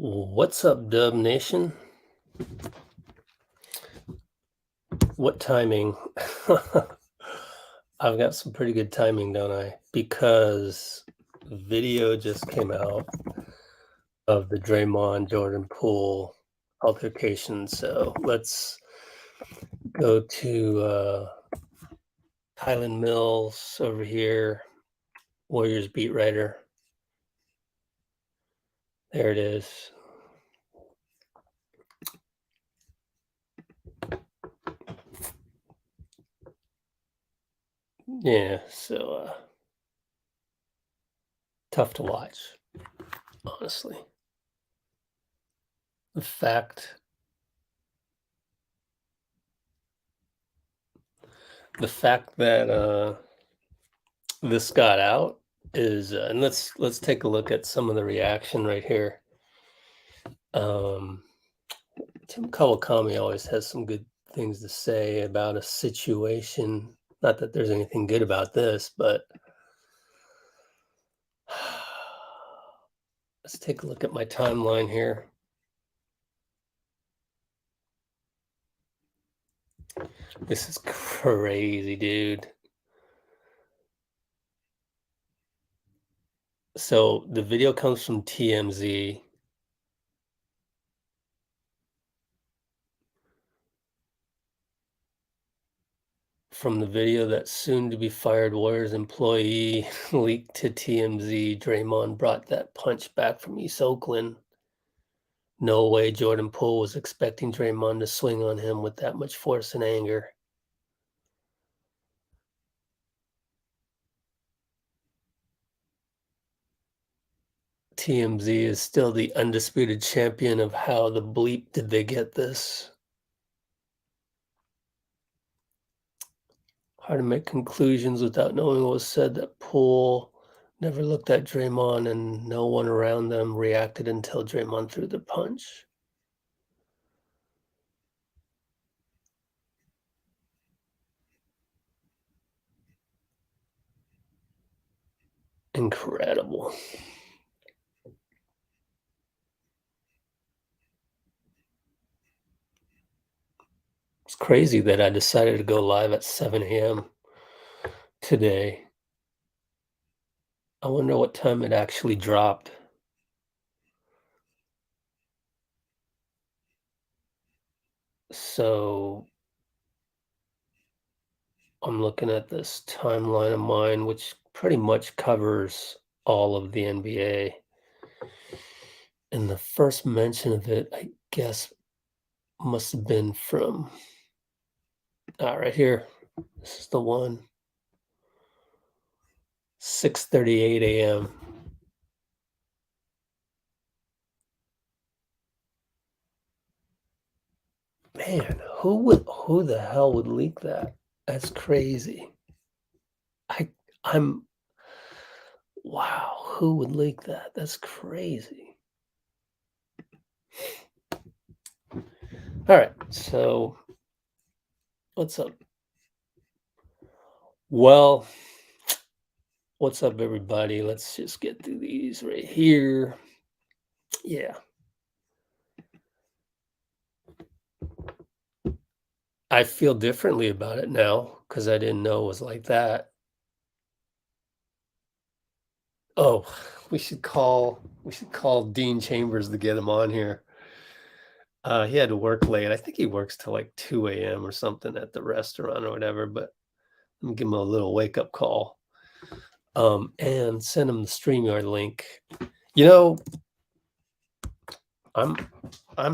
What's up, Dub Nation? What timing? I've got some pretty good timing, don't I? Because video just came out of the Draymond Jordan Poole altercation. So let's go to Highland Mills over here, Warriors beat writer. There it is. Yeah, so tough to watch, honestly. The fact that this got out is and let's take a look at some of the reaction right here. Tim Kawakami always has some good things to say about a situation. Not that there's anything good about this, but let's take a look at my timeline here. This is crazy, dude. So the video comes from TMZ. From the video that soon-to-be fired Warriors employee leaked to TMZ, Draymond brought that punch back from East Oakland. No way Jordan Poole was expecting Draymond to swing on him with that much force and anger. TMZ is still the undisputed champion of how the bleep did they get this. Hard to make conclusions without knowing what was said. That Poole never looked at Draymond and no one around them reacted until Draymond threw the punch. Incredible. It's crazy that I decided to go live at 7 a.m. today. I wonder what time it actually dropped. So I'm looking at this timeline of mine, which pretty much covers all of the NBA. And the first mention of it, I guess, must have been from right here. This is the one. 6:38 a.m. Man, who the hell would leak that? That's crazy. I'm wow, who would leak that? That's crazy. All right, so what's up? Well, what's up, everybody? Let's just get through these right here. Yeah. I feel differently about it now because I didn't know it was like that. Oh, we should call Dean Chambers to get him on here. He had to work late. I think he works till like 2 a.m. or something at the restaurant or whatever, but let me give him a little wake-up call. And send him the StreamYard link. You know, I'm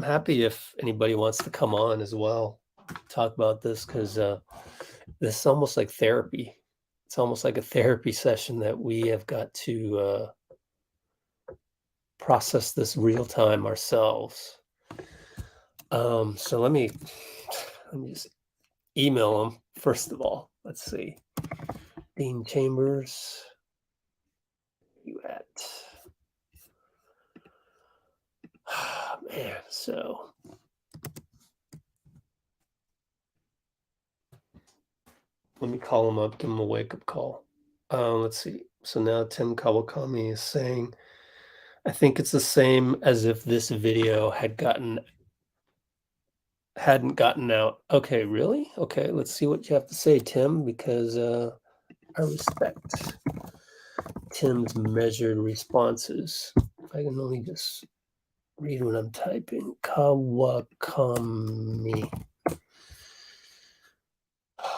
happy if anybody wants to come on as well, talk about this because this is almost like therapy. It's almost like a therapy session that we have got to process this real time ourselves. So let me just email him first of all. Let's see, Dean Chambers, you at? Man, so let me call him up, give him a wake-up call. Let's see. So now Tim Kawakami is saying, I think it's the same as if this video hadn't gotten out. Okay, really? Okay, let's see what you have to say, Tim, because I respect Tim's measured responses. I can only just read what I'm typing. Kawakami.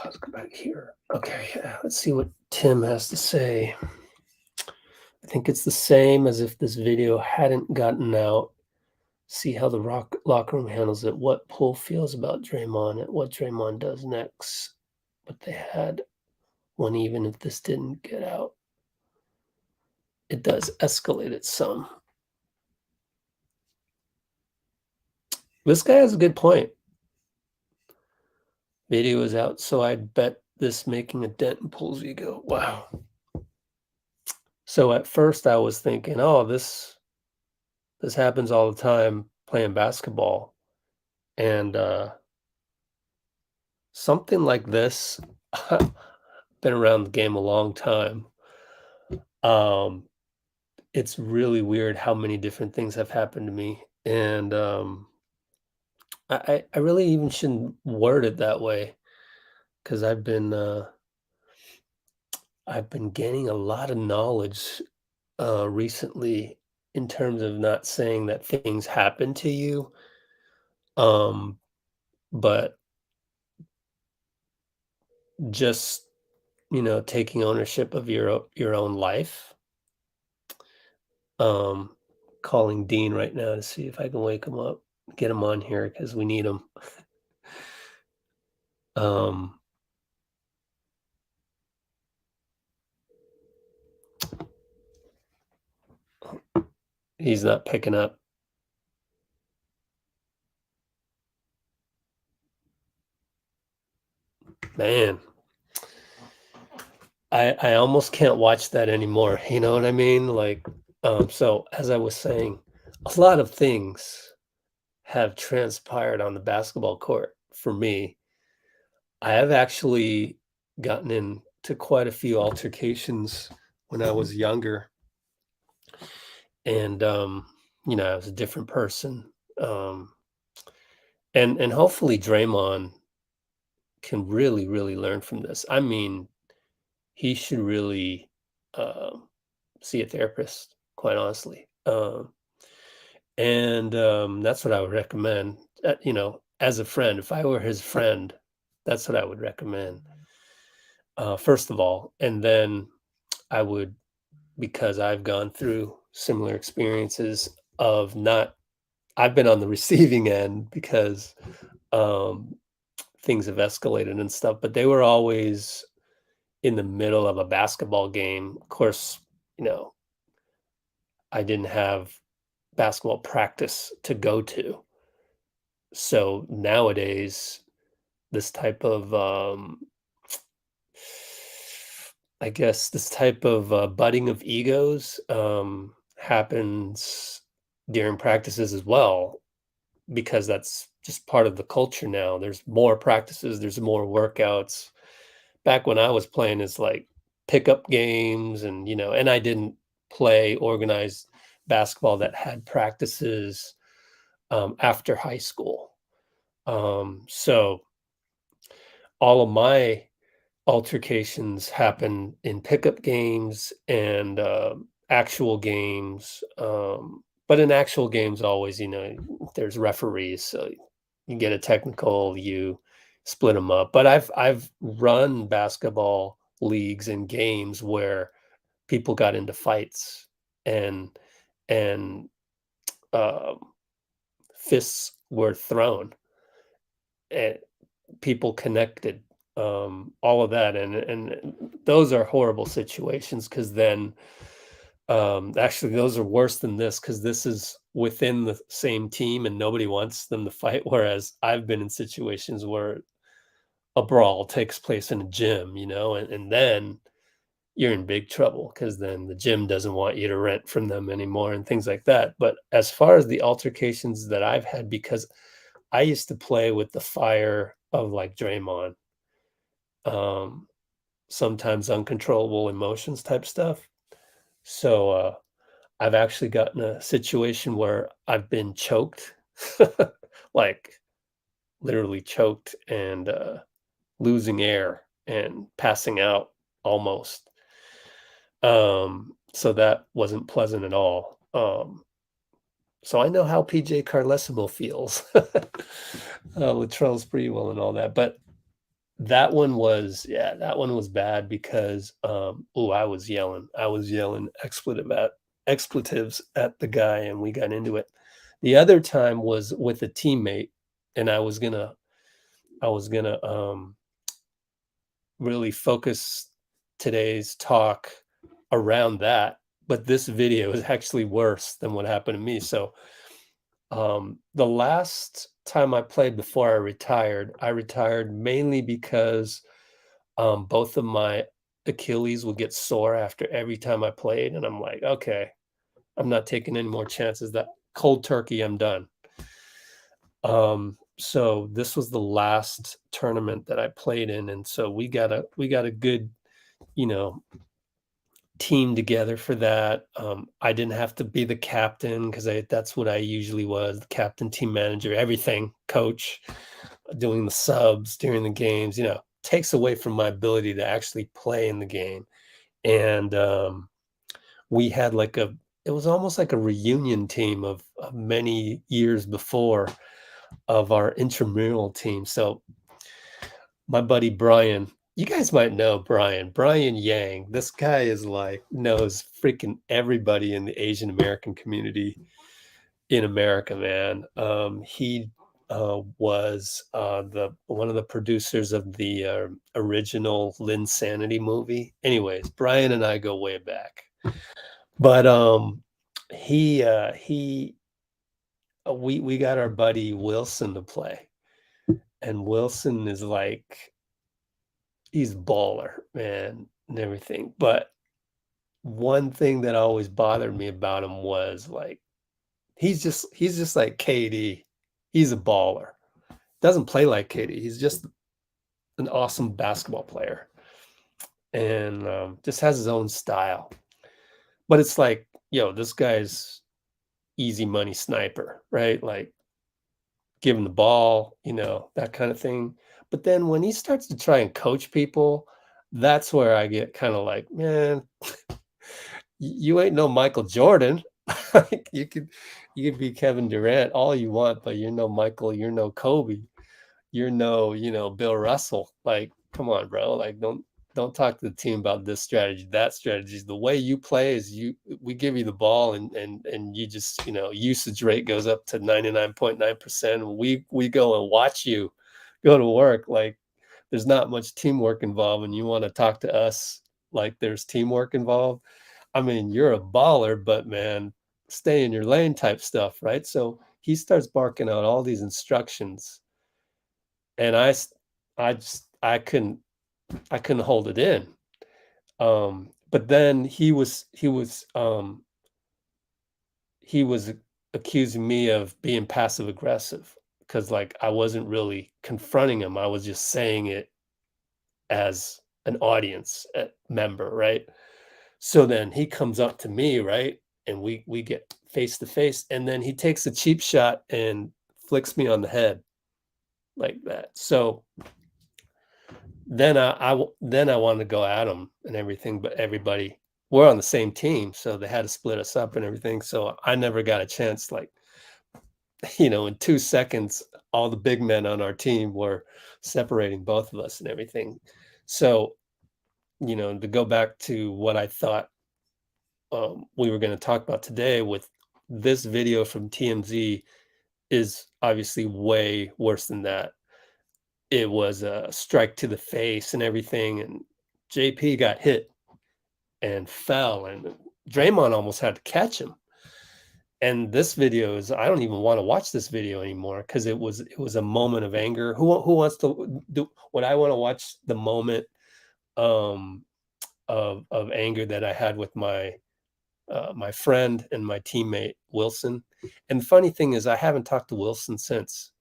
Let's go back here. Okay, let's see what Tim has to say. I think it's the same as if this video hadn't gotten out. See how the locker room handles it, what Poole feels about Draymond, and what Draymond does next. But they had one even if this didn't get out. It does escalate it some. This guy has a good point. Video is out, so I'd bet this making a dent in Poole's ego. Wow. So at first I was thinking, oh, this happens all the time playing basketball. And something like this, been around the game a long time. It's really weird how many different things have happened to me. And I really even shouldn't word it that way because I've been gaining a lot of knowledge recently in terms of not saying that things happen to you, but just taking ownership of your own life. Calling Dean right now to see if I can wake him up, get him on here because we need him. He's not picking up. Man, I almost can't watch that anymore. You know what I mean? Like, so as I was saying, a lot of things have transpired on the basketball court for me. I have actually gotten into quite a few altercations when I was younger. And I was a different person. And hopefully Draymond can really, really learn from this. I mean, he should really see a therapist, quite honestly. And that's what I would recommend. As a friend, if I were his friend, that's what I would recommend. First of all, and then I would, because I've gone through similar experiences of not, I've been on the receiving end because things have escalated and stuff, but they were always in the middle of a basketball game. Of course, I didn't have basketball practice to go to. So nowadays, this type of, I guess, this type of butting of egos happens during practices as well, because that's just part of the culture now. There's more practices, there's more workouts. Back when I was playing, it's like pickup games, and and I didn't play organized basketball that had practices after high school. So all of my altercations happen in pickup games and actual games. But in actual games, always, there's referees, so you get a technical, you split them up. But I've run basketball leagues and games where people got into fights and um, fists were thrown and people connected, all of that, and those are horrible situations because then actually those are worse than this because this is within the same team and nobody wants them to fight, whereas I've been in situations where a brawl takes place in a gym, and then you're in big trouble because then the gym doesn't want you to rent from them anymore and things like that. But as far as the altercations that I've had, because I used to play with the fire of like Draymond, sometimes uncontrollable emotions type stuff. So I've actually gotten a situation where I've been choked, like literally choked and losing air and passing out almost. So that wasn't pleasant at all. So I know how PJ Carlesimo feels. Latrell Sprewell and all that. But that one was, yeah, that one was bad because I was yelling. I was yelling expletives at the guy and we got into it. The other time was with a teammate, and I was gonna really focus today's talk around that. But this video is actually worse than what happened to me. So the last time I played before I retired mainly because both of my Achilles would get sore after every time I played. And I'm like, okay, I'm not taking any more chances. That cold turkey, I'm done. So this was the last tournament that I played in. And so we got a good, you know, team together for that. I didn't have to be the captain because that's what I usually was, the captain, team manager, everything, coach, doing the subs during the games, takes away from my ability to actually play in the game. And we had it was almost like a reunion team of many years before of our intramural team. So my buddy Brian, you guys might know Brian Yang. This guy is knows freaking everybody in the Asian American community in America, man. He was the one of the producers of the original Linsanity movie. Anyways, Brian and I go way back. But we got our buddy Wilson to play. And Wilson is he's a baller, man, and everything. But one thing that always bothered me about him was he's just like KD. He's a baller. Doesn't play like KD. He's just an awesome basketball player, and just has his own style. But it's this guy's easy money sniper, right? Like, give him the ball, that kind of thing. But then when he starts to try and coach people, that's where I get kind of like, man, you ain't no Michael Jordan. You could be Kevin Durant all you want, but you're no Michael, you're no Kobe, you're no, Bill Russell. Like, come on, bro. Like, don't talk to the team about this strategy, that strategy. The way you play is we give you the ball and you just, usage rate goes up to 99.9%. We go and watch you go to work. Like, there's not much teamwork involved, and you want to talk to us like there's teamwork involved. I mean, you're a baller, but man, stay in your lane type stuff, right? So he starts barking out all these instructions, and I couldn't hold it in. But then he was accusing me of being passive aggressive because I wasn't really confronting him. I was just saying it as an audience member, right? So then he comes up to me, right? And we get face to face, and then he takes a cheap shot and flicks me on the head like that. So then I wanted to go at him and everything, but we're on the same team, so they had to split us up and everything. So I never got a chance. In 2 seconds, all the big men on our team were separating both of us and everything. So, to go back to what I thought we were going to talk about today with this video from TMZ is obviously way worse than that. It was a strike to the face and everything, and JP got hit and fell, and Draymond almost had to catch him. And this video I don't even want to watch this video anymore because it was a moment of anger. Who wants to do what? I want to watch the moment of anger that I had with my friend and my teammate Wilson. And the funny thing is, I haven't talked to Wilson since.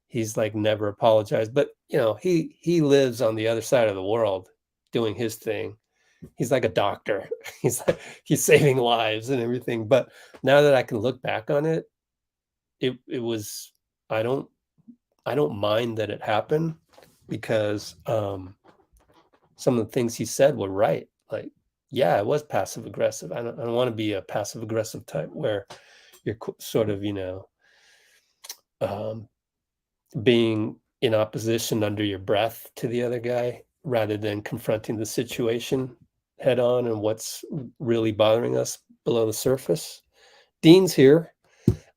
He's never apologized, but he lives on the other side of the world doing his thing. like a doctor. He's saving lives and everything. But now that I can look back on it, it was, I don't mind that it happened, because some of the things he said were right. Like, yeah, it was passive aggressive. I don't want to be a passive aggressive type where you're sort of, being in opposition under your breath to the other guy, rather than confronting the situation head on and what's really bothering us below the surface. Dean's here.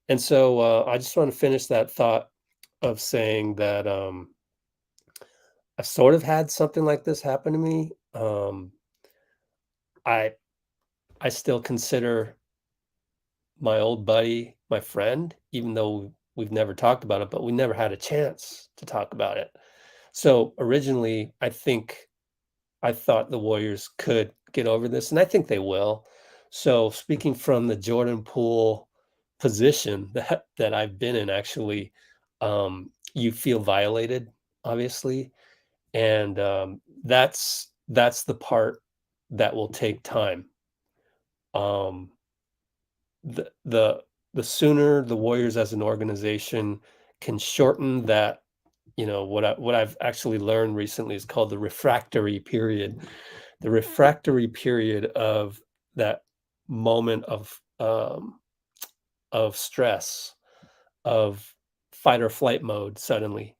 And so I just want to finish that thought of saying that I've sort of had something like this happen to me. I still consider my old buddy my friend, even though we've never talked about it, but we never had a chance to talk about it. So originally, I thought the Warriors could get over this, and I think they will. So speaking from the Jordan Poole position that I've been in, actually, you feel violated, obviously, and that's the part that will take time. The sooner the Warriors as an organization can shorten that, what I've actually learned recently is called the refractory period. The refractory period of that moment of stress, of fight or flight mode suddenly.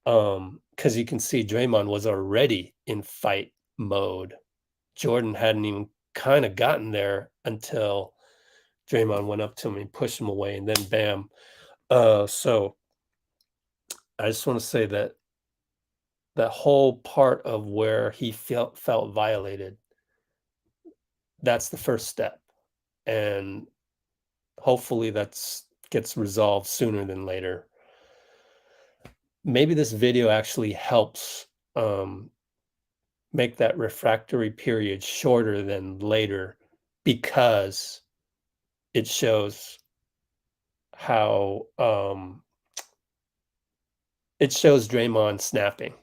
Because you can see Draymond was already in fight mode. Jordan hadn't even kind of gotten there until Draymond went up to him and pushed him away, and then bam. So I just want to say that that whole part of where he felt violated, that's the first step, and hopefully that's gets resolved sooner than later. Maybe this video actually helps make that refractory period shorter than later, because it shows how it shows Draymond snapping.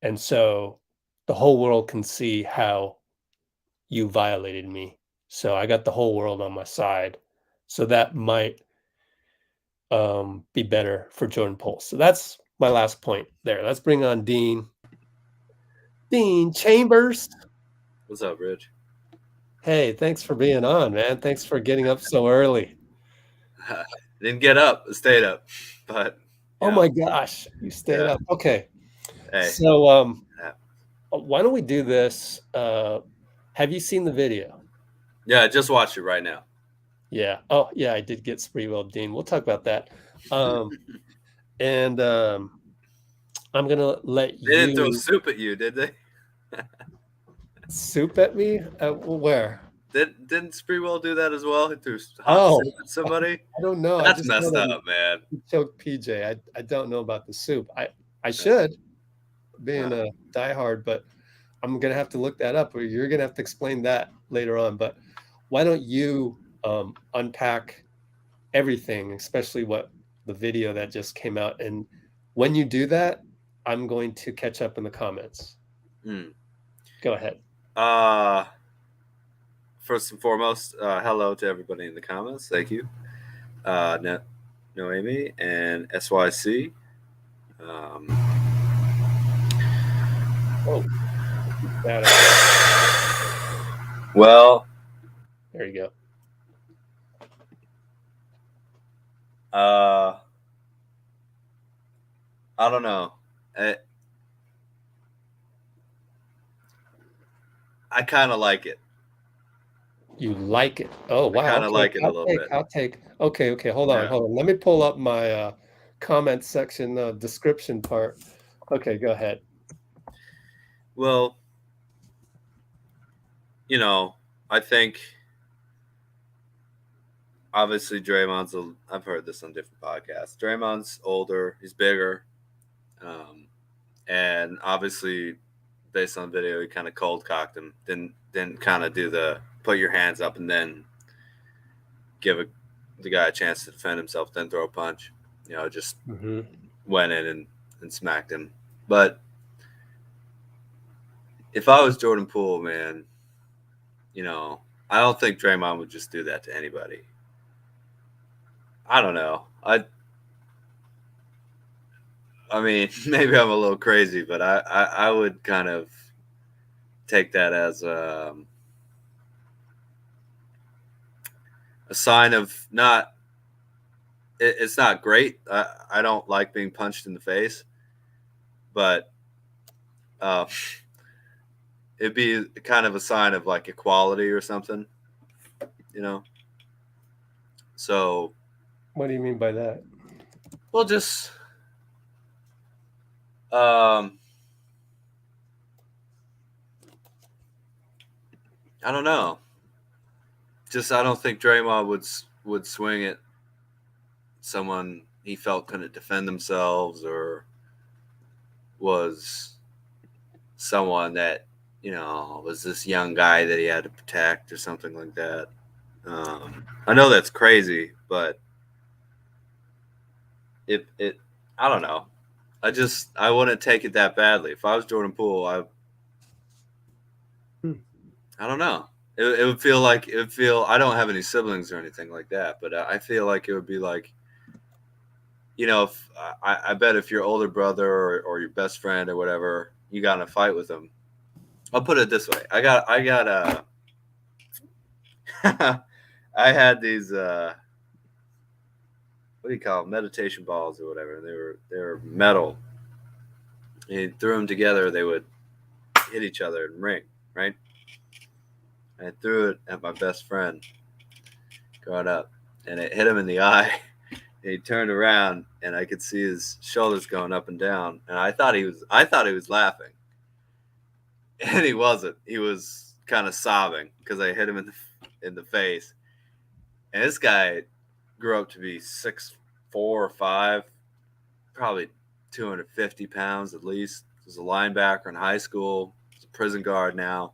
And so the whole world can see how you violated me. So I got the whole world on my side. So that might be better for Jordan Poole. So that's my last point there. Let's bring on Dean. Dean Chambers. What's up, Rich? Hey, thanks for being on, man. Thanks for getting up so early. Didn't get up, stayed up, but Oh my gosh, you stayed yeah. up. Okay. Hey, So yeah. why don't we do this? Have you seen the video? Yeah, I just watched it right now. Yeah. Oh, yeah, I did get Spreewell, Dean. We'll talk about that. And I'm gonna let They didn't throw you soup at you, did they? soup at me. Where? Didn't Spreewell do that as well? He threw hot Oh, soup at somebody. I don't know. I That's just know messed that up, man. he choked PJ. I don't know about the soup. I Yeah. should, being Yeah. a diehard, but I'm gonna have to look that up, or you're gonna have to explain that later on. But why don't you unpack everything, especially what the video that just came out, and when you do that, I'm going to catch up in the comments. Mm. Go ahead. First and foremost, hello to everybody in the comments. Thank you. Noemi and SYC. Oh, Well, there you go. I don't know. I kind of like it. You like it? Oh I wow. kind of Okay, like it a little bit. I'll take. Okay. Hold Yeah. on. Let me pull up my comment section description part. Okay, go ahead. Well, I think obviously Draymond's. I've heard this on different podcasts. Draymond's older. He's bigger, and obviously, based on video, he kind of cold cocked him. Didn't kind of do the put your hands up and then give the guy a chance to defend himself, then throw a punch. Just went in and smacked him. But if I was Jordan Poole, man, I don't think Draymond would just do that to anybody. I don't know. I mean, maybe I'm a little crazy, but I would kind of take that as a sign of not. It's not great. I don't like being punched in the face, but it'd be kind of a sign of like equality or something, So, What do you mean by that? Well, just I don't know. Just I don't think Draymond would swing at someone he felt couldn't defend themselves or was someone that was this young guy that he had to protect or something like that. I know that's crazy, but it I don't know. I wouldn't take it that badly. If I was Jordan Poole, I don't know. It would feel like I don't have any siblings or anything like that, but I feel like it would be like, if I bet if your older brother or your best friend or whatever, you got in a fight with him. I'll put it this way: I got I had these what do you call them? Meditation balls or whatever. They were metal. And you threw them together, they would hit each other and ring, right? I threw it at my best friend growing up, and it hit him in the eye. And he turned around, and I could see his shoulders going up and down. And I thought he was laughing, and he wasn't. He was kind of sobbing because I hit him in the face. And this guy grew up to be 6'4" or 5", probably 250 pounds at least. He was a linebacker in high school. He's a prison guard now.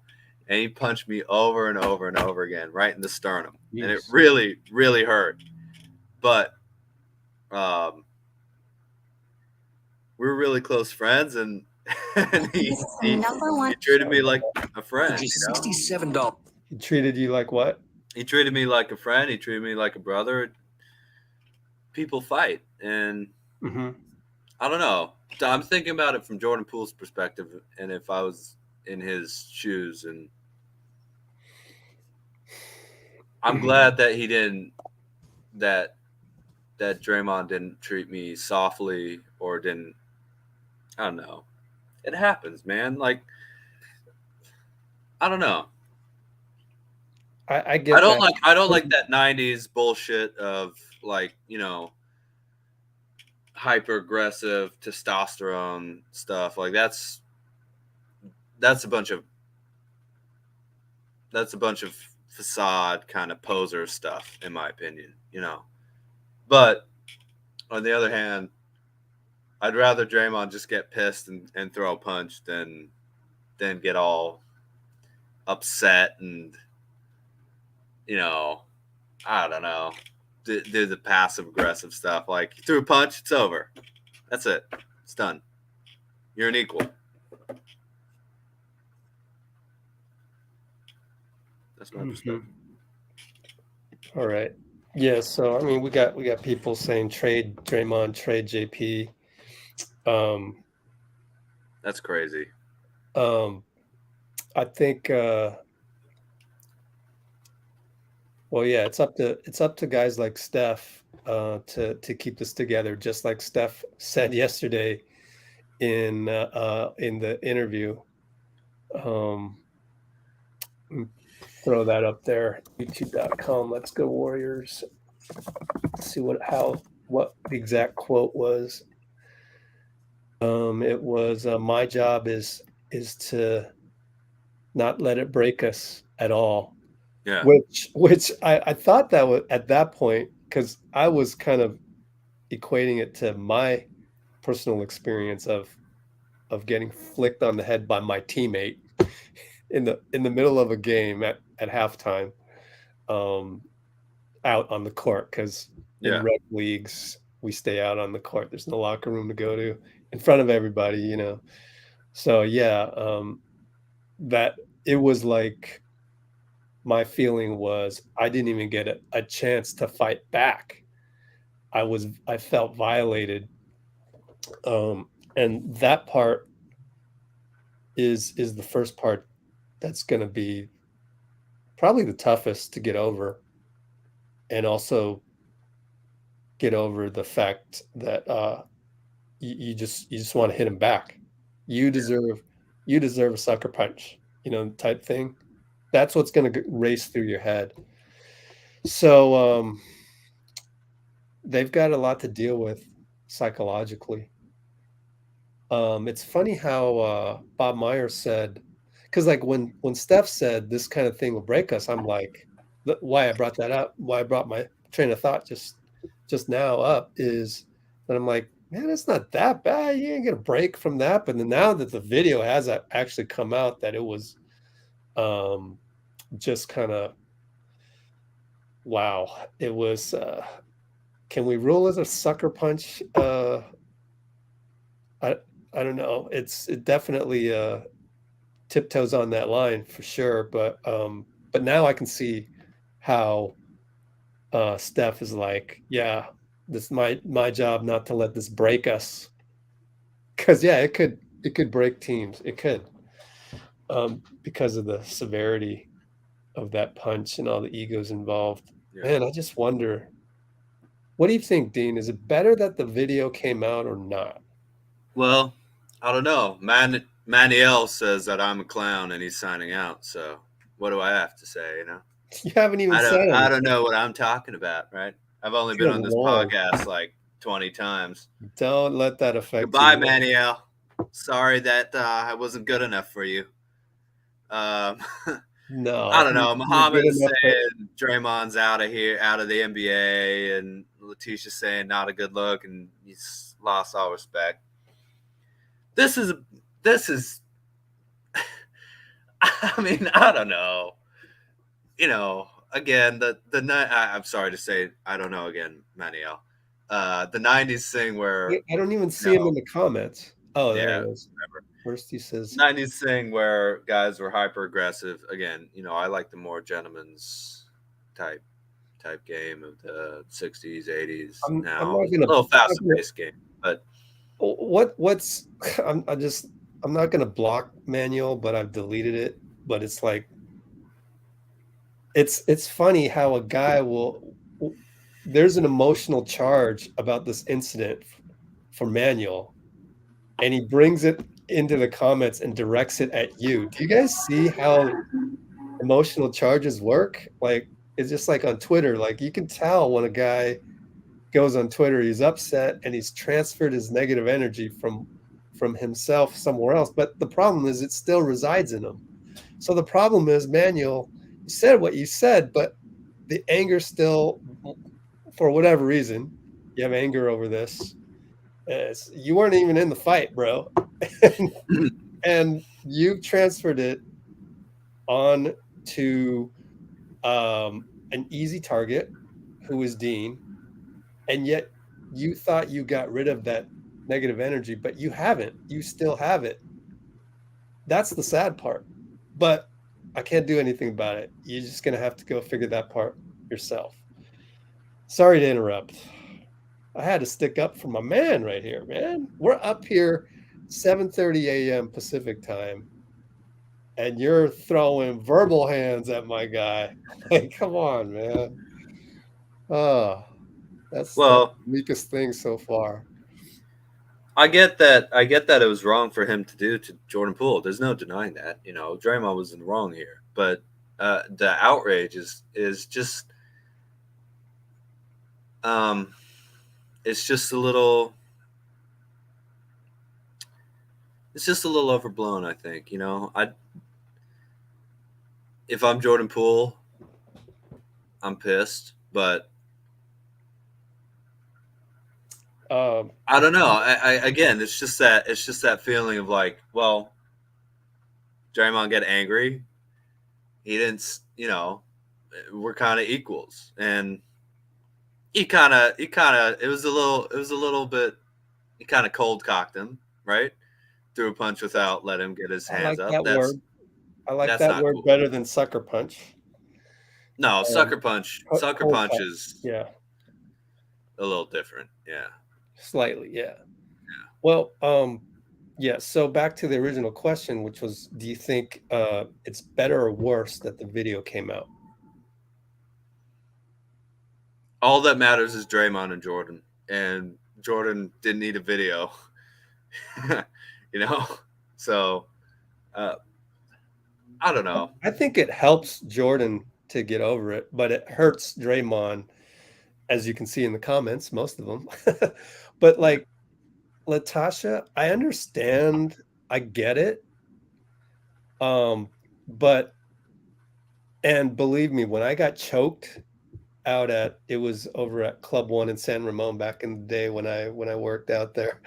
And he punched me over and over and over again, right in the sternum. Jeez. And it really, really hurt. But we were really close friends, and he treated me like a friend. $67. He treated you like what? He treated me like a friend. He treated me like a brother. People fight, and I don't know. I'm thinking about it from Jordan Poole's perspective, and if I was in his shoes, and I'm glad that he didn't. That Draymond didn't treat me softly or didn't. I don't know. It happens, man. Like, I don't know. I get. I don't like that '90s bullshit of like hyper aggressive testosterone stuff. Like that's a bunch of facade kind of poser stuff, in my opinion. But on the other hand, I'd rather Draymond just get pissed and throw a punch than get all upset and I don't know, do the passive aggressive stuff. Like, you threw a punch, it's over. That's it. It's done. You're an equal. That's my perspective. All right. Yeah, so I mean we got people saying trade Draymond, trade JP. That's crazy. I think well, yeah, it's up to guys like Steph to keep this together, just like Steph said yesterday in the interview. Throw that up there, youtube.com. Let's go Warriors. Let's see what the exact quote was. It was my job is to not let it break us at all. Yeah. Which I thought that was at that point, because I was kind of equating it to my personal experience of getting flicked on the head by my teammate in the middle of a game at halftime, out on the court, because in rec leagues we stay out on the court. There's no locker room to go to in front of everybody, So yeah, that it was like my feeling was I didn't even get a chance to fight back. I felt violated. And that part is the first part that's going to be probably the toughest to get over, and also get over the fact that you just want to hit him back. You deserve a sucker punch, type thing. That's what's going to race through your head. So they've got a lot to deal with psychologically. It's funny how Bob Myers said, because like when Steph said this kind of thing will break us, I'm like, why I brought that up, why I brought my train of thought just now up is that I'm like, man, it's not that bad. You ain't gonna break from that. But then now that the video has actually come out, that it was just kind of wow. It was. Can we rule as a sucker punch? I I don't know. It definitely tiptoes on that line for sure. But now I can see how Steph is like, yeah, this is my job not to let this break us. Because yeah, it could break teams. It could, because of the severity of that punch and all the egos involved. Yeah. Man, I just wonder. What do you think, Dean? Is it better that the video came out or not? Well, I don't know. Maniel says that I'm a clown and he's signing out. So what do I have to say? You haven't even said anything. I don't know what I'm talking about, right? I've only been on this podcast like 20 times. Don't let that affect Goodbye, you. Maniel. Sorry that I wasn't good enough for you. No, I don't know. Muhammad is saying Draymond's out of here, out of the NBA, and Letitia's saying not a good look, and he's lost all respect. This is. I mean, I don't know. Again, I'm sorry to say, I don't know. Again, Maniel, the '90s thing where I don't even see him in the comments. Oh, there it is. Whatever. First he says 90s thing where guys were hyper aggressive. Again, I like the more gentleman's type game of the 60s, 80s. I'm now not gonna, a little faster paced game, but what's I'm not gonna block Manuel, but I've deleted it. But it's like it's funny how a guy there's an emotional charge about this incident for Manuel, and he brings it into the comments and directs it at you. Do you guys see how emotional charges work? Like, it's just like on Twitter, like you can tell when a guy goes on Twitter, he's upset and he's transferred his negative energy from himself somewhere else. But the problem is it still resides in him. So the problem is, Manuel, you said what you said, but the anger still, for whatever reason, you have anger over this. You weren't even in the fight, bro. and you transferred it on to an easy target who is Dean, and yet you thought you got rid of that negative energy, but you haven't. You still have it. That's the sad part. But I can't do anything about it. You're just going to have to go figure that part yourself. Sorry to interrupt. I had to stick up for my man right here, man. We're up here 7:30 a.m. Pacific time, and you're throwing verbal hands at my guy. Like, come on, man. Oh, that's the weakest thing so far. I get that it was wrong for him to do to Jordan Poole. There's no denying that. Draymond was in the wrong here. But the outrage is just it's just a little overblown, I think. If I'm Jordan Poole, I'm pissed, but I don't know. I again, it's just that feeling of like, well, Draymond get angry. He didn't, we're kind of equals, and he kind of, it was a little bit, he kind of cold cocked him, right? Threw a punch without letting him get his hands up. That word. I like That's that not word cool. better than sucker punch. No, sucker punch. Sucker Cold punch cut. is Yeah, a little different. Yeah. slightly. Yeah. Well, yeah. So back to the original question, which was, do you think it's better or worse that the video came out? All that matters is Draymond and Jordan, and Jordan didn't need a video. you know, so I don't know. I think it helps Jordan to get over it, but it hurts Draymond, as you can see in the comments, most of them. But like Latasha, I understand, I get it. But and believe me, when I got choked out at it was over at Club One in San Ramon back in the day when I worked out there.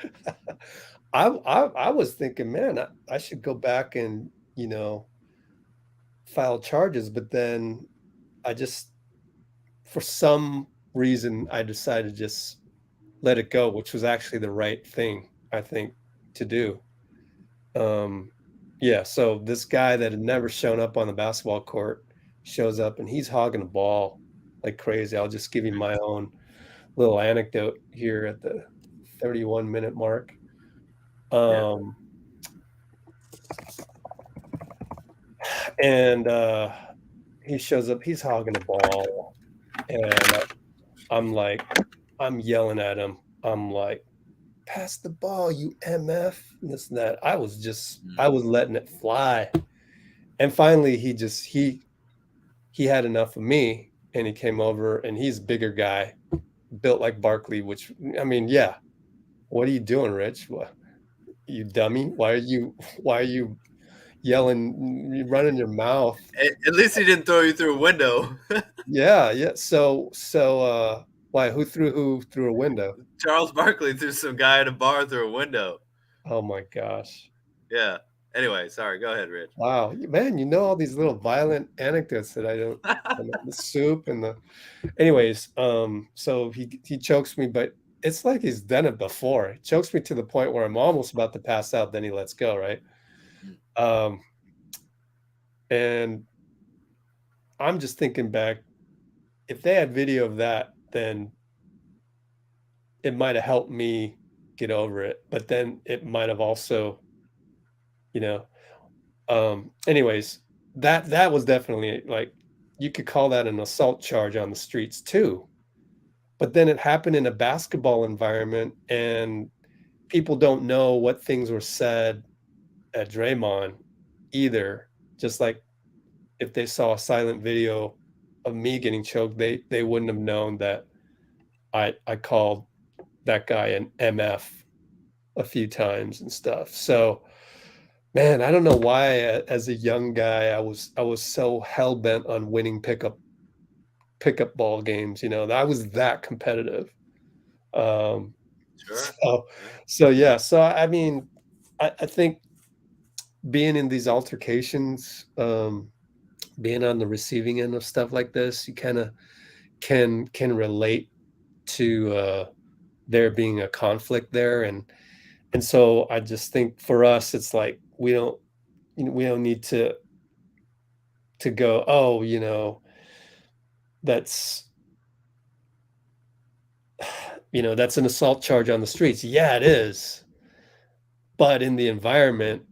I was thinking, man, I should go back and file charges, but then I just for some reason I decided to just let it go, which was actually the right thing, I think, to do. Yeah, so this guy that had never shown up on the basketball court shows up and he's hogging the ball like crazy. I'll just give you my own little anecdote here at the 31-minute mark. Yeah. And he shows up, he's hogging the ball, and I'm yelling at him. I'm like, pass the ball, you MF, and this and that. I was letting it fly. And finally he had enough of me and he came over, and he's a bigger guy, built like Barkley, which I mean, yeah. What are you doing, Rich? What, you dummy? Why are you yelling, you running your mouth? At least he didn't throw you through a window. Yeah. So why? Who threw a window? Charles Barkley threw some guy at a bar through a window. Oh my gosh. Yeah. Anyway, sorry. Go ahead, Rich. Wow, man, you know all these little violent anecdotes that I don't. The soup and the. Anyways, so he chokes me, but it's like he's done it before. He chokes me to the point where I'm almost about to pass out. Then he lets go, right? And I'm just thinking back, if they had video of that, then it might have helped me get over it. But then it might have also, anyways, that was definitely like, you could call that an assault charge on the streets too. But then it happened in a basketball environment, and people don't know what things were said at Draymond either. Just like if they saw a silent video of me getting choked, they wouldn't have known that I called that guy an MF a few times and stuff. So, man, I don't know why as a young guy I was so hell bent on winning pickup ball games. I was that competitive. Sure. So yeah. So I mean, I think being in these altercations, being on the receiving end of stuff like this, you kind of can relate to there being a conflict there, and so I just think for us, it's like we don't need to go, oh, that's that's an assault charge on the streets. Yeah, it is. But in the environment,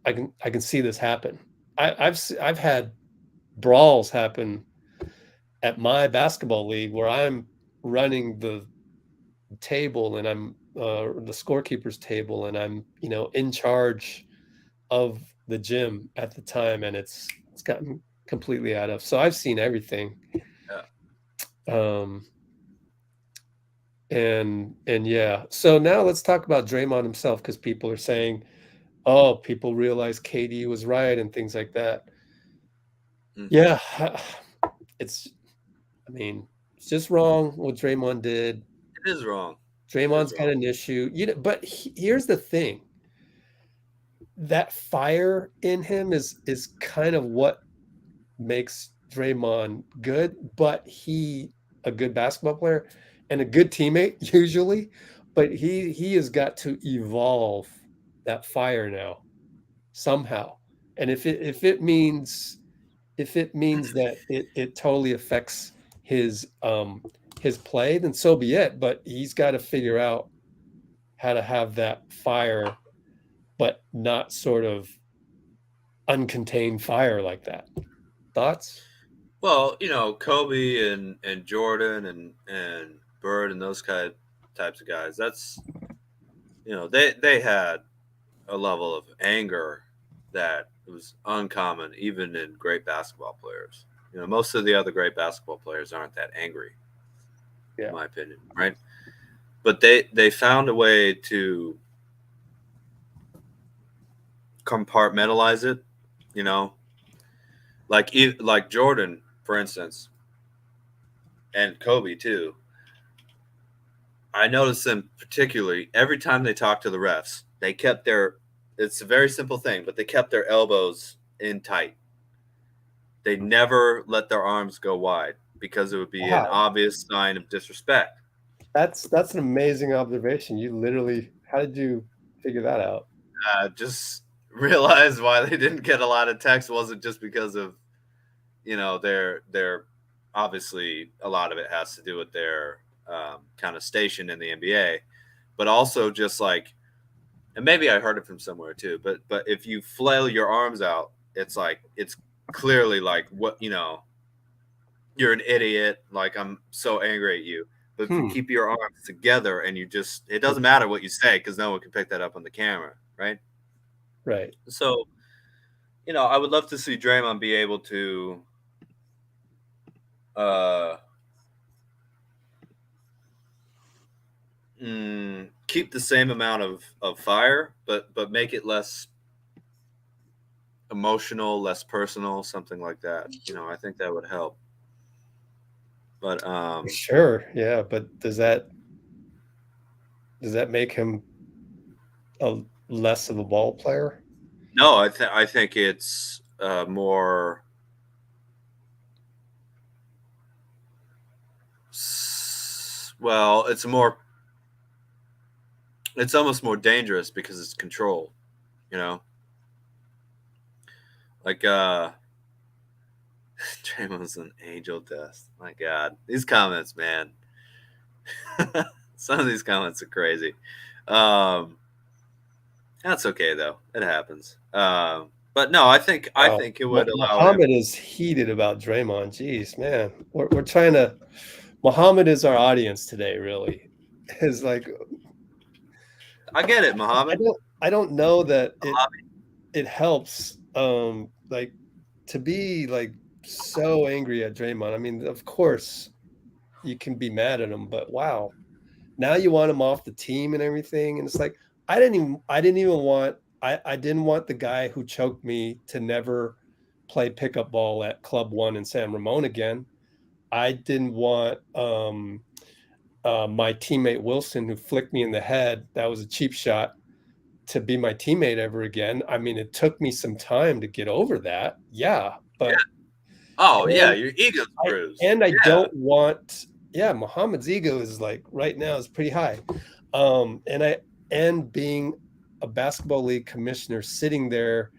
I can see this happen. I've had brawls happen at my basketball league where I'm running the table, and I'm the scorekeeper's table, and I'm in charge of the gym at the time, and it's gotten completely out of. So I've seen everything. Yeah. And yeah. So now let's talk about Draymond himself, because people are saying, oh, people realize KD was right and things like that. Mm-hmm. Yeah, it's just wrong what Draymond did. It is wrong. Draymond's got an issue, but here's the thing. That fire in him is kind of what makes Draymond good, but a good basketball player and a good teammate usually, but he has got to evolve that fire now somehow. And if it means that it totally affects his play, then so be it. But he's got to figure out how to have that fire, but not sort of uncontained fire like that. Thoughts? Well, Kobe and Jordan and Bird and those types of guys. That's they had a level of anger that was uncommon even in great basketball players. Most of the other great basketball players aren't that angry, Yeah. in my opinion, right? But they found a way to compartmentalize it, like Jordan, for instance, and Kobe too. I noticed them particularly every time they talked to the refs. They kept it's a very simple thing, but they kept their elbows in tight. They never let their arms go wide because it would be an Wow. obvious sign of disrespect. That's an amazing observation. How did you figure that out? Just realized why they didn't get a lot of text wasn't just because of, their obviously a lot of it has to do with their kind of station in the NBA, but also just like, and maybe I heard it from somewhere too, but if you flail your arms out, it's clearly like what, you're an idiot. Like, I'm so angry at you. But if you keep your arms together and it doesn't matter what you say because no one can pick that up on the camera, right? Right. So, I would love to see Draymond be able to keep the same amount of fire, but make it less emotional, less personal, something like that. I think that would help. But Sure, yeah, but does that make him a less of a ball player? no, I think it's more. Well, it's almost more dangerous because it's controlled, like Draymond's an angel dust. My God, these comments, man. Some of these comments are crazy. That's okay though. It happens. But no, I think it would allow him. Muhammad is heated about Draymond. Jeez, man. We're trying to Muhammad is our audience today, really. Is like I get it, Muhammad. I don't know that it helps like to be like so angry at Draymond. I mean, of course you can be mad at him, but wow. Now you want him off the team and everything. And it's like I didn't even want the guy who choked me to never play pickup ball at Club One in San Ramon again. I didn't want my teammate Wilson, who flicked me in the head, that was a cheap shot, to be my teammate ever again. I mean, it took me some time to get over that. Yeah. But yeah. Oh, yeah, your ego's bruised. I don't want, Muhammad's ego is like right now is pretty high. And being a basketball league commissioner, sitting there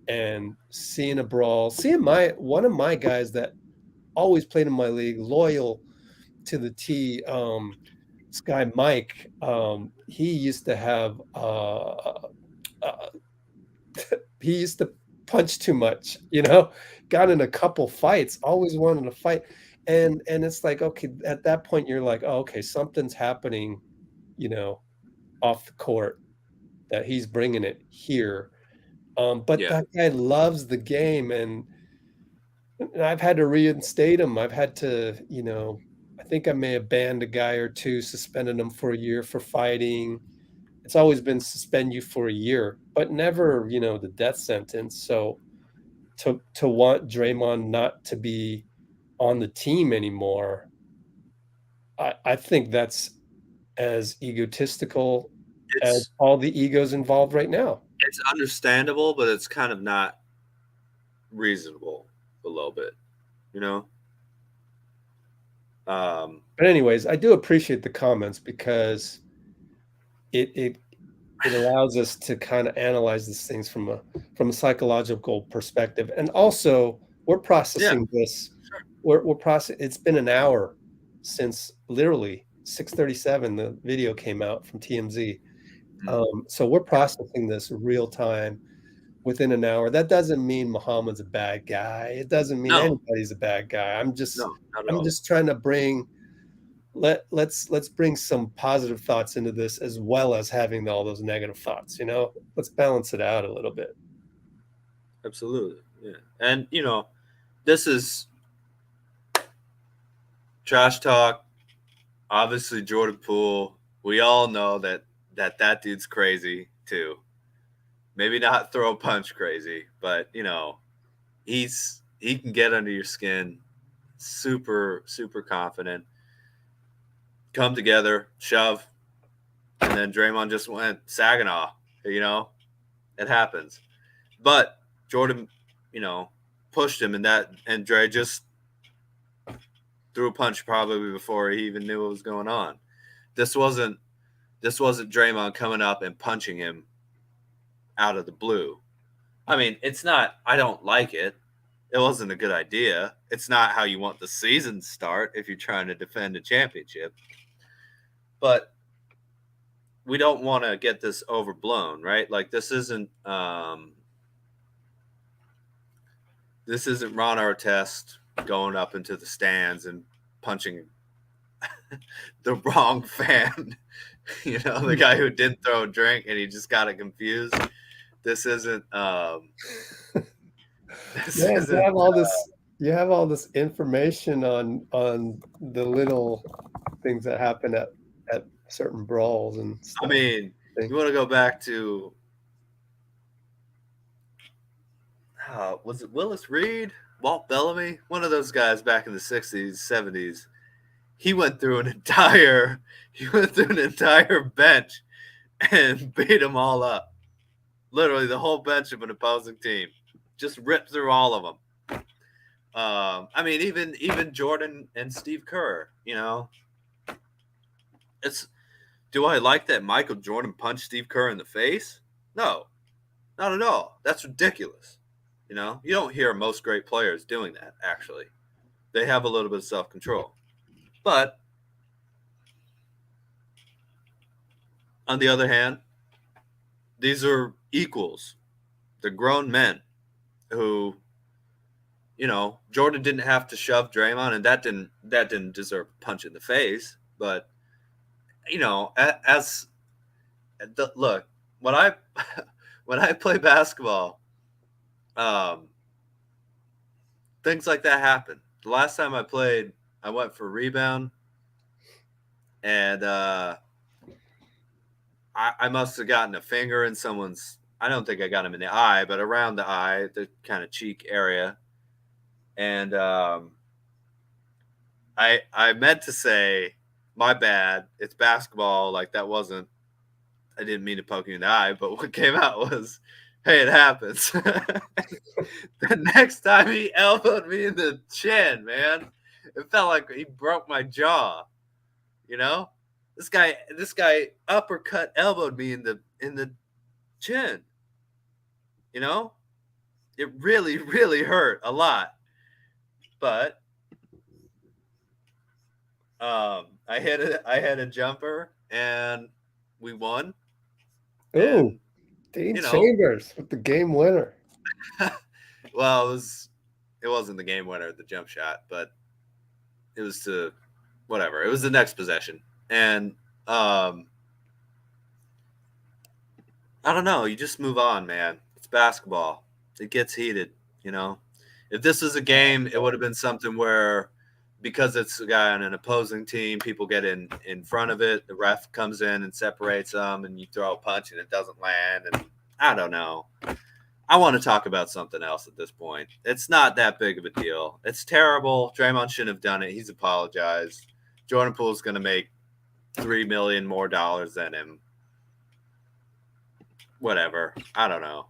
and seeing a brawl, seeing one of my guys that always played in my league, loyal to the T, this guy Mike, he used to have he used to punch too much, got in a couple fights, always wanted to fight. And it's like, okay, at that point you're like, oh, okay, something's happening, off the court, that he's bringing it here. But that guy loves the game, and I've had to reinstate him. I've had to, I think I may have banned a guy or two, suspended him for a year for fighting. It's always been suspend you for a year, but never, the death sentence. So to want Draymond not to be on the team anymore, I think that's as egotistical as all the egos involved right now. It's understandable, but it's kind of not reasonable a little bit, But anyways, I do appreciate the comments because it it allows us to kind of analyze these things from a psychological perspective, and also we're processing this. We're processing. It's been an hour since literally 6:37 the video came out from TMZ. So we're processing this real time within an hour. That doesn't mean Muhammad's a bad guy. It doesn't mean anybody's a bad guy. I'm just trying to bring let's bring some positive thoughts into this as well as having all those negative thoughts. Let's balance it out a little bit. Absolutely, yeah. And this is trash talk. Obviously, Jordan Poole. We all know that dude's crazy too. Maybe not throw a punch crazy, but he can get under your skin. Super, super confident. Come together, shove, and then Draymond just went Saginaw. It happens. But Jordan, pushed him, and Dre just threw a punch probably before he even knew what was going on. This wasn't Draymond coming up and punching him out of the blue. I mean, it's not. I don't like it. It wasn't a good idea. It's not how you want the season to start if you're trying to defend a championship. But we don't want to get this overblown, right? Like this isn't Ron Artest going up into the stands and punching the wrong fan. The guy who didn't throw a drink and he just got it confused. This isn't. You have all this information on the little things that happen at certain brawls and stuff. I mean, you want to go back to was it Willis Reed, Walt Bellamy, one of those guys back in the 60s, 70s. He went through an entire bench and beat them all up. Literally, the whole bench of an opposing team just ripped through all of them. I mean, even Jordan and Steve Kerr. Do I like that Michael Jordan punched Steve Kerr in the face? No, not at all. That's ridiculous. You don't hear most great players doing that. Actually, they have a little bit of self-control. But on the other hand, these are equals. They're grown men who, Jordan didn't have to shove Draymond, and that didn't deserve a punch in the face. But look, when I play basketball, things like that happen. The last time I played, I went for a rebound, and I must have gotten a finger in someone's. I don't think I got him in the eye, but around the eye, the kind of cheek area. And I meant to say, my bad, it's basketball. Like that wasn't. I didn't mean to poke you in the eye, but what came out was, hey, it happens. The next time he elbowed me in the chin, man, it felt like he broke my jaw. This guy uppercut elbowed me in the chin. It really, really hurt a lot. But I hit a jumper and we won. Oh, Dean Chambers with the game winner. Well, it wasn't the game winner, the jump shot, but it was whatever. It was the next possession. And I don't know. You just move on, man. It's basketball. It gets heated, If this was a game, it would have been something where, because it's a guy on an opposing team, people get in front of it. The ref comes in and separates them, and you throw a punch and it doesn't land. And I don't know. I want to talk about something else at this point. It's not that big of a deal. It's terrible. Draymond shouldn't have done it. He's apologized. Jordan Poole's going to make $3 million more than him. Whatever. I don't know.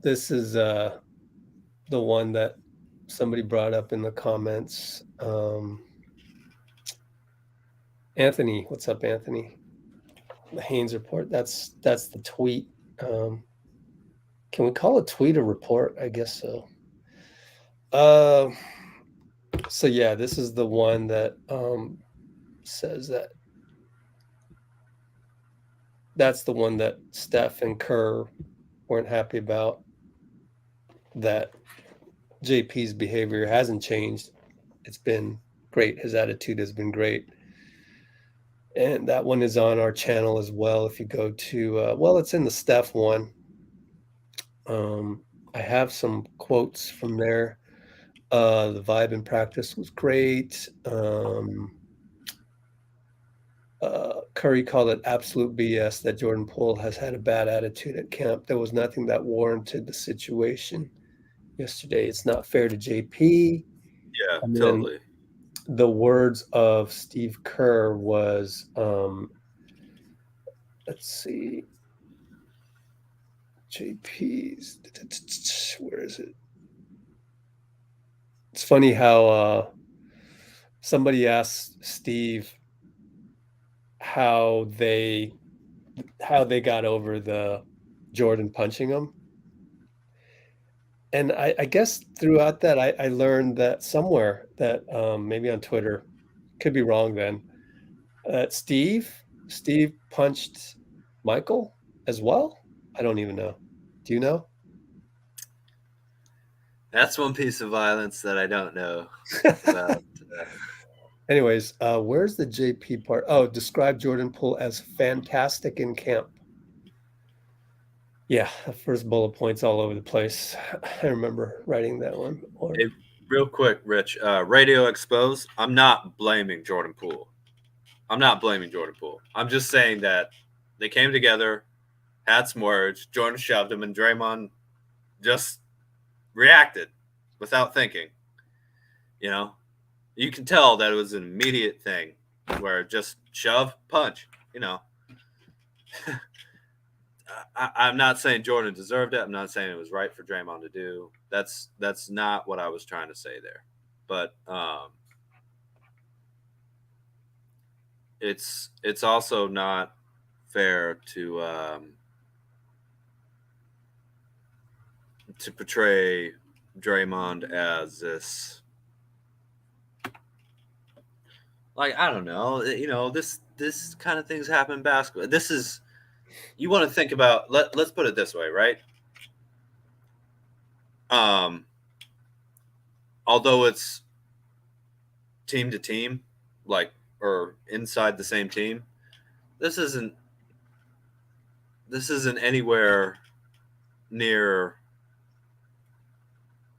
This is the one that somebody brought up in the comments, Anthony, what's up, Anthony? The Haynes report. That's the tweet. Can we call a tweet a report? I guess so. So yeah, this is the one that says that that's the one that Steph and Kerr weren't happy about, that JP's behavior hasn't changed. It's been great. His attitude has been great. And that one is on our channel as well. If you go to, well, it's in the Steph one. I have some quotes from there. The vibe in practice was great. Curry called it absolute BS that Jordan Poole has had a bad attitude at camp. There was nothing that warranted the situation yesterday. It's not fair to JP. Yeah, And then totally. the words of Steve Kerr was, let's see, JP's, where is it? It's funny how somebody asked Steve how they got over the Jordan punching him. And I guess throughout that, I learned that somewhere that maybe on Twitter, could be wrong then, that Steve punched Michael as well. I don't even know. Do you know? That's one piece of violence that I don't know about. Anyways, where's the JP part? Oh, describe Jordan Poole as fantastic in camp. Yeah, the first bullet point's all over the place. I remember writing that one. Hey, real quick, Rich, radio exposed. I'm not blaming Jordan Poole. I'm just saying that they came together, had some words. Jordan shoved him, and Draymond just reacted without thinking. You know, you can tell that it was an immediate thing where just shove, punch. You know, I'm not saying Jordan deserved it. I'm not saying it was right for Draymond to do. That's not what I was trying to say there. But it's also not fair to portray Draymond as this, like, I don't know, this kind of things happen in basketball. This is, you want to think about, let's put it this way, right? Although it's team to team, like, or inside the same team, this isn't anywhere near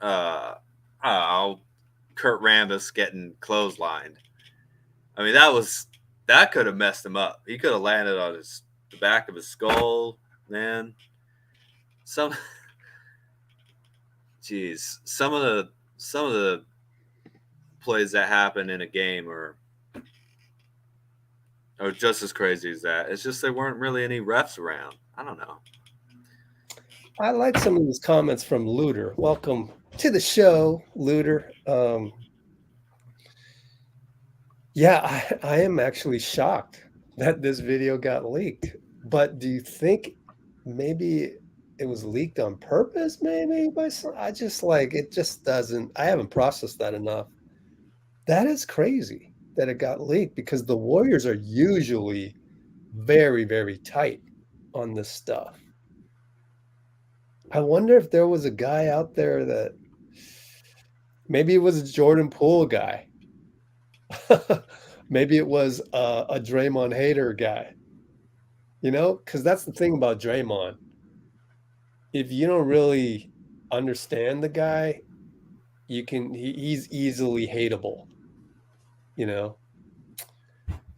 Kurt Rambis getting clotheslined. I mean, that could have messed him up. He could have landed on the back of his skull, man. Some of the plays that happen in a game are just as crazy as that. It's just there weren't really any refs around. I don't know. I like some of these comments from Looter. Welcome to the show, Looter. Yeah, I am actually shocked that this video got leaked. But do you think maybe it was leaked on purpose? Maybe by some, I just like it. Just doesn't. I haven't processed that enough. That is crazy that it got leaked because the Warriors are usually very, very tight on this stuff. I wonder if there was a guy out there that maybe it was a Jordan Poole guy. Maybe it was a Draymond hater guy. You know, because that's the thing about Draymond. If you don't really understand the guy, he's easily hateable. You know,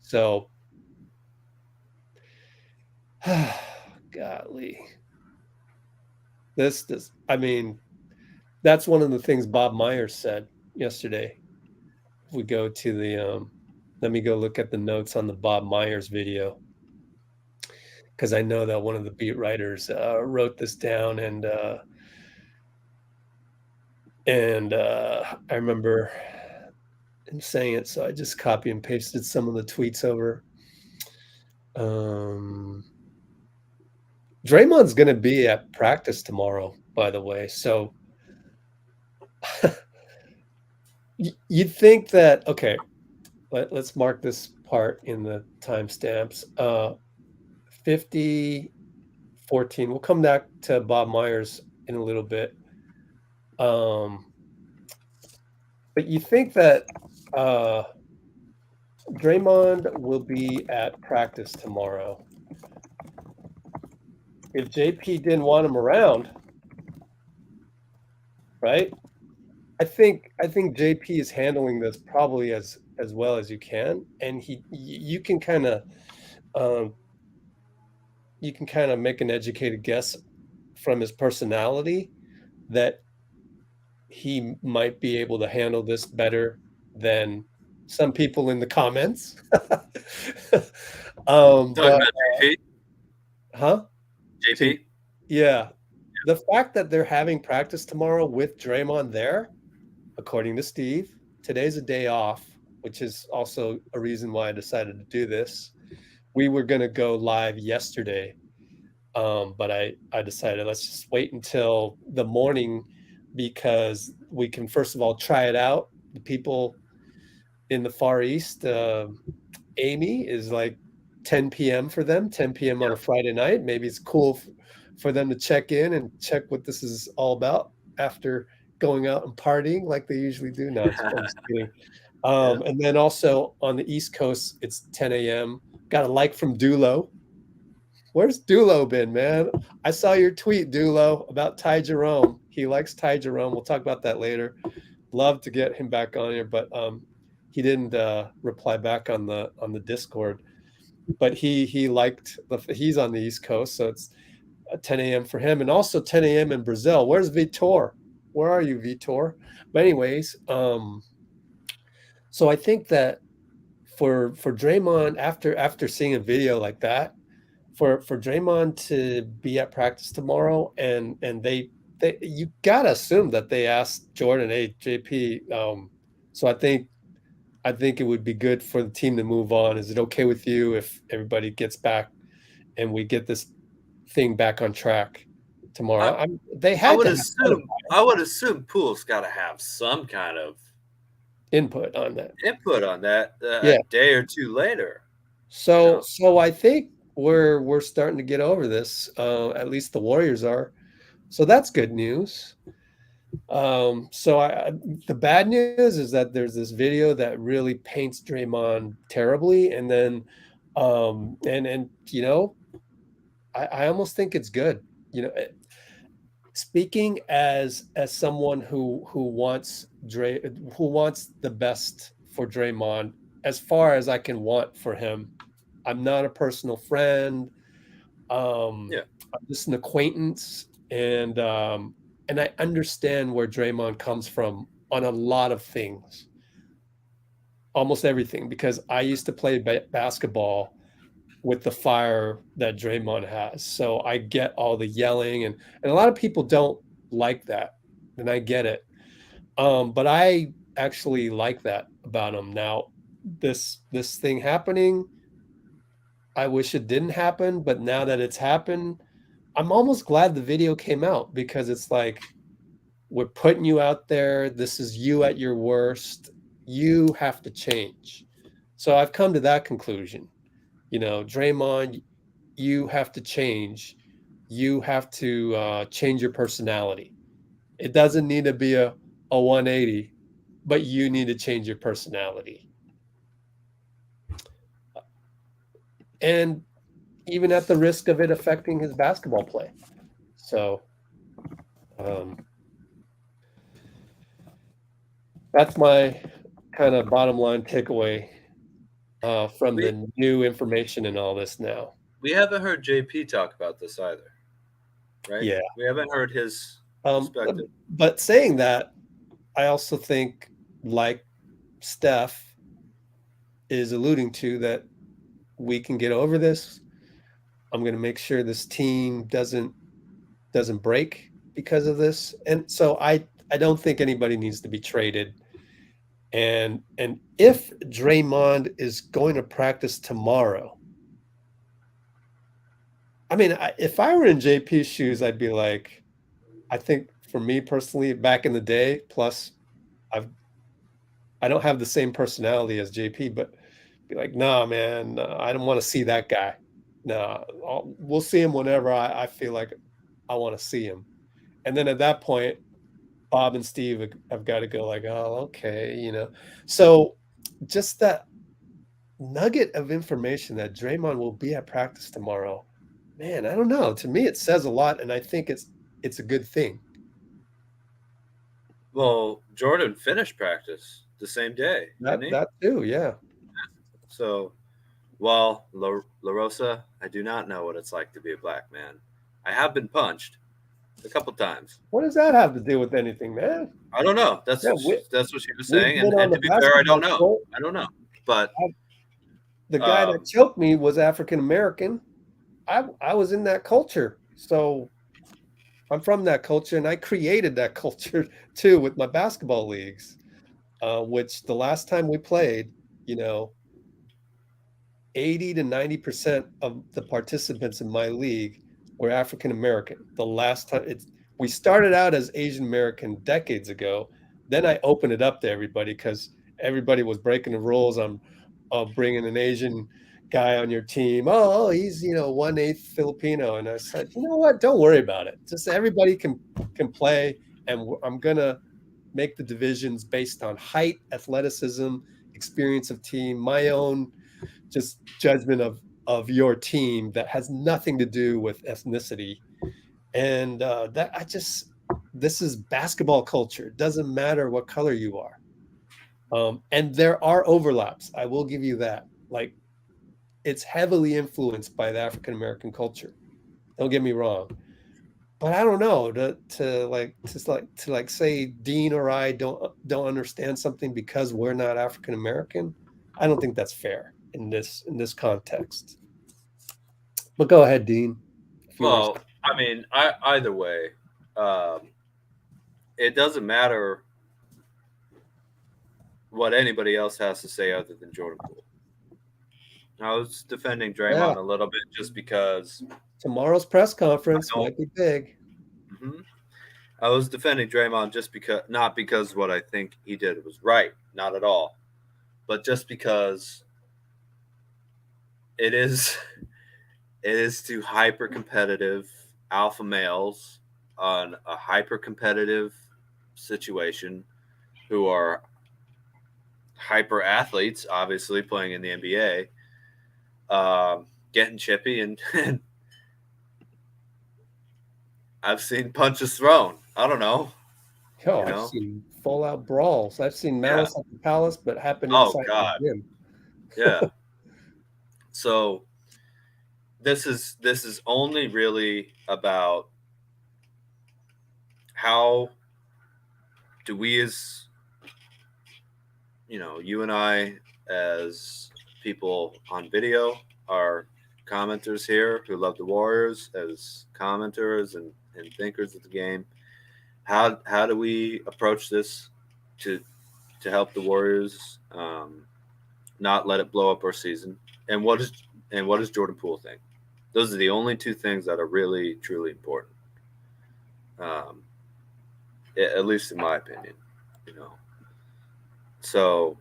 so golly, I mean, that's one of the things Bob Myers said yesterday. If we go to the let me go look at the notes on the Bob Myers video, because I know that one of the beat writers wrote this down, and I remember I'm saying it, so I just copy and pasted some of the tweets over. Draymond's going to be at practice tomorrow, by the way. So you'd think that, okay, let's mark this part in the timestamps. 50-14. We'll come back to Bob Myers in a little bit. But you think that Draymond will be at practice tomorrow. If JP didn't want him around, right? I think JP is handling this probably as well as you can, and you can kind of make an educated guess from his personality that he might be able to handle this better than some people in the comments. Talking But about JP? huh? JP? Yeah. The fact that they're having practice tomorrow with Draymond there, according to Steve, today's a day off, which is also a reason why I decided to do this. We were going to go live yesterday, but I decided let's just wait until the morning because we can, first of all, try it out. The people in the Far East, Amy is like 10 p.m. for them, 10 p.m. on a Friday night. Maybe it's cool for them to check in and check what this is all about after going out and partying like they usually do. No, I'm just kidding. And then also on the East Coast, it's 10 a.m. Got a like from Dulo. Where's Dulo been, man? I saw your tweet, Dulo, about Ty Jerome. He likes Ty Jerome. We'll talk about that later. Love to get him back on here, but he didn't reply back on the Discord. But he liked he's on the East Coast, so it's 10 a.m. for him, and also 10 a.m. in Brazil. Where's Vitor? Where are you, Vitor? But anyways, so I think that for Draymond, after seeing a video like that, for Draymond to be at practice tomorrow, and they you gotta assume that they asked Jordan, hey JP. So I think it would be good for the team to move on. Is it okay with you if everybody gets back and we get this thing back on track tomorrow? I would assume Poole's got to have some kind of input on that. A day or two later. So I think we're starting to get over this. At least the Warriors are. So that's good news. The bad news is that there's this video that really paints Draymond terribly, and then and you know, I almost think it's good. You know, speaking as someone who wants the best for Draymond as far as I can want for him. I'm not a personal friend. I'm just an acquaintance, and I understand where Draymond comes from on a lot of things, almost everything, because I used to play basketball with the fire that Draymond has. So I get all the yelling, and a lot of people don't like that, and I get it. But I actually like that about him. Now, this thing happening, I wish it didn't happen, but now that it's happened, I'm almost glad the video came out because it's like, we're putting you out there. This is you at your worst. You have to change. So I've come to that conclusion. You know, Draymond, you have to change. You have to change your personality. It doesn't need to be a 180, but you need to change your personality. And even at the risk of it affecting his basketball play. So that's my kind of bottom line takeaway from the new information and all this now. We haven't heard JP talk about this either, right? Yeah. We haven't heard his perspective. But saying that, I also think, like Steph is alluding to, that we can get over this. I'm going to make sure this team doesn't break because of this. And so I don't think anybody needs to be traded. And if Draymond is going to practice tomorrow, I mean, if I were in JP's shoes, I'd be like, I think for me personally, back in the day, plus I don't have the same personality as JP, but be like, nah, man, I don't want to see that guy. Nah, we'll see him whenever I feel like I want to see him. And then at that point, Bob and Steve have got to go like, oh, okay, So just that nugget of information that Draymond will be at practice tomorrow, man, I don't know. To me, it says a lot, and I think it's a good thing. Well, Jordan finished practice the same day, didn't he? That too, yeah. So, well, Larosa, I do not know what it's like to be a black man. I have been punched a couple times. What does that have to do with anything, man? I don't know. That's Yeah, that's what she was saying. we've been on And the to be fair, I don't know. basketball court. I don't know. But The guy that choked me was African American. I was in that culture, so I'm from that culture, and I created that culture too with my basketball leagues. Which the last time we played, 80 to 90% of the participants in my league were African American. The last time we started out as Asian American decades ago. Then I opened it up to everybody because everybody was breaking the rules on bringing an Asian guy on your team. Oh, he's 1/8 Filipino, and I said, you know what? Don't worry about it. Just everybody can play, and I'm gonna make the divisions based on height, athleticism, experience of team, my own just judgment of your team that has nothing to do with ethnicity. And this is basketball culture. It doesn't matter what color you are. And there are overlaps. I will give you that. Like, it's heavily influenced by the African American culture. Don't get me wrong. But I don't know to say Dean or I don't understand something because we're not African American. I don't think that's fair in this context. But go ahead, Dean. Well, I mean, either way, it doesn't matter what anybody else has to say other than Jordan Poole. I was defending Draymond a little bit just because tomorrow's press conference might be big. Mm-hmm. I was defending Draymond just because, not because what I think he did was right, not at all, but just because it is to hyper competitive alpha males on a hyper competitive situation who are hyper athletes, obviously playing in the NBA, getting chippy and I've seen punches thrown. I don't know. I've seen full out brawls. I've seen malice at the palace, but happen inside the gym. Yeah. So this is only really about how do we, as you and I as people on video, are commenters here who love the Warriors, as commenters and thinkers of the game. How do we approach this to help the Warriors not let it blow up our season? And what does Jordan Poole think? Those are the only two things that are really truly important. At least in my opinion, So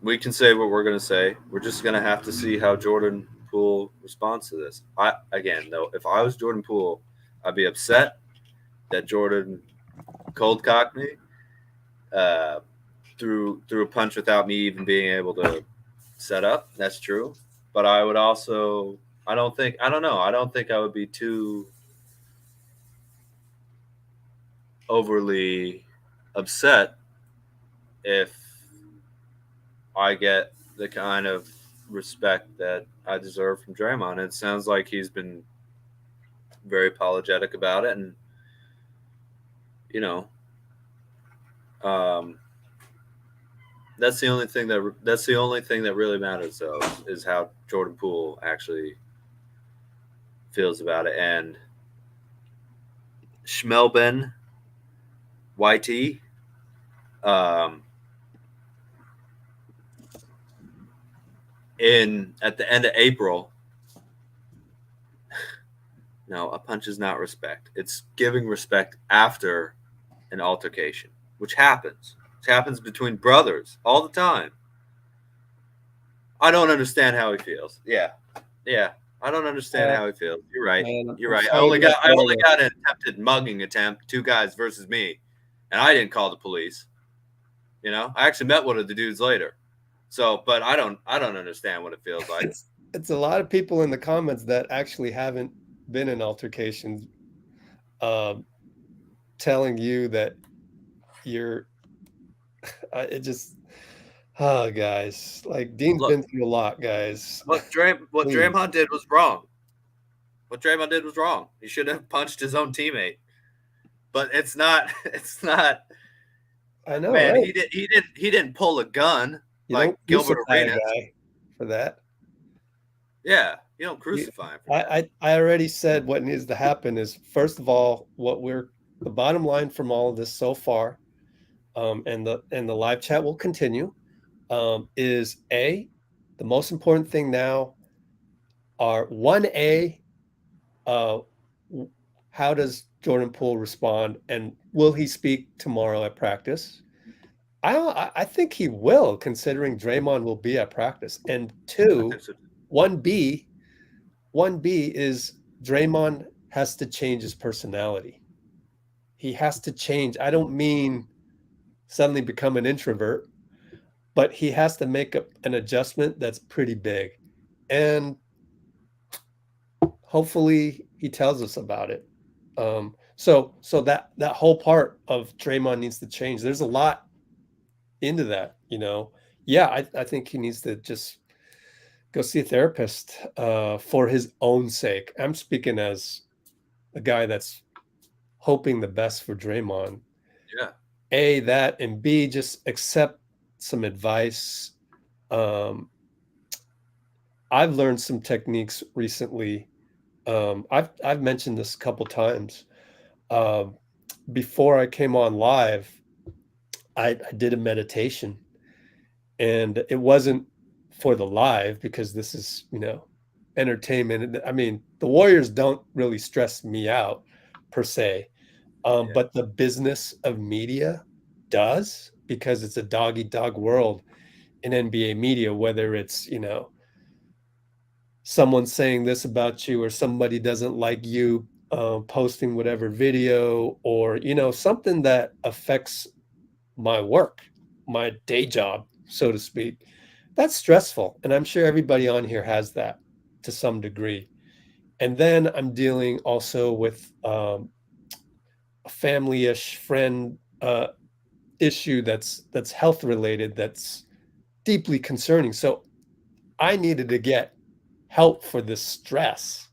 we can say what we're going to say. We're just going to have to see how Jordan Poole responds to this. If I was Jordan Poole, I'd be upset that Jordan cold cocked me, threw a punch without me even being able to set up. That's true. But I would also, I don't think I would be too overly upset if I get the kind of respect that I deserve from Draymond. And it sounds like he's been very apologetic about it, and that's the only thing that really matters, though, is how Jordan Poole actually feels about it. And Schmelben YT, at the end of April. No, a punch is not respect. It's giving respect after an altercation, which happens. It happens between brothers all the time. I don't understand how he feels. Yeah. I don't understand how he feels. You're right. Man, You're I'm right. sorry to I only hear got an attempted mugging attempt, 2 guys versus me, and I didn't call the police. I actually met one of the dudes later. So, but I don't understand what it feels like. it's a lot of people in the comments that actually haven't been in altercations, telling you that you're. It just, oh, guys, like Dean's Look, been through a lot, guys. what Please. Draymond did was wrong. What Draymond did was wrong. He should have punched his own teammate. But it's not. It's not. I know, Man, right? he didn't pull a gun You like don't Gilbert crucify a Arenas. guy for that. Yeah, you don't You, crucify him for that. I already said what needs to happen is, first of all, the bottom line from all of this so far, and the live chat will continue, is the most important thing now are 1A, how does Jordan Poole respond, and will he speak tomorrow at practice? I think he will, considering Draymond will be at practice. And I 2, think so. 1B is Draymond has to change his personality. He has to change. I don't mean suddenly become an introvert, but he has to make an adjustment that's pretty big. And hopefully he tells us about it. So that whole part of Draymond needs to change. There's a lot into that, Yeah, I think he needs to just go see a therapist, for his own sake. I'm speaking as a guy that's hoping the best for Draymond. Yeah. A, that, and B, just accept some advice. I've learned some techniques recently. I've mentioned this a couple times. Before I came on live, I did a meditation, and it wasn't for the live because this is, entertainment. I mean, the Warriors don't really stress me out per se, Yeah. but the business of media does, because it's a dog eat dog world in NBA media, whether it's, someone saying this about you, or somebody doesn't like you posting whatever video, or, something that affects my work, my day job, so to speak. That's stressful. And I'm sure everybody on here has that to some degree. And then I'm dealing also with a family-ish friend issue that's health related, that's deeply concerning. So I needed to get help for this stress.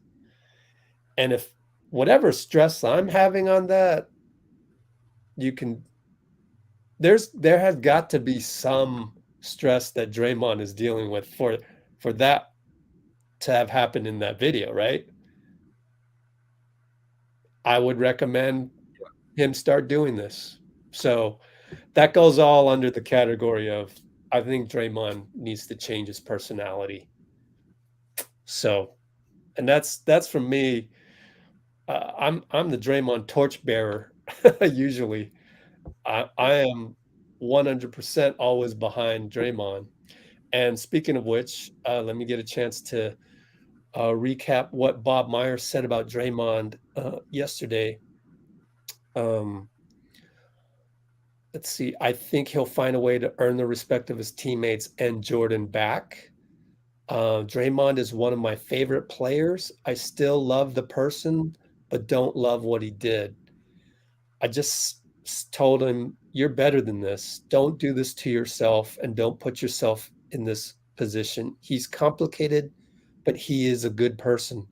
And if whatever stress I'm having on that, you can there has got to be some stress that Draymond is dealing with for that to have happened in that video, right? I would recommend him start doing this. So that goes all under the category of, I think Draymond needs to change his personality. So, and that's from me. I'm the Draymond torchbearer usually. I am 100% always behind Draymond. And speaking of which, let me get a chance to recap what Bob Myers said about Draymond yesterday. Um, let's see. I think he'll find a way to earn the respect of his teammates and Jordan back. Draymond is one of my favorite players. I still love the person, but don't love what he did. I just told him, you're better than this. Don't do this to yourself, and don't put yourself in this position. He's complicated, but he is a good person.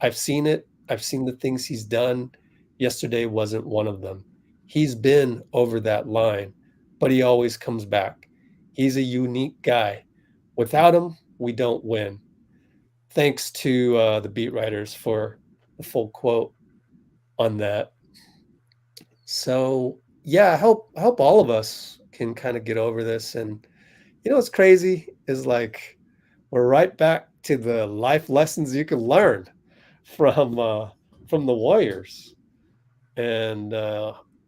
I've seen it. I've seen the things he's done. Yesterday wasn't one of them. He's been over that line, but he always comes back. He's a unique guy. Without him, we don't win. Thanks to the beat writers for the full quote on that. So yeah, I hope all of us can kind of get over this. And what's crazy is like we're right back to the life lessons you can learn from uh from the Warriors. And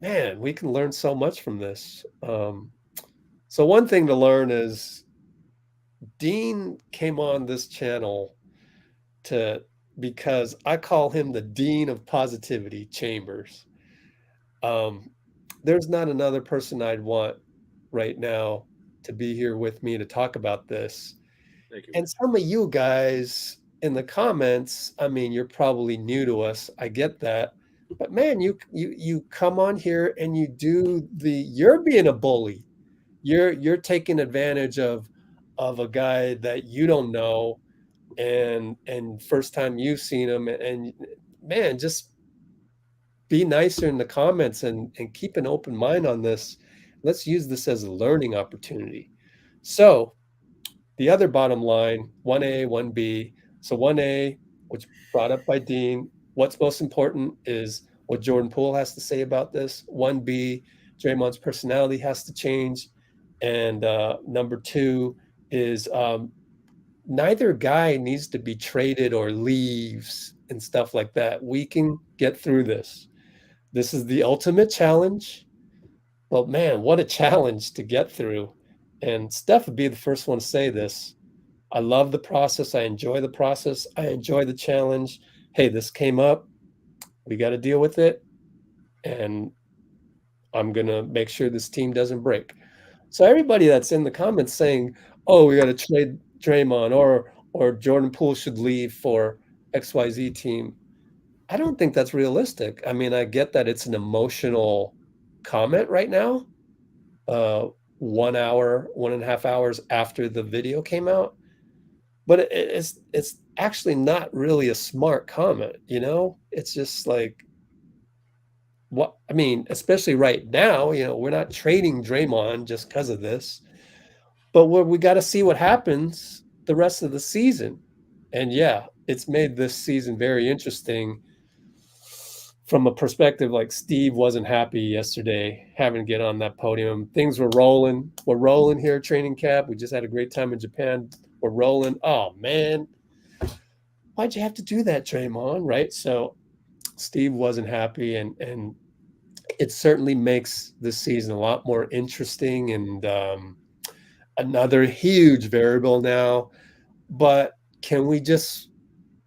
man, we can learn so much from this. So one thing to learn is Dean came on this channel to because I call him the Dean of Positivity Chambers. Um, there's not another person I'd want right now to be here with me to talk about this. Thank you. And some of you guys in the comments, I mean, you're probably new to us. I get that. But man, you come on here and you're being a bully. You're taking advantage of a guy that you don't know and first time you've seen him, and man, just be nicer in the comments and keep an open mind on this. Let's use this as a learning opportunity. So the other bottom line, 1A, 1B. So 1A, which brought up by Dean, what's most important is what Jordan Poole has to say about this. 1B, Draymond's personality has to change. And number two is neither guy needs to be traded or leaves and stuff like that. We can get through this. This is the ultimate challenge. But man, what a challenge to get through. And Steph would be the first one to say this. I love the process. I enjoy the process. I enjoy the challenge. Hey, this came up. We got to deal with it. And I'm going to make sure this team doesn't break. So everybody that's in the comments saying, "Oh, we got to trade Draymond or Jordan Poole should leave for XYZ team." I don't think that's realistic. I mean, I get that it's an emotional comment right now. 1 hour, 1.5 hours after the video came out, but it's actually not really a smart comment. It's just like what I mean, especially right now. We're not trading Draymond just because of this. But we got to see what happens the rest of the season. And yeah, it's made this season very interesting from a perspective like Steve wasn't happy yesterday having to get on that podium. Things were rolling. We're rolling here, training camp. We just had a great time in Japan. We're rolling. Oh, man. Why'd you have to do that, Draymond? Right? So Steve wasn't happy. And it certainly makes this season a lot more interesting and another huge variable now. But can we just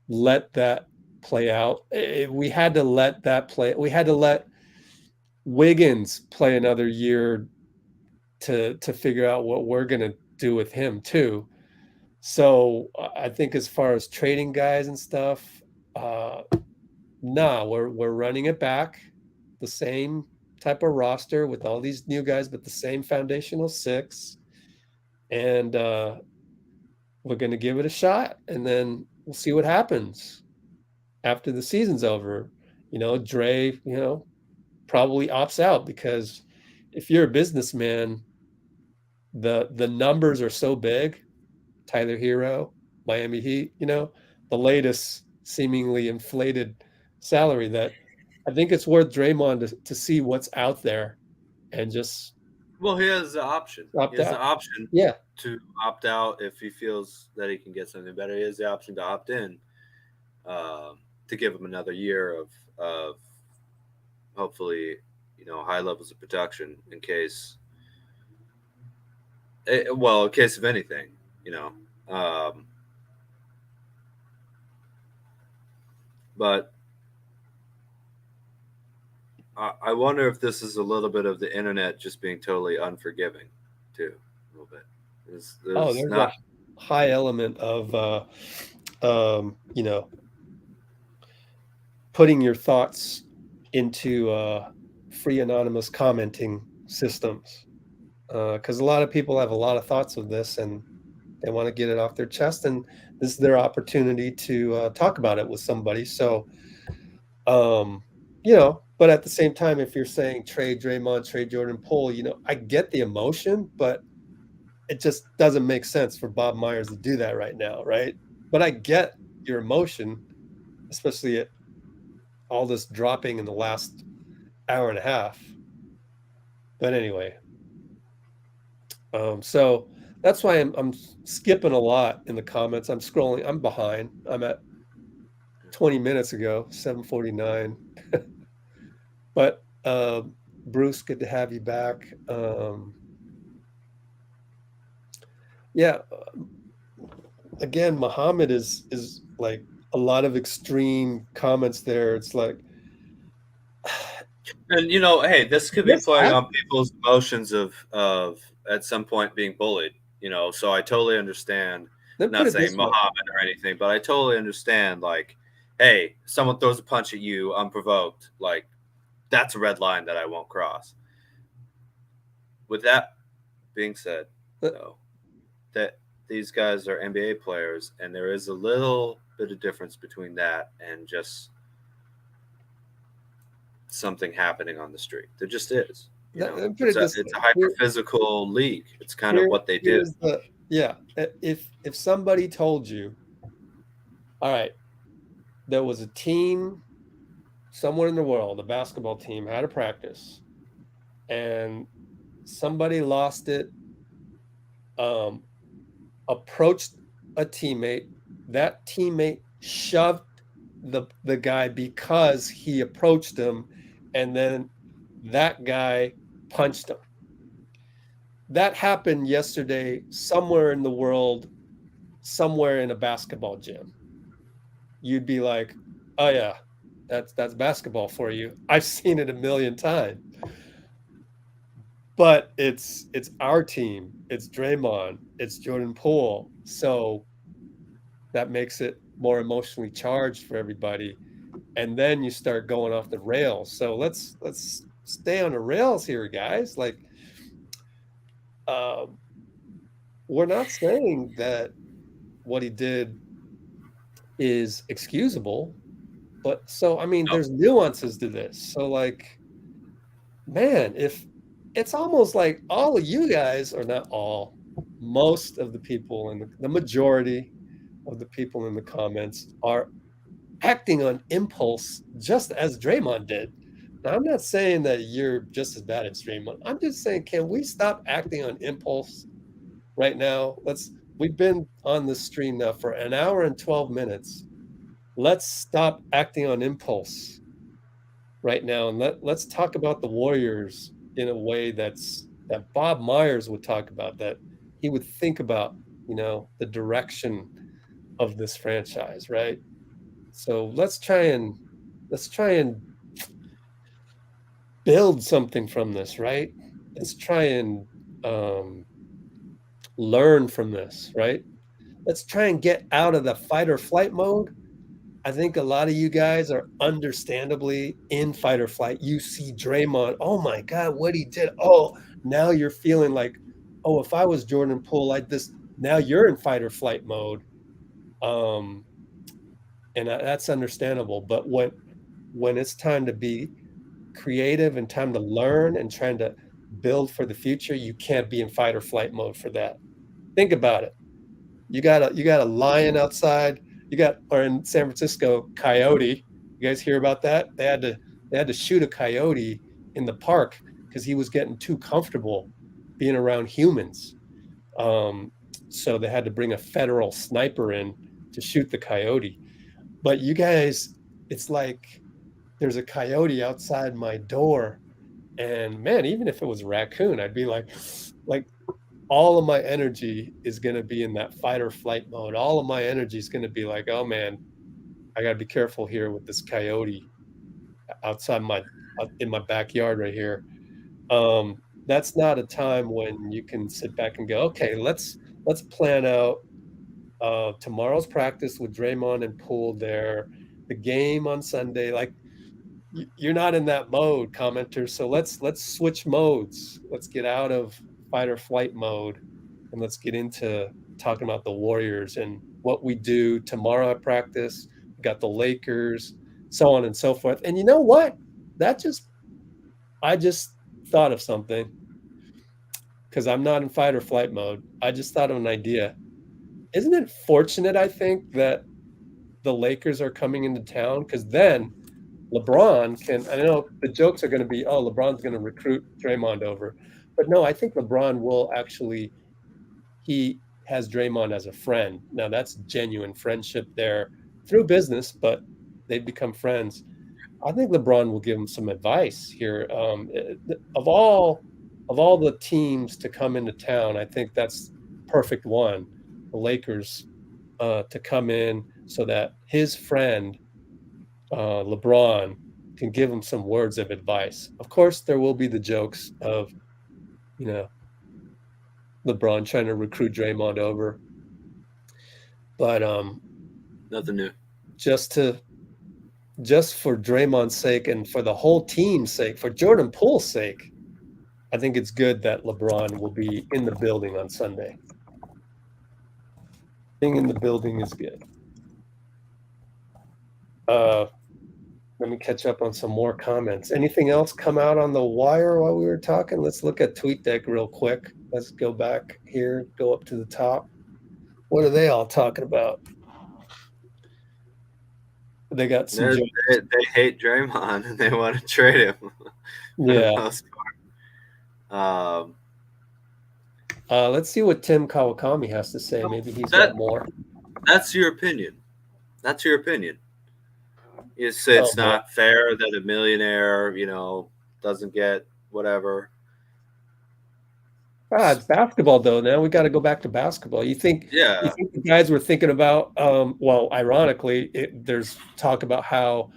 let that play out? We had to let that play. We had to let Wiggins play another year to figure out what we're going to do with him too. So I think as far as trading guys and stuff, we're running it back, the same type of roster with all these new guys, but the same foundational six, and we're going to give it a shot, and then we'll see what happens after the season's over. Dre, probably opts out because if you're a businessman, the numbers are so big. Tyler Hero, Miami Heat, the latest seemingly inflated salary that I think it's worth Draymond to see what's out there and just Well, he has the option. opt He has the out. option Yeah. to opt out if he feels that he can get something better. He has the option to opt in, to give him another year of hopefully, high levels of protection in case in case of anything, but I wonder if this is a little bit of the internet just being totally unforgiving too, a little bit. There's not a high element of putting your thoughts into free anonymous commenting systems, because a lot of people have a lot of thoughts of this and they want to get it off their chest, and this is their opportunity to talk about it with somebody. So but at the same time, if you're saying trade Draymond, trade Jordan Poole, I get the emotion, but it just doesn't make sense for Bob Myers to do that right now, right? But I get your emotion, especially at all this dropping in the last hour and a half. But anyway, so that's why I'm skipping a lot in the comments. I'm scrolling. I'm behind. I'm at 20 minutes ago, 7:49. But Bruce, good to have you back. Yeah, again, Muhammad is like a lot of extreme comments there. It's like And hey, this could be this playing on happened. people's emotions of at some point being bullied. So I totally understand. Then put Not it saying this way. Muhammad or anything, but I totally understand. Like, hey, someone throws a punch at you unprovoked. Like, that's a red line that I won't cross. With that being said, though, that these guys are NBA players, and there is a little bit of difference between that and just something happening on the street. There just is. Put it this It's way. a hyper physical league. It's kind of what they do. Here's the yeah. If somebody told you, all right, there was a team somewhere in the world, a basketball team had a practice, and somebody lost it, approached a teammate, that teammate shoved the guy because he approached him, and then that guy punched him. That happened yesterday somewhere in the world, somewhere in a basketball gym. You'd be like, oh yeah, that's basketball for you. I've seen it a million times. But it's our team. It's Draymond. It's Jordan Poole. So that makes it more emotionally charged for everybody. And then you start going off the rails. So let's stay on the rails here, guys. Like, we're not saying that what he did is excusable, but so I mean, No. there's nuances to this. So like, man, if it's almost like all of you guys, or not all, most of the people in the majority of the people in the comments are acting on impulse just as Draymond did. Now, I'm not saying that you're just as bad as Draymond. I'm just saying, can we stop acting on impulse right now? We've been on this stream now for an hour and 12 minutes. Let's stop acting on impulse right now, and let's talk about the Warriors in a way that Bob Myers would talk about, that he would think about, the direction of this franchise, right? So let's try and build something from this, right? Let's try and learn from this, right? Let's try and get out of the fight or flight mode. I think a lot of you guys are understandably in fight or flight. You see Draymond, oh my God, what he did. Oh, now you're feeling like, oh, if I was Jordan Poole like this, now you're in fight or flight mode. And that's understandable. But when it's time to be creative and time to learn and trying to build for the future, you can't be in fight or flight mode for that. Think about it. You got a lion outside. Or in San Francisco, coyote. You guys hear about that? They had to shoot a coyote in the park because he was getting too comfortable being around humans. So they had to bring a federal sniper in to shoot the coyote. But you guys, it's like there's a coyote outside my door, and man, even if it was a raccoon, I'd be like all of my energy is going to be in that fight or flight mode. All of my energy is going to be like, oh man, I got to be careful here with this coyote outside in my backyard right here. That's not a time when you can sit back and go, okay, let's plan out tomorrow's practice with Draymond and Poole there, the game on Sunday. Like, you're not in that mode, commenters. So let's switch modes. Let's get out of fight or flight mode, and let's get into talking about the Warriors and what we do tomorrow at practice. We got the Lakers, so on and so forth. And you know what? I just thought of something, because I'm not in fight or flight mode. I just thought of an idea. Isn't it fortunate, I think, that the Lakers are coming into town? Because then LeBron can. I know the jokes are going to be, oh, LeBron's going to recruit Draymond over, but no, I think LeBron will actually. He has Draymond as a friend. Now that's genuine friendship there through business, but they've become friends. I think LeBron will give him some advice here. Of all the teams to come into town, I think that's perfect one. The Lakers to come in so that his friend LeBron can give him some words of advice. Of course, there will be the jokes of you know LeBron trying to recruit Draymond over, but Nothing new. just to just for Draymond's sake and for the whole team's sake, for Jordan Poole's sake, I think it's good that LeBron will be in the building on Sunday. Being in the building is good. Let me catch up on some more comments. Anything else come out on the wire while we were talking? Let's look at TweetDeck real quick. Let's go back here, go up to the top. What are they all talking about? They got some jokes. They hate Draymond and they want to trade him. Yeah. Let's see what Tim Kawakami has to say. Maybe he's got more. That's your opinion. That's your opinion. You say it's not fair that a millionaire, doesn't get whatever. It's basketball, though. Now we got to go back to basketball. You think the guys were thinking about? Well, ironically, there's talk about how,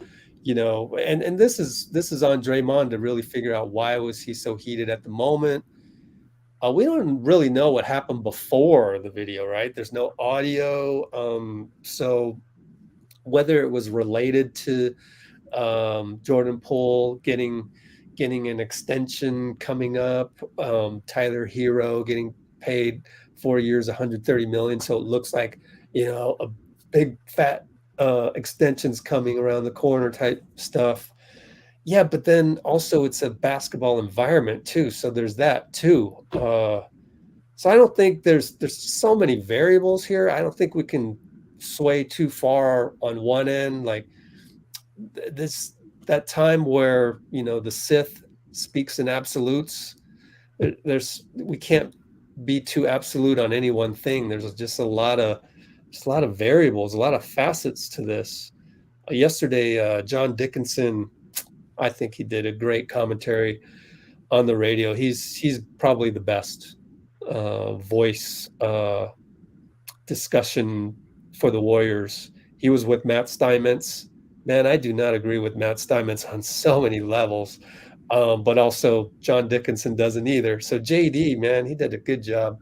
and this is on Draymond to really figure out why was he so heated at the moment. We don't really know what happened before the video, right? There's no audio, so whether it was related to Jordan Poole getting an extension coming up, Tyler Hero getting paid 4 years, $130 million. So it looks like, a big fat extensions coming around the corner type stuff. Yeah, but then also it's a basketball environment too. So there's that too. So I don't think there's so many variables here. I don't think we can sway too far on one end. Like that time where the Sith speaks in absolutes. We can't be too absolute on any one thing. There's just a lot of variables, a lot of facets to this. Yesterday, John Dickinson, I think he did a great commentary on the radio. He's probably the best voice discussion for the Warriors. He was with Matt Steinmetz. Man, I do not agree with Matt Steinmetz on so many levels, but also John Dickinson doesn't either. So JD, man, he did a good job.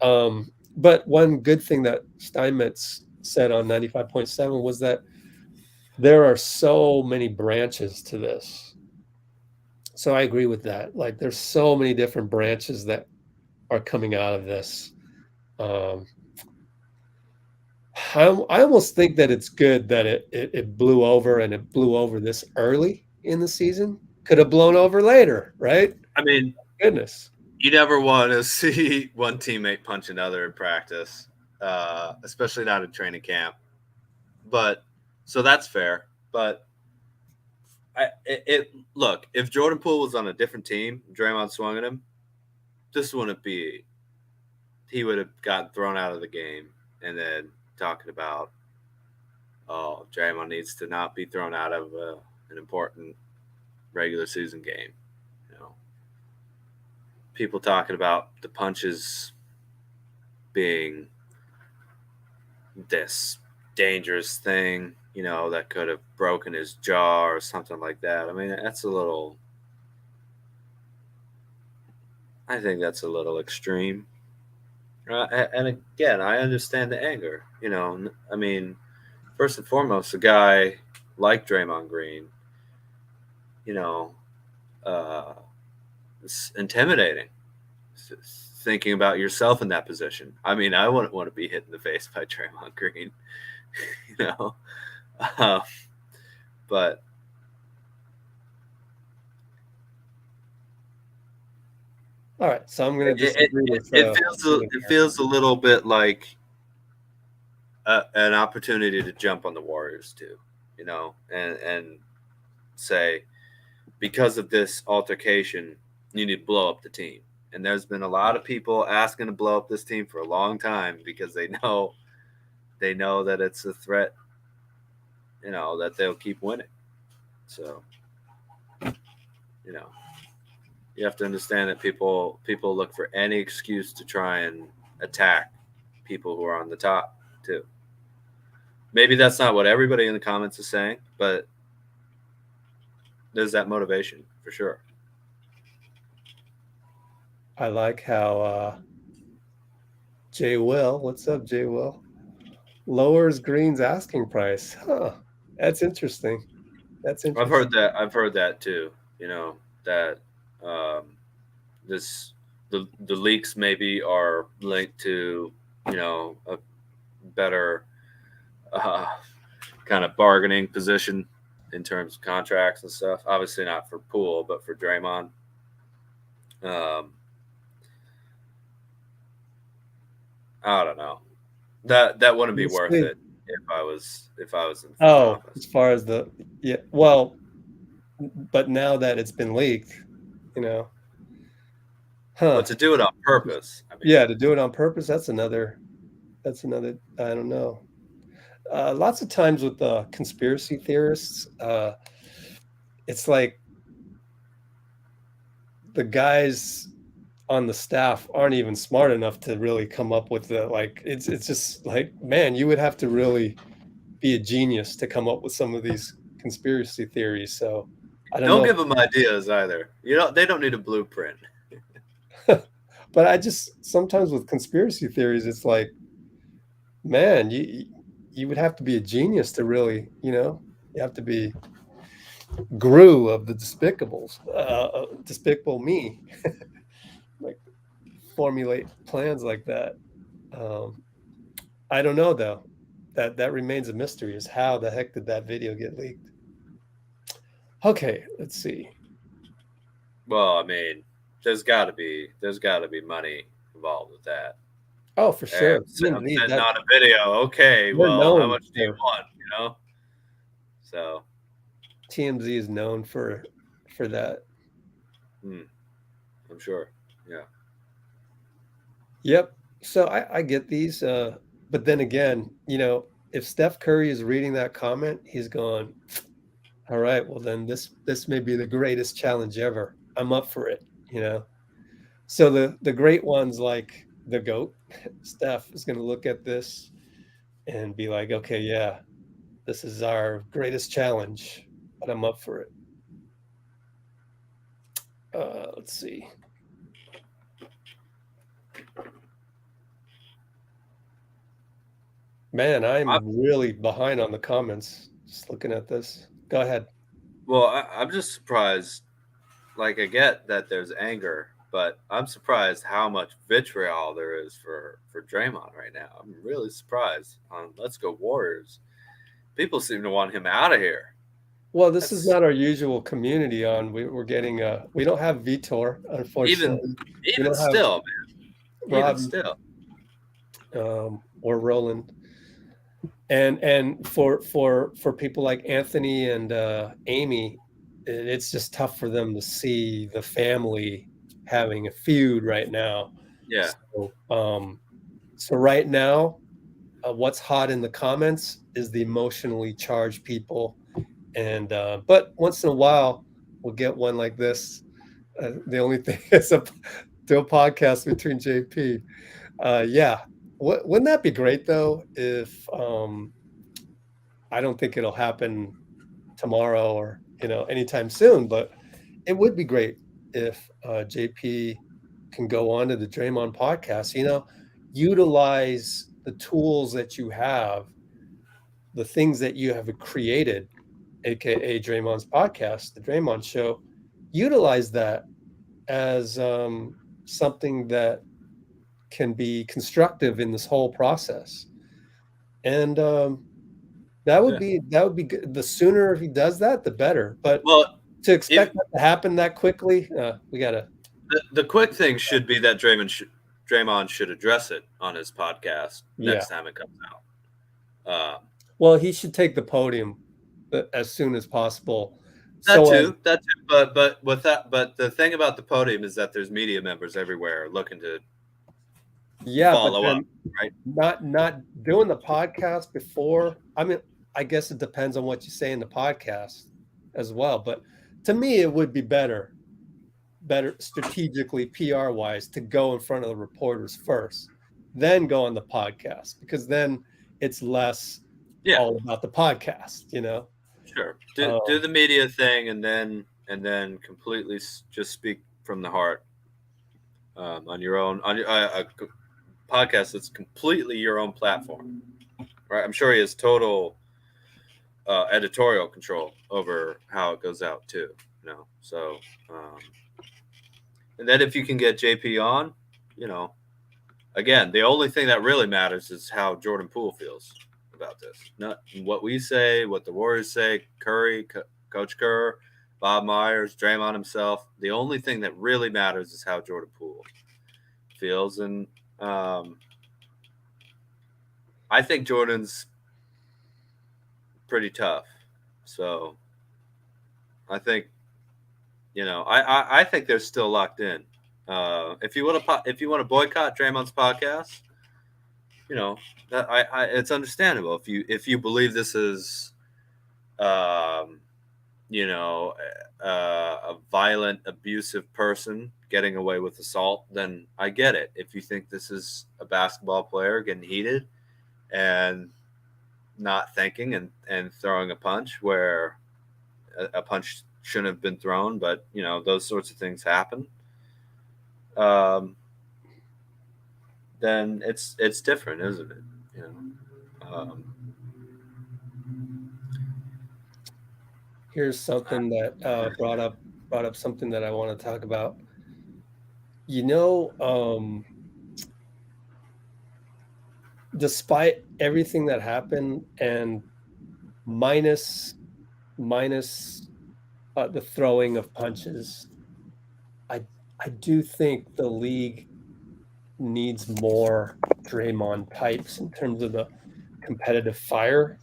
But one good thing that Steinmetz said on 95.7 was that there are so many branches to this. So I agree with that. Like there's so many different branches that are coming out of this. I almost think that it's good that it blew over, and it blew over this early in the season. Could have blown over later, right? I mean, goodness. You never want to see one teammate punch another in practice, especially not in training camp. But so that's fair. But look, if Jordan Poole was on a different team, Draymond swung at him, this wouldn't be. He would have gotten thrown out of the game, and then talking about, oh, Draymond needs to not be thrown out of an important regular season game. People talking about the punches being this dangerous thing, that could have broken his jaw or something like that. I mean, I think that's a little extreme. And again, I understand the anger. I mean, first and foremost, a guy like Draymond Green, it's intimidating. Thinking about yourself in that position. I mean, I wouldn't want to be hit in the face by Draymond Green, but all right. So I'm going to disagree with. It feels a little bit like an opportunity to jump on the Warriors too, and say, because of this altercation, you need to blow up the team. And there's been a lot of people asking to blow up this team for a long time because they know that it's a threat, that they'll keep winning. So, you have to understand that people look for any excuse to try and attack people who are on the top too. Maybe that's not what everybody in the comments is saying, but there's that motivation for sure. I like how Jay Will, what's up, Jay Will, lowers Green's asking price. Huh. That's interesting. That's interesting. I've heard that too. That the leaks maybe are linked to a better kind of bargaining position in terms of contracts and stuff. Obviously not for Poole, but for Draymond. I don't know. That wouldn't be worth it if I was in the office. As far as well, but now that it's been leaked, But to do it on purpose, to do it on purpose, that's another. I don't know. Lots of times with the conspiracy theorists, it's like the guys on the staff aren't even smart enough to really come up with it's just like, man, you would have to really be a genius to come up with some of these conspiracy theories. So I don't know. Give them ideas either. They don't need a blueprint. But I just sometimes with conspiracy theories, it's like, man, you would have to be a genius to really, you have to be Gru of the Despicables, Despicable Me, like formulate plans like that. I don't know though. That remains a mystery. Is how the heck did that video get leaked? Okay, let's see. Well, there's got to be money involved with that. Oh, for sure. Not a video. Okay, well, how much do you want? So TMZ is known for that. I'm sure. Yeah. Yep. So I get these, but then again, if Steph Curry is reading that comment, he's going, all right, well then this may be the greatest challenge ever. I'm up for it, So the great ones like the GOAT, Steph, is going to look at this and be like, okay, yeah, this is our greatest challenge, but I'm up for it. Let's see. Man, I'm really behind on the comments. Just looking at this. Go ahead. Well, I'm just surprised. Like, I get that there's anger, but I'm surprised how much vitriol there is for Draymond right now. I'm really surprised on Let's Go Warriors. People seem to want him out of here. Well, this is not our usual community on. We're getting we don't have Vitor, unfortunately. Even still, man. Even still. Or Roland. And for people like Anthony and Amy, it's just tough for them to see the family having a feud right now. Yeah. So right now, what's hot in the comments is the emotionally charged people, and but once in a while we'll get one like this. The only thing is do a podcast between JP. Yeah. Wouldn't that be great though? If I don't think it'll happen tomorrow or anytime soon, but it would be great if JP can go on to the Draymond podcast. Utilize the tools that you have, the things that you have created, aka Draymond's podcast, the Draymond Show. Utilize that as something that can be constructive in this whole process, and that would be good. The sooner he does that, the better. But to expect that to happen that quickly, we gotta. The quick thing should be that Draymond should address it on his podcast next time it comes out. Well, he should take the podium as soon as possible. That So too. That too. But with that, but the thing about the podium is that there's media members everywhere looking to yeah, but follow up, then right? not doing the podcast before. I mean, I guess it depends on what you say in the podcast as well. But to me, it would be better strategically PR wise to go in front of the reporters first, then go on the podcast, because then it's less Yeah, all about the podcast, sure. Do um, the media thing, and then completely just speak from the heart on your own on a podcast that's completely your own platform, right? I'm sure he has total editorial control over how it goes out too. So and then if you can get JP on, again, the only thing that really matters is how Jordan Poole feels about this. Not what we say, what the Warriors say, Curry, Coach Kerr, Bob Myers, Draymond himself. The only thing that really matters is how Jordan Poole feels. And I think Jordan's pretty tough. So I think, I think they're still locked in. If you want to boycott Draymond's podcast, it's understandable if you believe this is um, a violent, abusive person getting away with assault, then I get it. If you think this is a basketball player getting heated and not thinking and throwing a punch where a punch shouldn't have been thrown, but those sorts of things happen. Then it's different, isn't it? Here's something that brought up something that I want to talk about. Despite everything that happened, and minus the throwing of punches, I do think the league needs more Draymond types in terms of the competitive fire.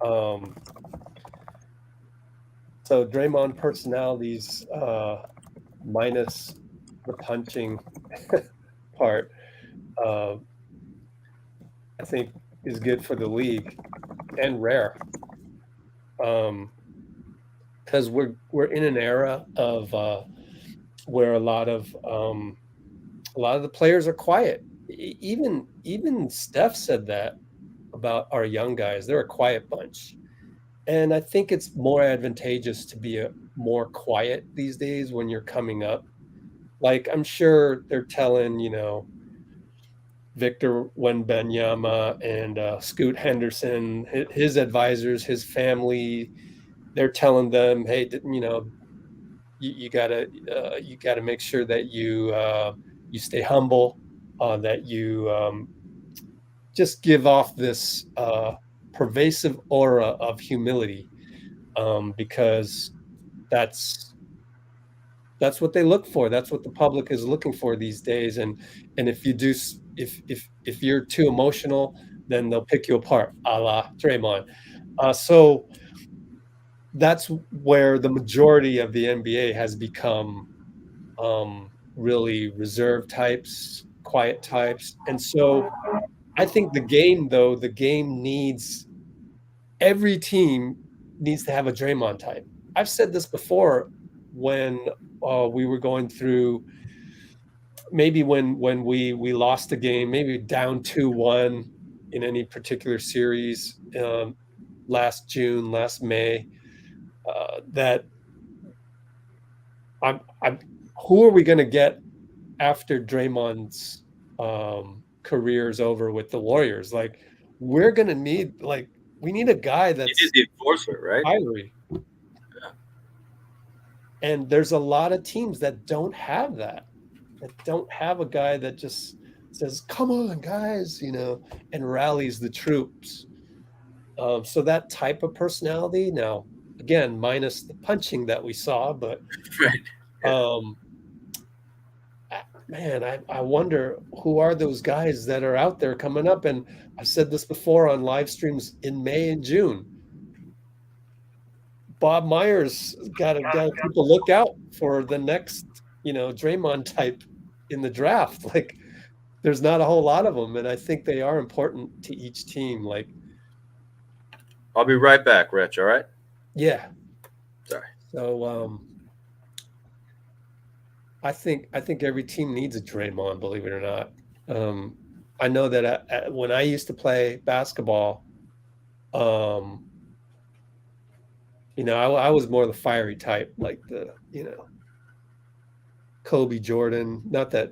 So Draymond personalities, minus the punching part, I think is good for the league and rare. Because we're in an era of where a lot of the players are quiet. Even Steph said that about our young guys. They're a quiet bunch. And I think it's more advantageous to be more quiet these days when you're coming up. Like, I'm sure they're telling, Victor Wenbanyama and Scoot Henderson, his advisors, his family, they're telling them, hey, you gotta make sure that you stay humble, that you just give off this pervasive aura of humility, because that's what they look for. That's what the public is looking for these days. And if you do, if you're too emotional, then they'll pick you apart, a la Draymond. So that's where the majority of the NBA has become really reserved types, quiet types. And so I think the game needs, every team needs to have a Draymond type. I've said this before when we were going through, maybe when we lost a game, maybe down 2-1 in any particular series, last June, last May, that I'm who are we going to get after Draymond's career is over with the Warriors? Like, we're going to need, we need a guy You that's need the enforcer, right? fiery. Yeah. And there's a lot of teams that don't have that don't have a guy that just says, come on, guys, and rallies the troops. So that type of personality, now, again, minus the punching that we saw, but Right. Yeah. Man, I wonder who are those guys that are out there coming up. And I've said this before on live streams in May and June. Bob Myers got to people look out for the next, Draymond type in the draft. Like, there's not a whole lot of them, and I think they are important to each team. Like, I'll be right back, Rich. All right. yeah. Sorry. So I think every team needs a Draymond, believe it or not. I know that when I used to play basketball, I was more the fiery type, like the Kobe Jordan. Not that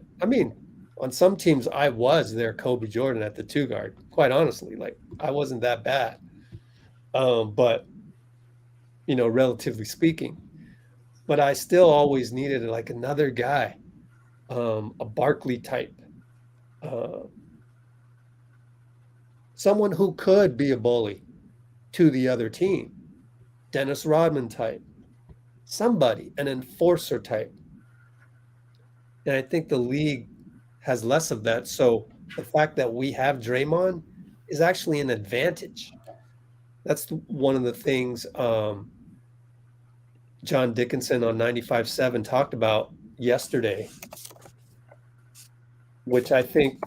on some teams I was their Kobe Jordan at the 2 guard. Quite honestly, like I wasn't that bad, but relatively speaking. But I still always needed like another guy, a Barkley type, uh, someone who could be a bully to the other team, Dennis Rodman type, somebody, an enforcer type. And I think the league has less of that. So the fact that we have Draymond is actually an advantage. That's one of the things John Dickinson on 95.7 talked about yesterday, which I think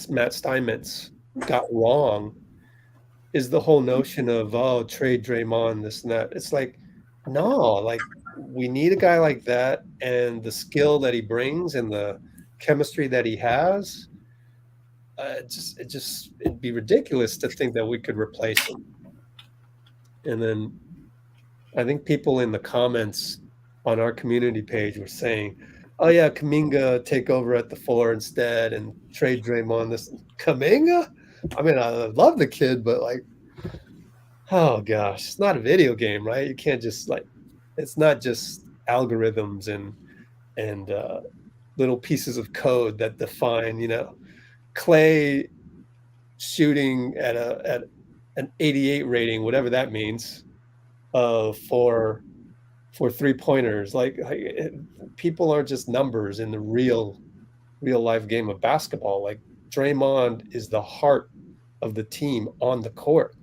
Matt Steinmetz got wrong, is the whole notion of trade Draymond, this and that. It's like, no, like we need a guy like that, and the skill that he brings and the chemistry that he has. It'd be ridiculous to think that we could replace him. And then I think people in the comments on our community page were saying, "Oh yeah, Kuminga take over at the 4 instead and trade Draymond." This Kuminga? I mean, I love the kid, but like, oh gosh, it's not a video game, right? You can't just it's not just algorithms and little pieces of code that define, Klay shooting at an 88 rating, whatever that means, for 3-pointers. Like people aren't just numbers in the real life game of basketball. Like Draymond is the heart of the team on the court.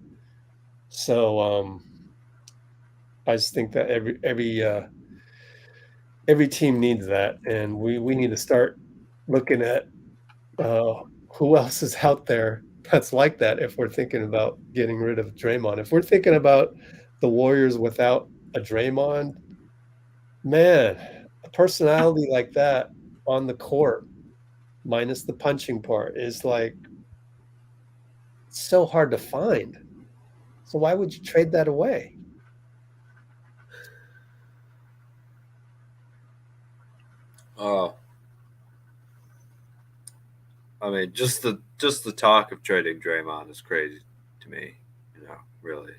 So I just think that every team needs that, and we need to start looking at who else is out there that's like that. If we're thinking about getting rid of Draymond, if we're thinking about the Warriors without a Draymond, man, a personality like that on the court, minus the punching part, is like so hard to find. So why would you trade that away? Oh, I mean, just the talk of trading Draymond is crazy to me. Really.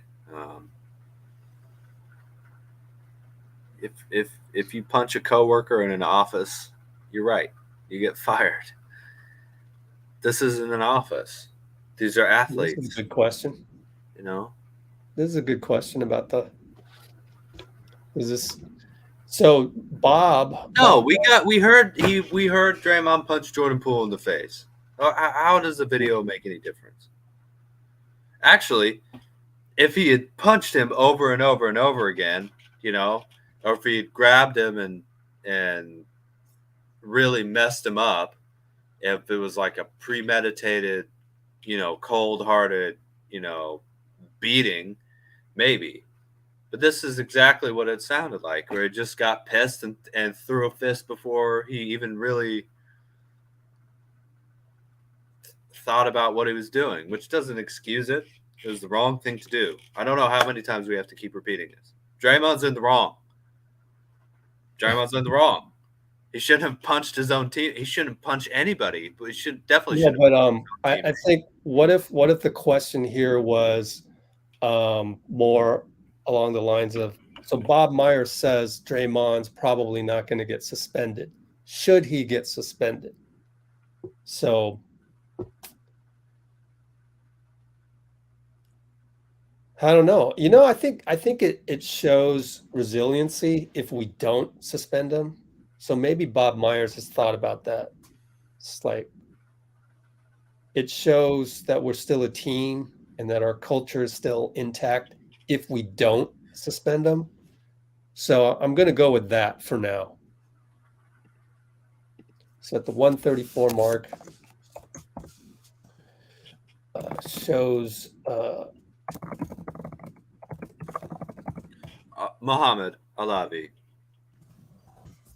If you punch a coworker in an office, you're right. You get fired. This isn't an office. These are athletes. This is a good question. This is a good question about so Bob. No, we heard Draymond punch Jordan Poole in the face. How does the video make any difference? Actually, if he had punched him over and over and over again, or if he had grabbed him and really messed him up, if it was like a premeditated, cold-hearted, beating, maybe. But this is exactly what it sounded like, where he just got pissed and threw a fist before he even really thought about what he was doing, which doesn't excuse it. It was the wrong thing to do. I don't know how many times we have to keep repeating this. Draymond's in the wrong. Draymond's in the wrong. He shouldn't have punched his own team. He shouldn't punch anybody, but he should definitely. Yeah, but I think what if the question here was more along the lines of, so Bob Myers says Draymond's probably not going to get suspended. Should he get suspended? So I don't know. I think it shows resiliency if we don't suspend him. So maybe Bob Myers has thought about that. It's like, it shows that we're still a team and that our culture is still intact if we don't suspend them. So I'm going to go with that for now. So at the 134 mark, shows Muhammad Alavi.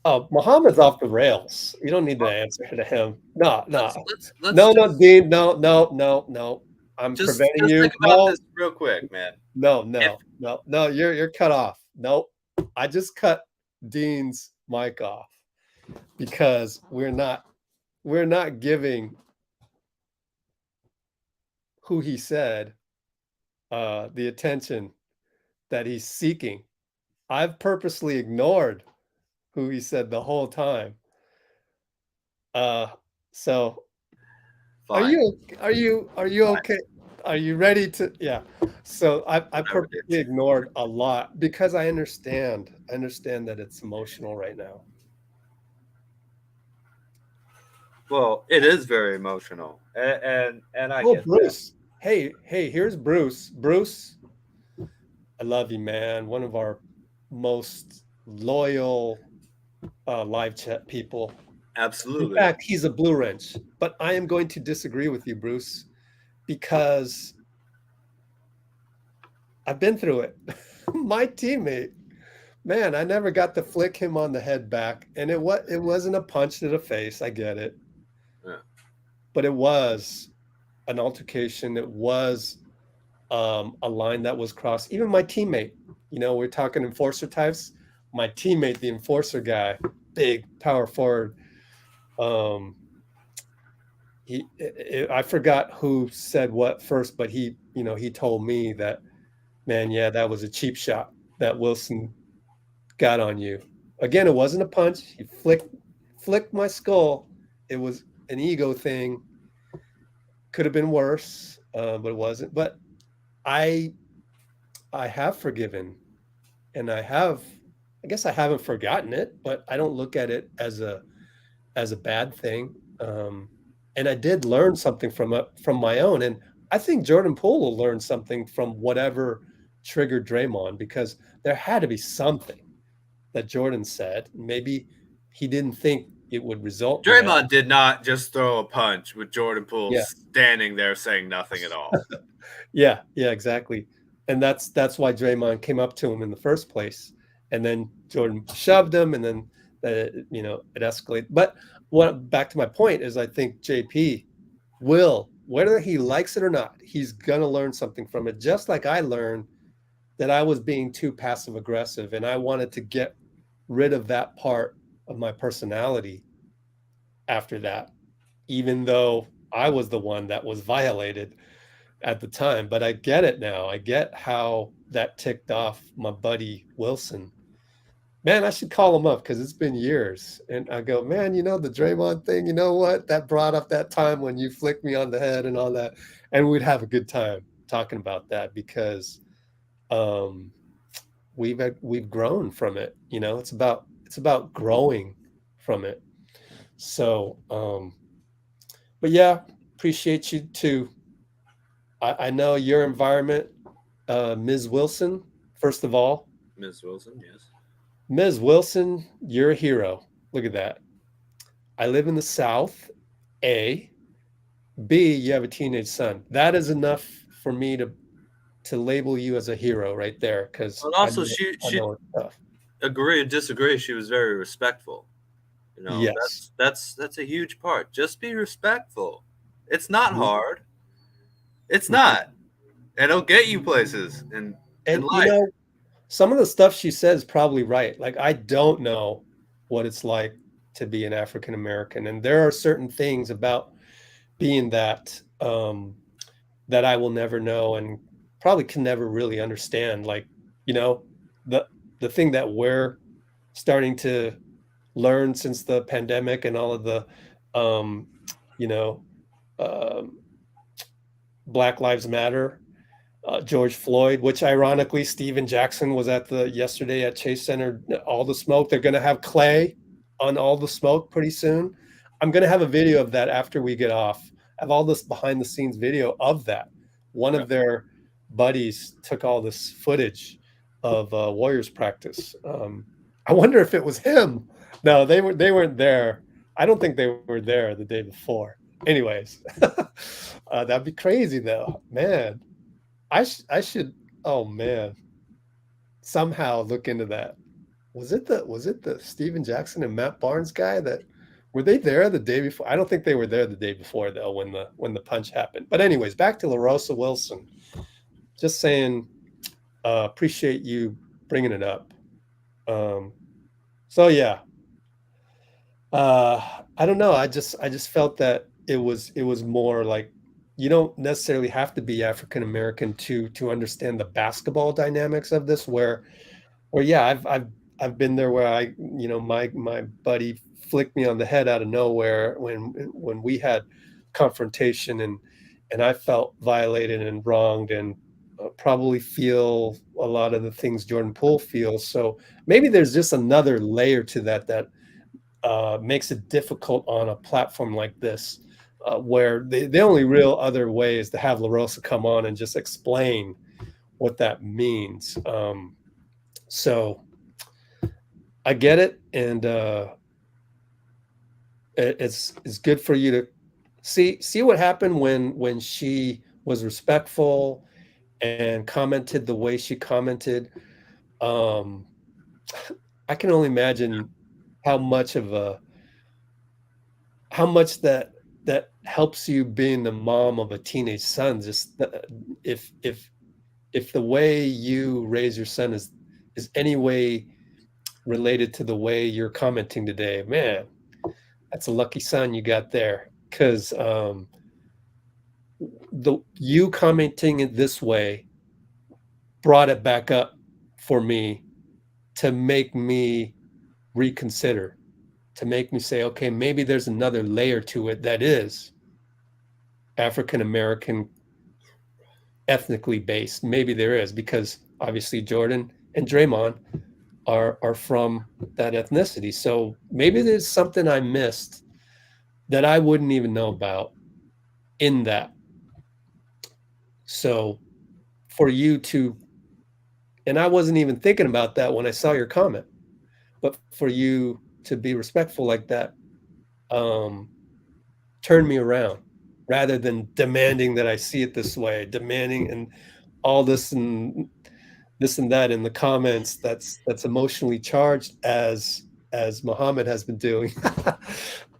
Oh, Muhammad's off the rails. You don't need to answer to him. No, no. Let's no, just, Dean. No. I'm preventing you. Think about this real quick, man. No. You're cut off. Nope. I just cut Dean's mic off because we're not giving who he said the attention that he's seeking. I've purposely ignored who he said the whole time. So fine. Are you okay? Are you ready to? Yeah. So I purposely ignored a lot because I understand that it's emotional right now. Well, it is very emotional, and I get Bruce. That. Hey, here's Bruce. Bruce, I love you, man. One of our most loyal live chat people. Absolutely. In fact, he's a blue wrench, but I am going to disagree with you, Bruce, because I've been through it. My teammate, man, I never got to flick him on the head back, and it wasn't a punch to the face. I get it, yeah. But it was an altercation. It was a line that was crossed. Even my teammate, we're talking enforcer types. My teammate, the enforcer guy, big power forward. I forgot who said what first, but he told me that, man, yeah, that was a cheap shot that Wilson got on you. Again, it wasn't a punch. He flicked my skull. It was an ego thing. Could have been worse, but it wasn't. But I have forgiven, and I guess I haven't forgotten it, but I don't look at it as a bad thing. And I did learn something from my own. And I think Jordan Poole will learn something from whatever triggered Draymond, because there had to be something that Jordan said. Maybe he didn't think it would result. Draymond did not just throw a punch with Jordan Poole standing there saying nothing at all. Yeah, exactly. And that's why Draymond came up to him in the first place. And then Jordan shoved him, and then it escalated. But back to my point is, I think JP will, whether he likes it or not, he's gonna learn something from it. Just like I learned that I was being too passive aggressive, and I wanted to get rid of that part of my personality after that, even though I was the one that was violated at the time. But I get it now. I get how that ticked off my buddy Wilson. Man, I should call him up because it's been years. And I go, man, the Draymond thing, you know what? That brought up that time when you flicked me on the head and all that. And we'd have a good time talking about that, because we've grown from it. It's about growing from it. So, but yeah, appreciate you too. I know your environment, Ms. Wilson, first of all. Ms. Wilson, yes. Ms. Wilson, you're a hero. Look at that. I live in the South, A. B, you have a teenage son. That is enough for me to label you as a hero right there. Because also, she agree and disagree. She was very respectful. Yes. That's a huge part. Just be respectful. It's not hard. It's not. And it'll get you places in life. Some of the stuff she says is probably right. Like, I don't know what it's like to be an African American, and there are certain things about being that that I will never know, and probably can never really understand. Like, the thing that we're starting to learn since the pandemic and all of the Black Lives Matter, George Floyd, which ironically Steven Jackson was at yesterday at Chase Center. All the smoke. They're going to have Klay on All the Smoke pretty soon. I'm going to have a video of that after we get off. have all this behind the scenes video of that. One of their buddies took all this footage of Warriors practice. I wonder if it was him. No, they weren't there. I don't think they were there the day before. Anyways, that'd be crazy though, man. I should. Oh man, somehow look into that. Was it the Steven Jackson and Matt Barnes guy that were they there the day before? I don't think they were there the day before though when the punch happened. But anyways, back to Larosa Wilson. Just saying, appreciate you bringing it up. So yeah, I don't know. I just felt that it was more like you don't necessarily have to be African American to understand the basketball dynamics of this. Where yeah, I've been there where my buddy flicked me on the head out of nowhere when we had confrontation and I felt violated and wronged and probably feel a lot of the things Jordan Poole feels. So maybe there's just another layer to that makes it difficult on a platform like this, where the only real other way is to have LaRosa come on and just explain what that means. So I get it, and it's good for you to see what happened when she was respectful and commented the way she commented. I can only imagine how much that helps you being the mom of a teenage son. Just if the way you raise your son is any way related to the way you're commenting today, man, that's a lucky son you got there. Because you commenting it this way brought it back up for me to make me reconsider, to make me say, okay, maybe there's another layer to it that is African American ethnically based. Maybe there is, because obviously Jordan and Draymond are from that ethnicity. So maybe there's something I missed that I wouldn't even know about in that. So for you to, and I wasn't even thinking about that when I saw your comment, but for you to be respectful like that, turned me around rather than demanding that I see it this way, demanding and all this and that in the comments that's emotionally charged as Muhammad has been doing.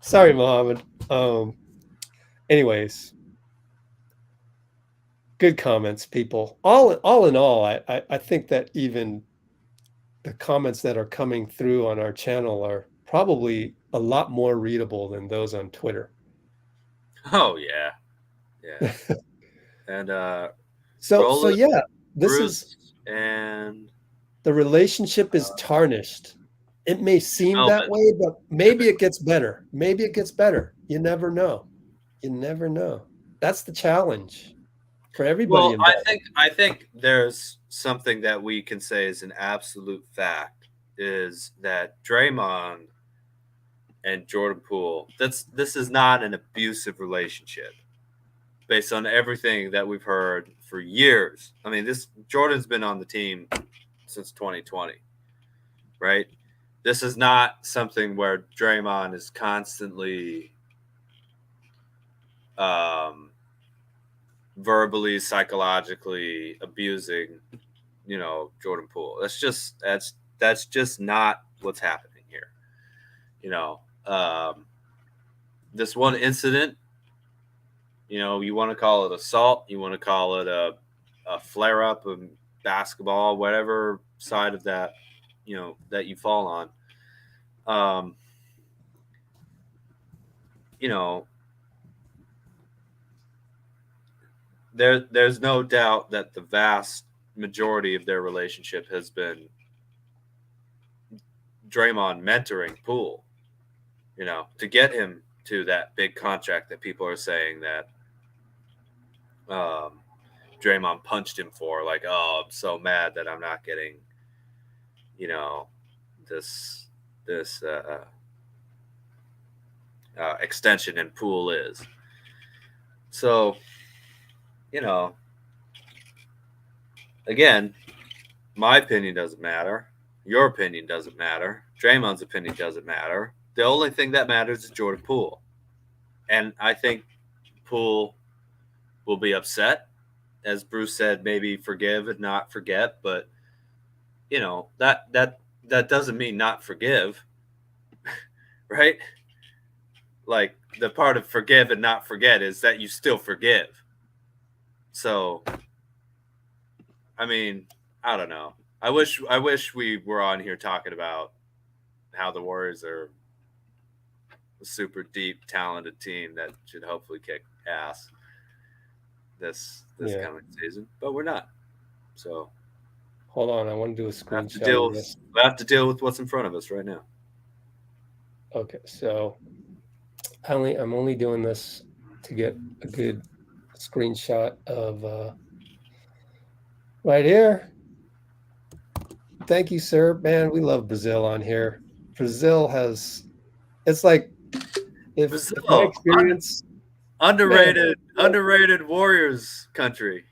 Sorry, Muhammad. Anyways, good comments, people. All in all, I think that even the comments that are coming through on our channel are probably a lot more readable than those on Twitter. Oh yeah. And so yeah, this Bruce, is and the relationship is tarnished. It may seem that way, but maybe it gets better. Maybe it gets better. You never know. You never know. That's the challenge for everybody involved. I think there's something that we can say is an absolute fact, is that Draymond and Jordan Poole, this is not an abusive relationship based on everything that we've heard for years. I mean, Jordan's been on the team since 2020, right? This is not something where Draymond is constantly verbally, psychologically abusing, Jordan Poole. That's just not what's happening here. This one incident, you want to call it assault, you want to call it a flare up of basketball, whatever side of that, that you fall on. There's no doubt that the vast majority of their relationship has been Draymond mentoring Poole, to get him to that big contract that people are saying that Draymond punched him for. Like, oh, I'm so mad that I'm not getting, this extension, and Poole is. So, again, my opinion doesn't matter. Your opinion doesn't matter. Draymond's opinion doesn't matter. The only thing that matters is Jordan Poole. And I think Poole will be upset. As Bruce said, maybe forgive and not forget. But, that doesn't mean not forgive, right? Like, the part of forgive and not forget is that you still forgive. So, I mean, I don't know. I wish we were on here talking about how the Warriors are a super deep, talented team that should hopefully kick ass this coming season, but we're not. So hold on, I want to do a we have screenshot of this. We have to deal with what's in front of us right now. Okay, so I'm only doing this to get a good screenshot of right here. Thank you, sir. Man, we love Brazil on here. Brazil it's like if my experience underrated Warriors country.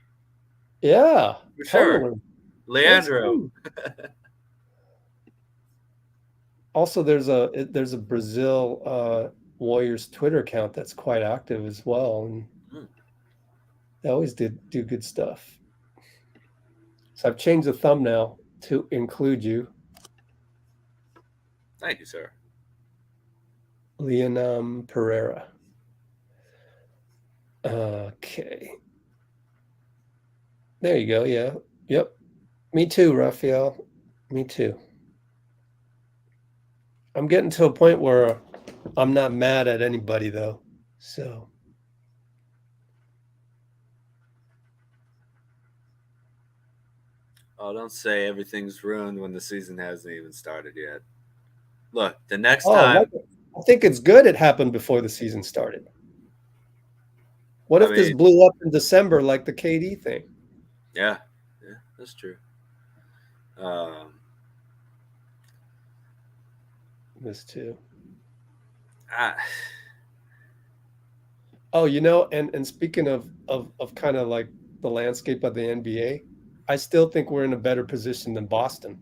Yeah, for totally. Sure. Leandro. Also, there's a Brazil Warriors Twitter account that's quite active as well, and they always do good stuff. So I've changed the thumbnail to include you. Thank you, sir. Leonam Pereira. Okay. There you go. Yeah. Yep. Me too, Raphael. Me too. I'm getting to a point where I'm not mad at anybody, though. So. Oh, don't say everything's ruined when the season hasn't even started yet. Look, the next time. I think it's good it happened before the season started. What if this blew up in December like the KD thing? Yeah, that's true. This too. Oh, and speaking of kind of like the landscape of the NBA, I still think we're in a better position than Boston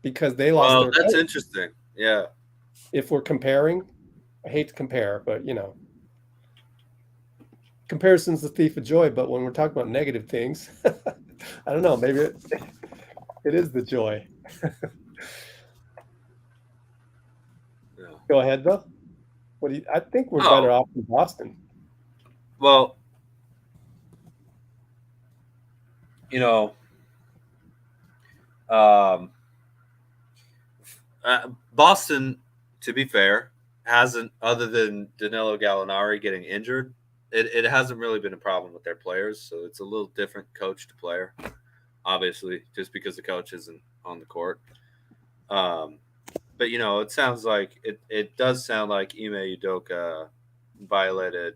because they lost their. That's interesting. Yeah. If we're comparing, I hate to compare, but comparison's the thief of joy. But when we're talking about negative things, I don't know. Maybe it is the joy. Yeah. Go ahead, though. I think we're better off than Boston. Well, Boston, to be fair, hasn't, other than Danilo Gallinari getting injured, it hasn't really been a problem with their players. So it's a little different coach to player, obviously, just because the coach isn't on the court. But it sounds like it does sound like Ime Udoka violated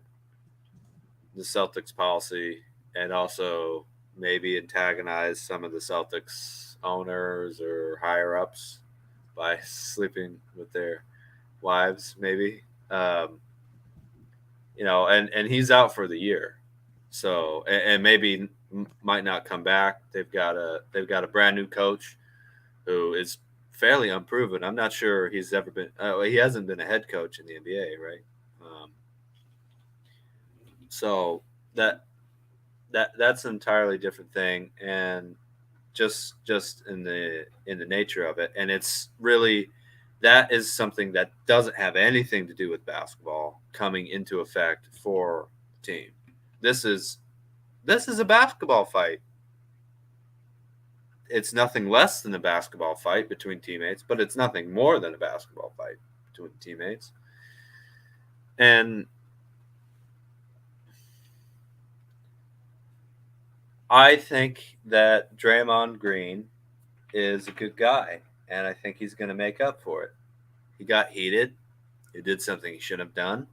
the Celtics policy and also maybe antagonized some of the Celtics owners or higher ups by sleeping with their wives, maybe. And he's out for the year, so and maybe might not come back. They've got a brand new coach who is fairly unproven. I'm not sure he's ever been. He hasn't been a head coach in the NBA, right? So that's an entirely different thing, and just in the nature of it, and it's really that is something that doesn't have anything to do with basketball coming into effect for the team. This is a basketball fight. It's nothing less than a basketball fight between teammates, but it's nothing more than a basketball fight between teammates. And I think that Draymond Green is a good guy, and I think he's going to make up for it. He got heated. He did something he shouldn't have done.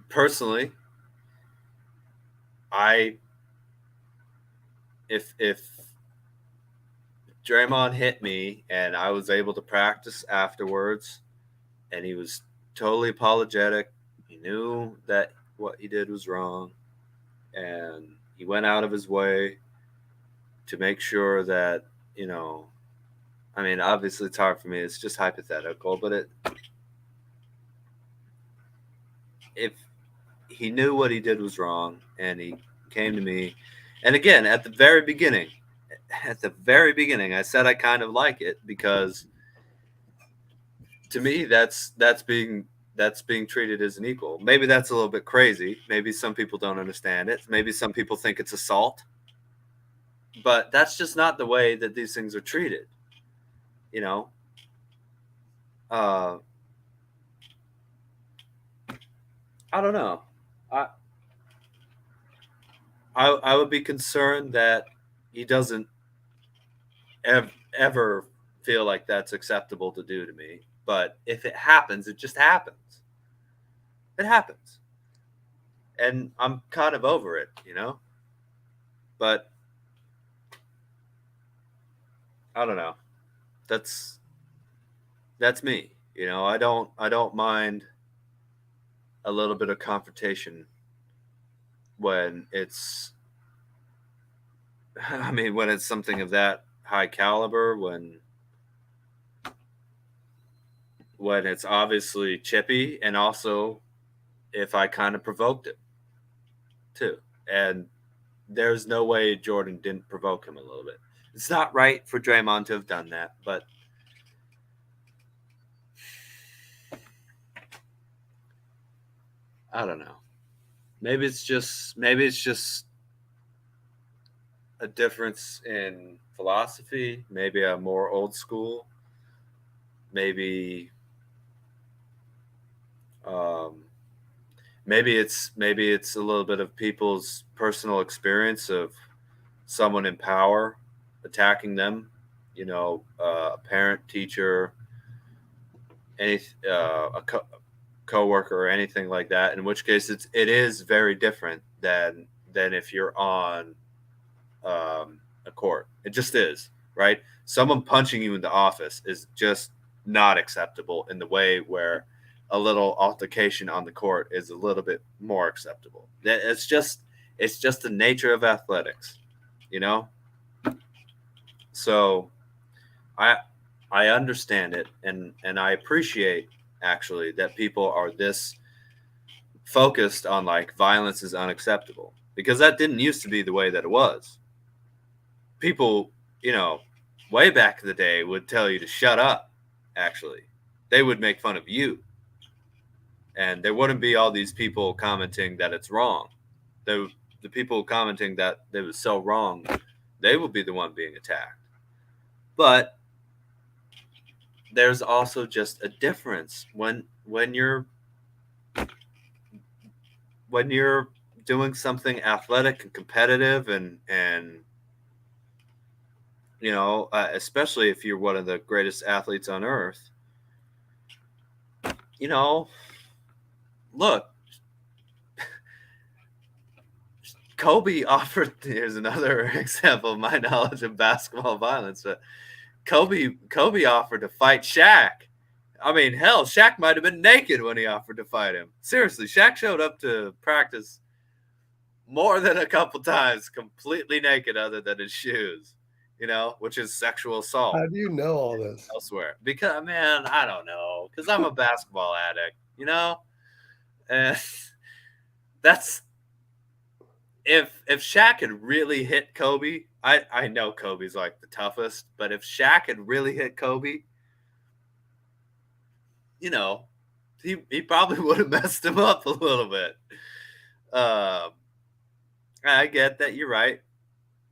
Personally, if Draymond hit me, and I was able to practice afterwards, and he was totally apologetic. He knew that what he did was wrong, and he went out of his way to make sure that, I mean, obviously it's hard for me. It's just hypothetical, but if he knew what he did was wrong, and he came to me, and again, at the very beginning, I said I kind of like it because to me that's being treated as an equal. Maybe that's a little bit crazy. Maybe some people don't understand it. Maybe some people think it's assault. But that's just not the way that these things are treated. I don't know. I would be concerned that he doesn't ever feel like that's acceptable to do to me. But if it happens, it just happens. It happens. And I'm kind of over it, But I don't know. That's me. I don't mind a little bit of confrontation when it's when it's something of that high caliber, when it's obviously chippy, and also if I kind of provoked it too. And there's no way Jordan didn't provoke him a little bit. It's not right for Draymond to have done that, but I don't know. Maybe it's just a difference in philosophy. Maybe I'm more old school. Maybe maybe it's a little bit of people's personal experience of someone in power attacking them. A parent, teacher, a co-worker or anything like that. In which case, it is very different than if you're on a court. It just is, right? Someone punching you in the office is just not acceptable in the way where a little altercation on the court is a little bit more acceptable. It's just the nature of athletics, So I understand it, and I appreciate actually that people are this focused on like violence is unacceptable, because that didn't used to be the way that it was. People, way back in the day would tell you to shut up. Actually, they would make fun of you, and there wouldn't be all these people commenting that it's wrong. The people commenting that it was so wrong, they would be the one being attacked. But there's also just a difference when you're doing something athletic and competitive, and especially if you're one of the greatest athletes on earth. Look, Kobe offered. Here's another example of my knowledge of basketball violence. But Kobe offered to fight Shaq. I mean, hell, Shaq might have been naked when he offered to fight him. Seriously, Shaq showed up to practice more than a couple times completely naked, other than his shoes. Which is sexual assault. How do you know all this? Elsewhere, because man, I don't know, because I'm a basketball addict, and that's if Shaq had really hit Kobe. I know Kobe's like the toughest, but if Shaq had really hit Kobe, he probably would have messed him up a little bit. I get that, you're right,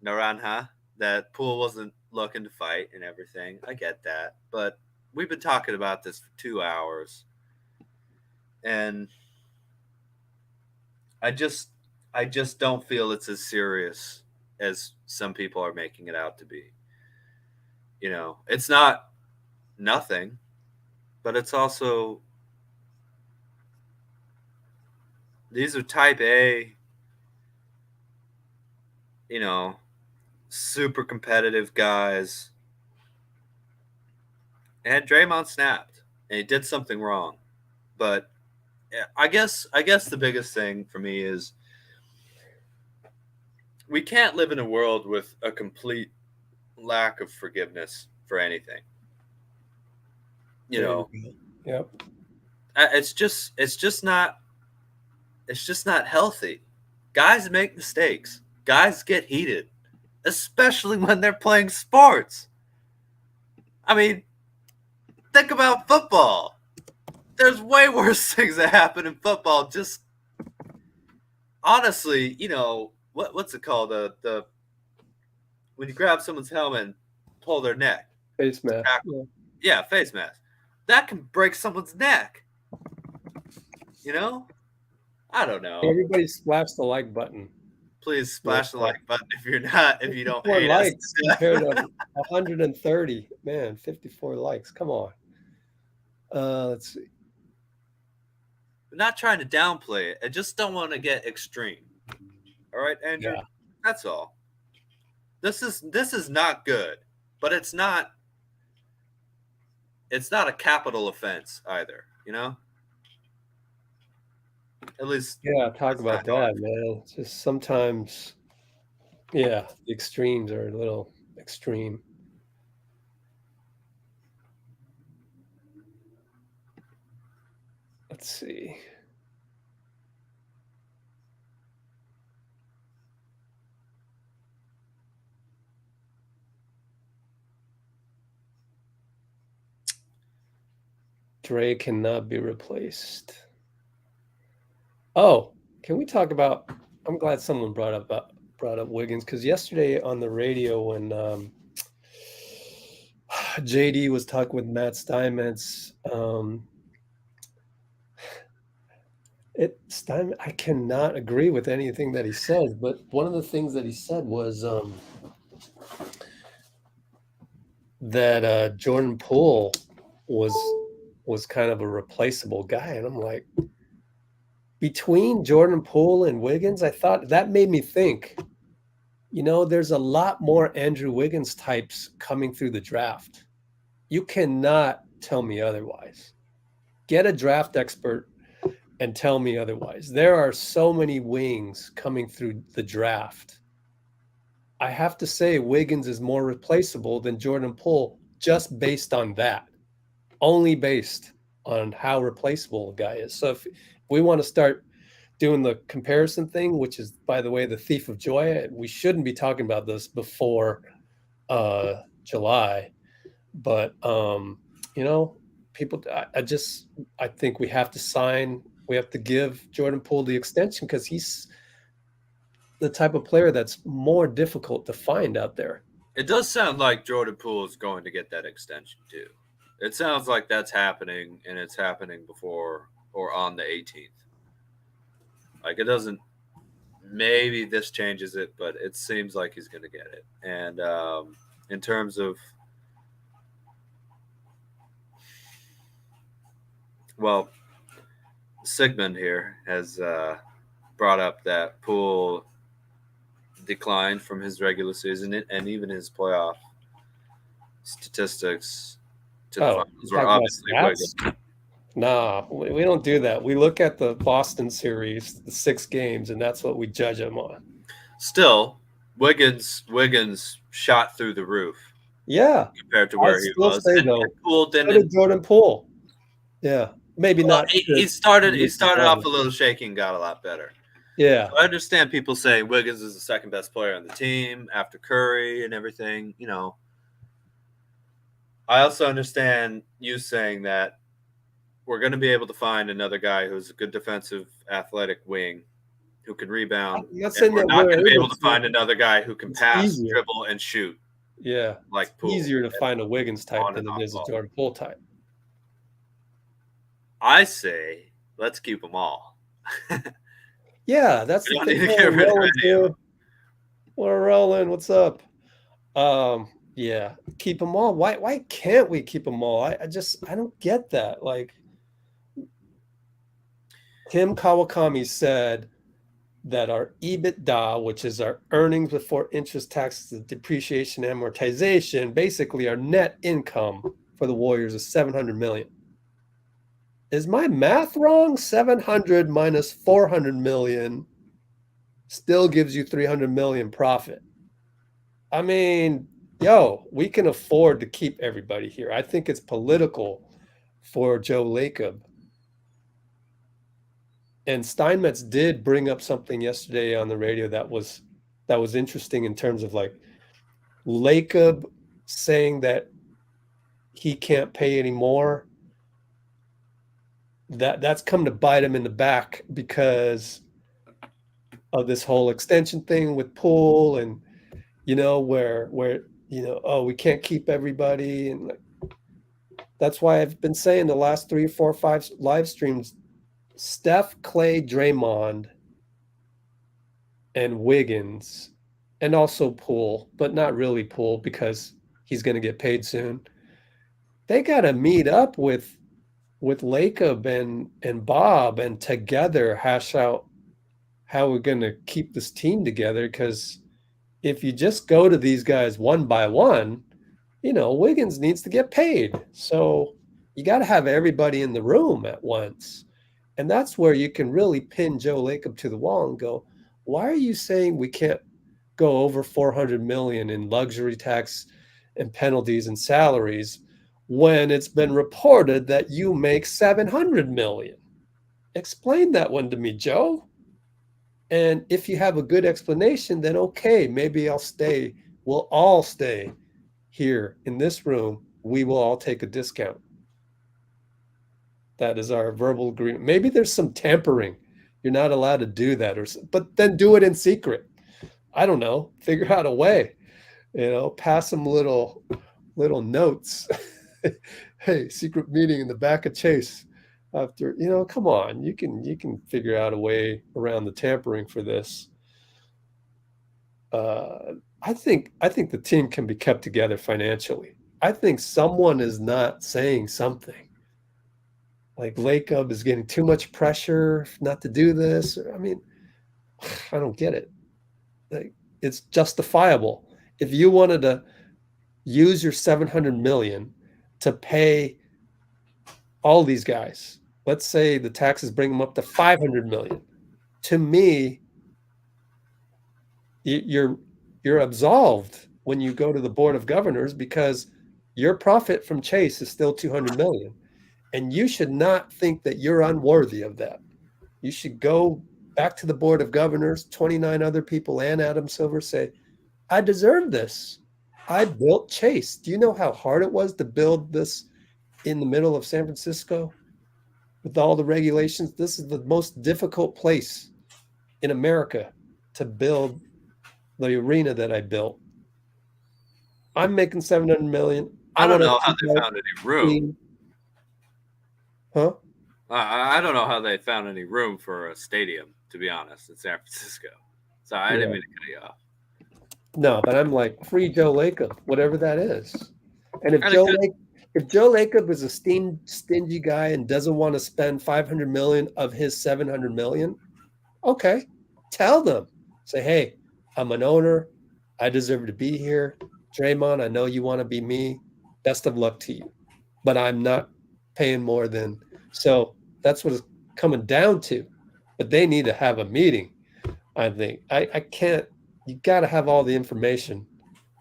Naranja, that Poole wasn't looking to fight and everything. I get that. But we've been talking about this for 2 hours. And I just don't feel it's as serious as some people are making it out to be. It's not nothing, but it's also, these are type A, super competitive guys And Draymond snapped, and he did something wrong. But I guess the biggest thing for me is we can't live in a world with a complete lack of forgiveness for anything. Yep. It's just not healthy. Guys make mistakes. Guys get heated, especially when they're playing sports. I mean, think about football. There's way worse things that happen in football. Just honestly, what's it called? The when you grab someone's helmet and pull their neck. Face mask. Yeah, face mask. That can break someone's neck. I don't know. Everybody splash the like button. Please splash the like button if you don't hate likes us. Compared to 130. Man, 54 likes. Come on. Let's see. We're not trying to downplay it. I just don't want to get extreme. All right, Andrew? Yeah. That's all. This is not good, but it's not a capital offense either, At least talk about that, man. It's just sometimes the extremes are a little extreme. Let's see. Dray cannot be replaced. Oh, can we talk about? I'm glad someone brought up Wiggins, because yesterday on the radio when JD was talking with Matt Steinmetz, I cannot agree with anything that he says, but one of the things that he said was that Jordan Poole was kind of a replaceable guy, and I'm like, between Jordan Poole and Wiggins, I thought that made me think, there's a lot more Andrew Wiggins types coming through the draft. You cannot tell me otherwise. Get a draft expert and tell me otherwise. There are so many wings coming through the draft. I have to say Wiggins is more replaceable than Jordan Poole just based on that. Only based on how replaceable a guy is. So if we want to start doing the comparison thing, which is, by the way, the thief of joy, we shouldn't be talking about this before July. But, people, I think we have to give Jordan Poole the extension because he's the type of player that's more difficult to find out there. It does sound like Jordan Poole is going to get that extension too. It sounds like that's happening, and it's happening before or on the 18th. Like, it doesn't – maybe this changes it, but it seems like he's going to get it. And in terms of – well, Sigmund here has brought up that Poole declined from his regular season and even his playoff statistics – to the finals were obviously Wiggins. No, we don't do that. We look at the Boston series, the 6 games, and that's what we judge them on. Still, Wiggins shot through the roof. Yeah, compared to where he was. And Poole didn't. Jordan Poole. Yeah, maybe not. He started off a little shaky and got a lot better. Yeah, so I understand people saying Wiggins is the second best player on the team after Curry and everything. I also understand you saying that we're going to be able to find another guy who's a good defensive, athletic wing who can rebound. And we're not going to be able to find another guy who can pass, dribble, and shoot. Yeah, like Poole. Easier to find a Wiggins type than it is a Jordan Poole type. I say let's keep them all. Yeah, that's the thing. We're rolling. What's up? Yeah, keep them all. Why can't we keep them all? I don't get that. Like, Tim Kawakami said that our EBITDA, which is our earnings before interest, taxes, depreciation, amortization, basically our net income for for the Warriors is $700 million. Is my math wrong? 700 minus 400 million still gives you 300 million profit. I mean, we can afford to keep everybody here. I think it's political for Joe Lacob. And Steinmetz did bring up something yesterday on the radio that was interesting in terms of like Lacob saying that he can't pay anymore. That's come to bite him in the back because of this whole extension thing with Poole, and where we can't keep everybody, and that's why I've been saying the last 3, 4, 5 live streams, Steph, Klay, Draymond, and Wiggins, and also Poole, but not really Poole because he's going to get paid soon. They got to meet up with Lacob and Bob and together hash out how we're going to keep this team together, because if you just go to these guys one by one, Wiggins needs to get paid. So you got to have everybody in the room at once. And that's where you can really pin Joe Lacob to the wall and go, why are you saying we can't go over 400 million in luxury tax and penalties and salaries when it's been reported that you make 700 million? Explain that one to me, Joe. And if you have a good explanation, then okay, maybe I'll stay. We'll all stay here in this room. We will all take a discount. That is our verbal agreement. Maybe there's some tampering. You're not allowed to do that, but then do it in secret. I don't know. Figure out a way. Pass some little notes. Hey, secret meeting in the back of Chase. After, come on, you can figure out a way around the tampering for this. I think the team can be kept together financially. I think someone is not saying something. Like Lacob is getting too much pressure not to do this. I mean, I don't get it. Like, it's justifiable. If you wanted to use your 700 million to pay all these guys, let's say the taxes bring them up to 500 million. To me, you're absolved when you go to the board of governors, because your profit from Chase is still 200 million. And you should not think that you're unworthy of that. You should go back to the board of governors, 29 other people, and Adam Silver, say, I deserve this. I built Chase. Do you know how hard it was to build this in the middle of San Francisco with all the regulations? This is the most difficult place in America to build the arena that I built. I'm making 700 million. I don't know how they found any room. Huh? I don't know how they found any room for a stadium, to be honest, in San Francisco. So I didn't mean to cut you off. No, but I'm like, free Joe Lacob, whatever that is. And if Joe Lacob is a stingy guy and doesn't want to spend 500 million of his 700 million, okay, tell them. Say, hey, I'm an owner. I deserve to be here. Draymond, I know you want to be me. Best of luck to you. But I'm not paying more than. So that's what it's coming down to. But they need to have a meeting, I think. I can't. You got to have all the information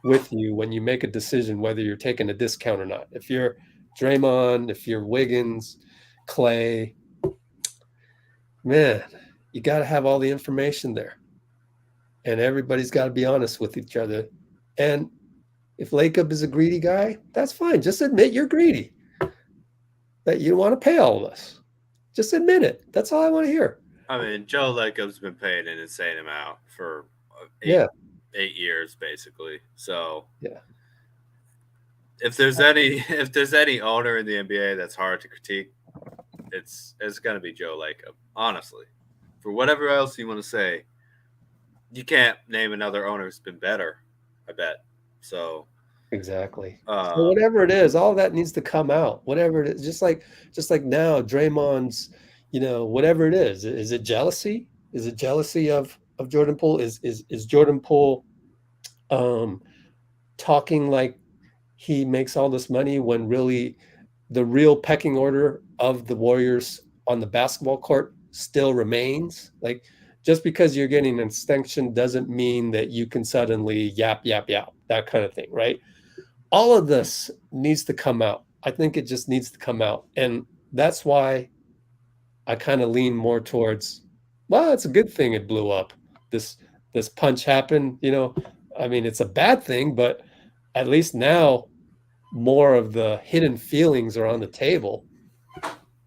with you when you make a decision whether you're taking a discount or not. If you're Draymond, if you're Wiggins, Klay, man, you got to have all the information there. And everybody's got to be honest with each other. And if Lacob is a greedy guy, that's fine. Just admit you're greedy, that you want to pay all of us. Just admit it. That's all I want to hear. I mean, Joe Lacob's been paying an insane amount for 8 years, basically. So if there's any owner in the NBA that's hard to critique, it's going to be Joe Lacob. Honestly, for whatever else you want to say, you can't name another owner who's been better, I bet. So exactly. So whatever it is, all that needs to come out. Whatever it is, just like now, Draymond's, whatever it is it jealousy? Is it jealousy of Jordan Poole? Is Jordan Poole talking like he makes all this money when really the real pecking order of the Warriors on the basketball court still remains. Like, just because you're getting an extension doesn't mean that you can suddenly yap, that kind of thing, right? All of this needs to come out. I think it just needs to come out. And that's why I kind of lean more towards, well, it's a good thing it blew up. This this punch happened, I mean, it's a bad thing, but at least now more of the hidden feelings are on the table,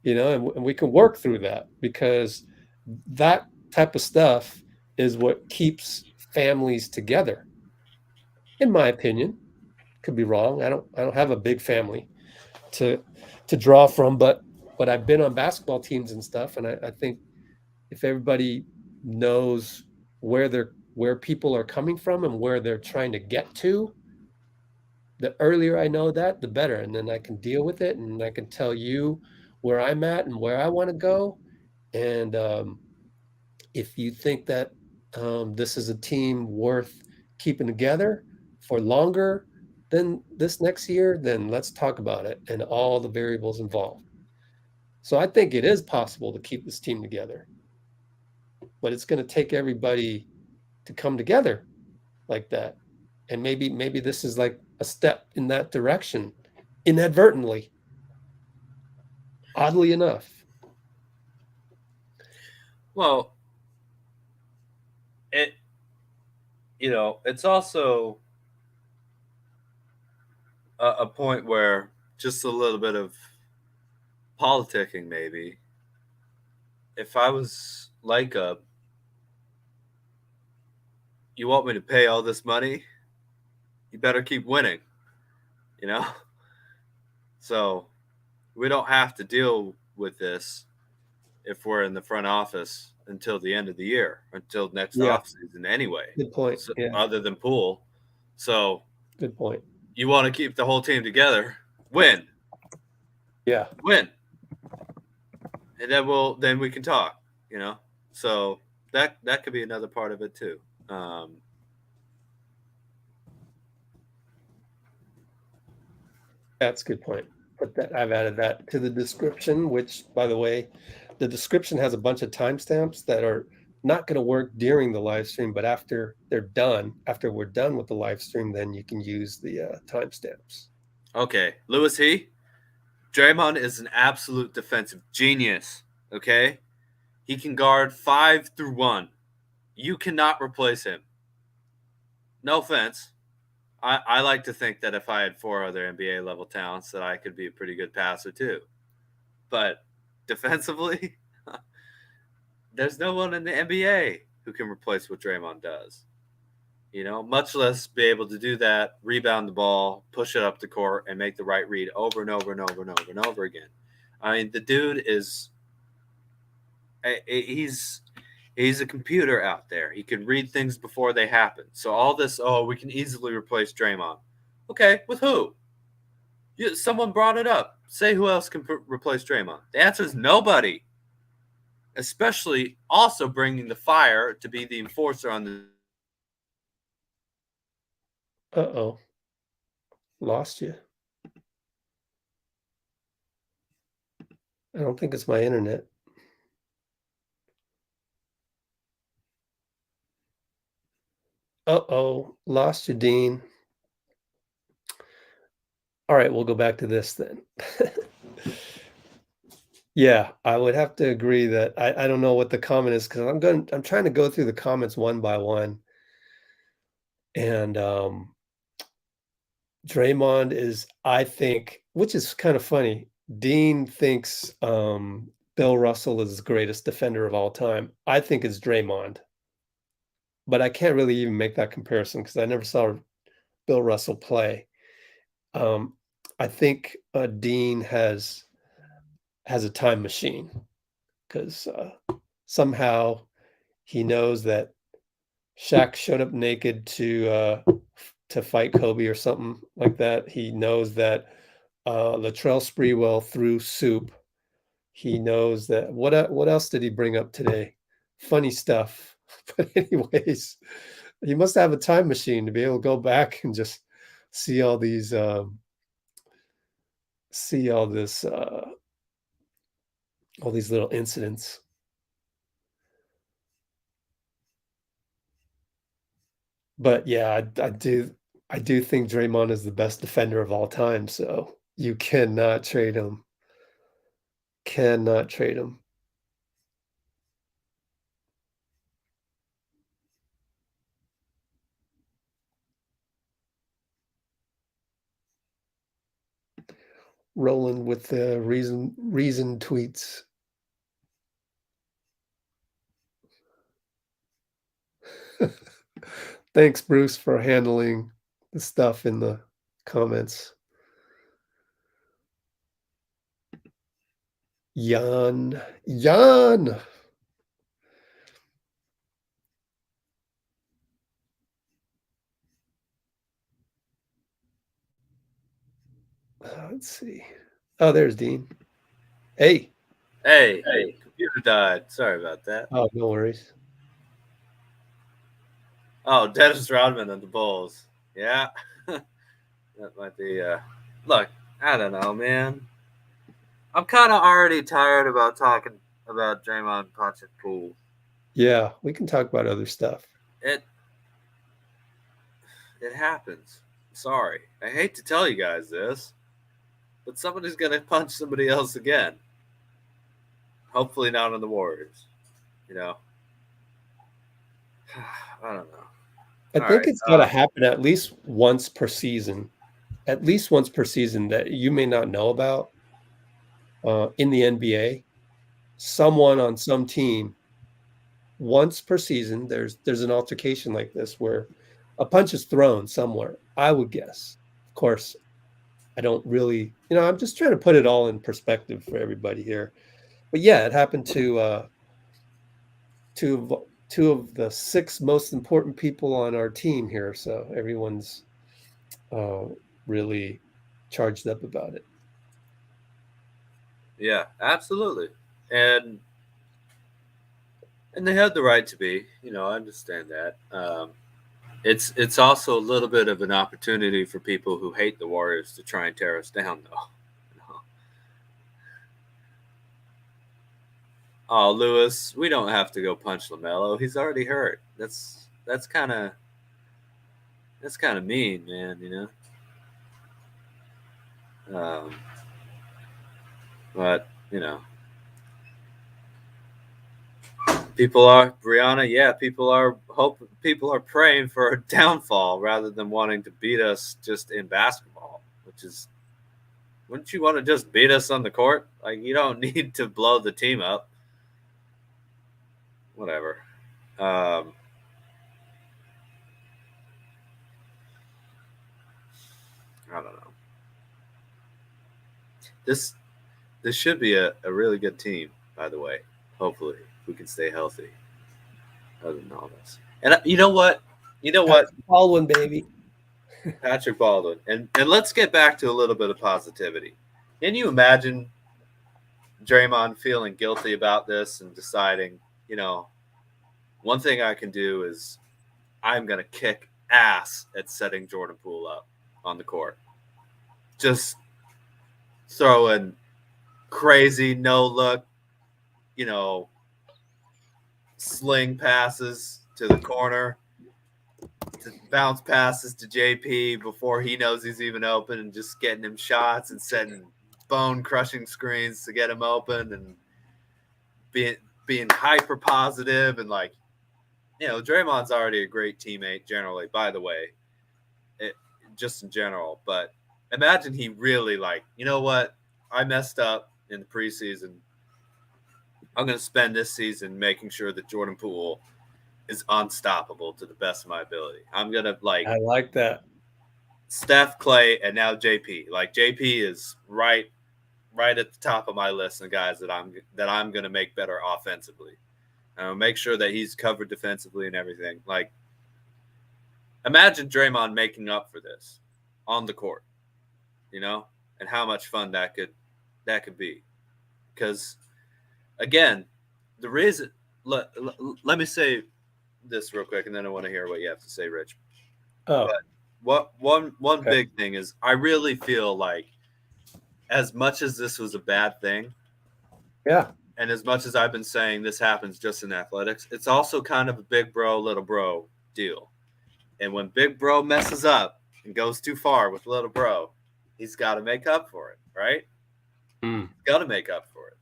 and we can work through that, because that type of stuff is what keeps families together, in my opinion. Could be wrong. I don't have a big family to draw from, but I've been on basketball teams and stuff, and I think if everybody knows where people are coming from and where they're trying to get to, the earlier I know that, the better. And then I can deal with it, and I can tell you where I'm at and where I want to go. And if you think that this is a team worth keeping together for longer than this next year, then let's talk about it and all the variables involved. So I think it is possible to keep this team together, but it's going to take everybody to come together like that. And maybe this is like a step in that direction, inadvertently, oddly enough. Well, it's also a point where just a little bit of politicking, maybe. If I was Lacob, you want me to pay all this money? You better keep winning, you know? So we don't have to deal with this if we're in the front office until the end of the year, until next offseason anyway. Good point. So, other than Poole. So good point. You want to keep the whole team together, win. Yeah. Win. And then we can talk, So that could be another part of it too. That's a good point. But I've added that to the description, which, by the way, the description has a bunch of timestamps that are not going to work during the live stream, but after we're done with the live stream, then you can use the timestamps. Okay. Lewis Draymond is an absolute defensive genius, okay? He can guard 5 through 1. You cannot replace him. No offense. I like to think that if I had 4 other NBA level talents that I could be a pretty good passer too. But defensively, there's no one in the NBA who can replace what Draymond does. Much less be able to do that, rebound the ball, push it up the court, and make the right read over and over and over and over and over again. I mean, the dude he's a computer out there. He can read things before they happen. So all this, we can easily replace Draymond. Okay, with who? Someone brought it up. Say who else can replace Draymond. The answer is nobody. Especially also bringing the fire to be the enforcer on the... Uh-oh. Lost you. I don't think it's my internet. Uh-oh. Lost you, Dean. All right, we'll go back to this then. Yeah, I would have to agree that I don't know what the comment is, because I'm trying to go through the comments one by one. And Draymond is, I think, which is kind of funny. Dean thinks Bill Russell is the greatest defender of all time. I think it's Draymond. But I can't really even make that comparison because I never saw Bill Russell play. I think Dean has a time machine, because somehow he knows that Shaq showed up naked to fight Kobe or something like that. He knows that Latrell Sprewell threw soup. He knows that what else did he bring up today? Funny stuff. But anyways, he must have a time machine to be able to go back and just see all these see all this, all these little incidents. But yeah, I do think Draymond is the best defender of all time. So you cannot trade him. Cannot trade him. Rolling with the reason tweets. Thanks, Bruce, for handling the stuff in the comments. Jan. Let's see. Oh, there's Dean. Hey. Hey, computer died. Sorry about that. Oh, no worries. Oh, Dennis Rodman and the Bulls. Yeah. That might be look, I don't know, man. I'm kind of already tired about talking about Draymond punching Poole. Yeah, we can talk about other stuff. It happens. Sorry. I hate to tell you guys this, but somebody's going to punch somebody else again. Hopefully not on the Warriors. You know? I don't know. I think it's got to happen at least once per season. At least once per season that you may not know about in the NBA. Someone on some team, once per season, there's an altercation like this where a punch is thrown somewhere, I would guess. Of course, I don't really, I'm just trying to put it all in perspective for everybody here. But yeah, it happened to two of the 6 most important people on our team here. So everyone's really charged up about it. Yeah, absolutely. And they had the right to be, I understand that. It's also a little bit of an opportunity for people who hate the Warriors to try and tear us down, though. Oh, Lewis, we don't have to go punch LaMelo. He's already hurt. That's kind of mean, man. But people are Brianna. Yeah, people are praying for a downfall rather than wanting to beat us just in basketball. Which is, wouldn't you want to just beat us on the court? Like, you don't need to blow the team up. Whatever. I don't know. This should be a really good team, by the way. Hopefully, we can stay healthy. Other than all this, and you know what? Baldwin, baby. Patrick Baldwin, and let's get back to a little bit of positivity. Can you imagine Draymond feeling guilty about this and deciding, one thing I can do is I'm going to kick ass at setting Jordan Poole up on the court. Just throwing crazy no-look, sling passes to the corner, to bounce passes to JP before he knows he's even open, and just getting him shots and setting bone-crushing screens to get him open, and being hyper positive, and Draymond's already a great teammate generally, by the way, just in general. But imagine he really you know what? I messed up in the preseason. I'm going to spend this season making sure that Jordan Poole is unstoppable to the best of my ability. I'm going to I like that. Steph, Klay, and now JP. JP is right at the top of my list of guys that I'm going to make better offensively. Make sure that he's covered defensively and everything. Imagine Draymond making up for this on the court, and how much fun that could be. Because, again, the reason let me say this real quick, and then I want to hear what you have to say, Rich. Oh, but one big thing is I really feel like as much as this was a bad thing, Yeah. and as much as I've been saying this happens just in athletics, it's also kind of a big bro, little bro deal. And when big bro messes up and goes too far with little bro, he's got to make up for it, right? Mm. Got to make up for it.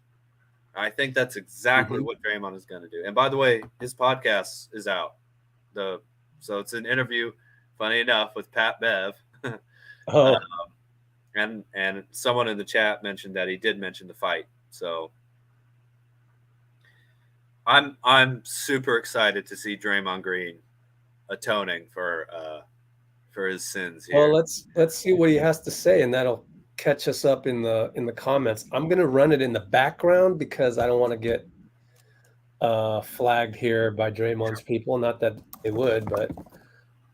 I think that's exactly what Draymond is going to do. And by the way, his podcast is out. So it's an interview, funny enough, with Pat Bev. Oh. And someone in the chat mentioned that he did mention the fight. So I'm super excited to see Draymond Green atoning for his sins here. Well, let's see what he has to say, and that'll catch us up in the comments. I'm gonna run it in the background because I don't want to get flagged here by Draymond's people. Not that they would, but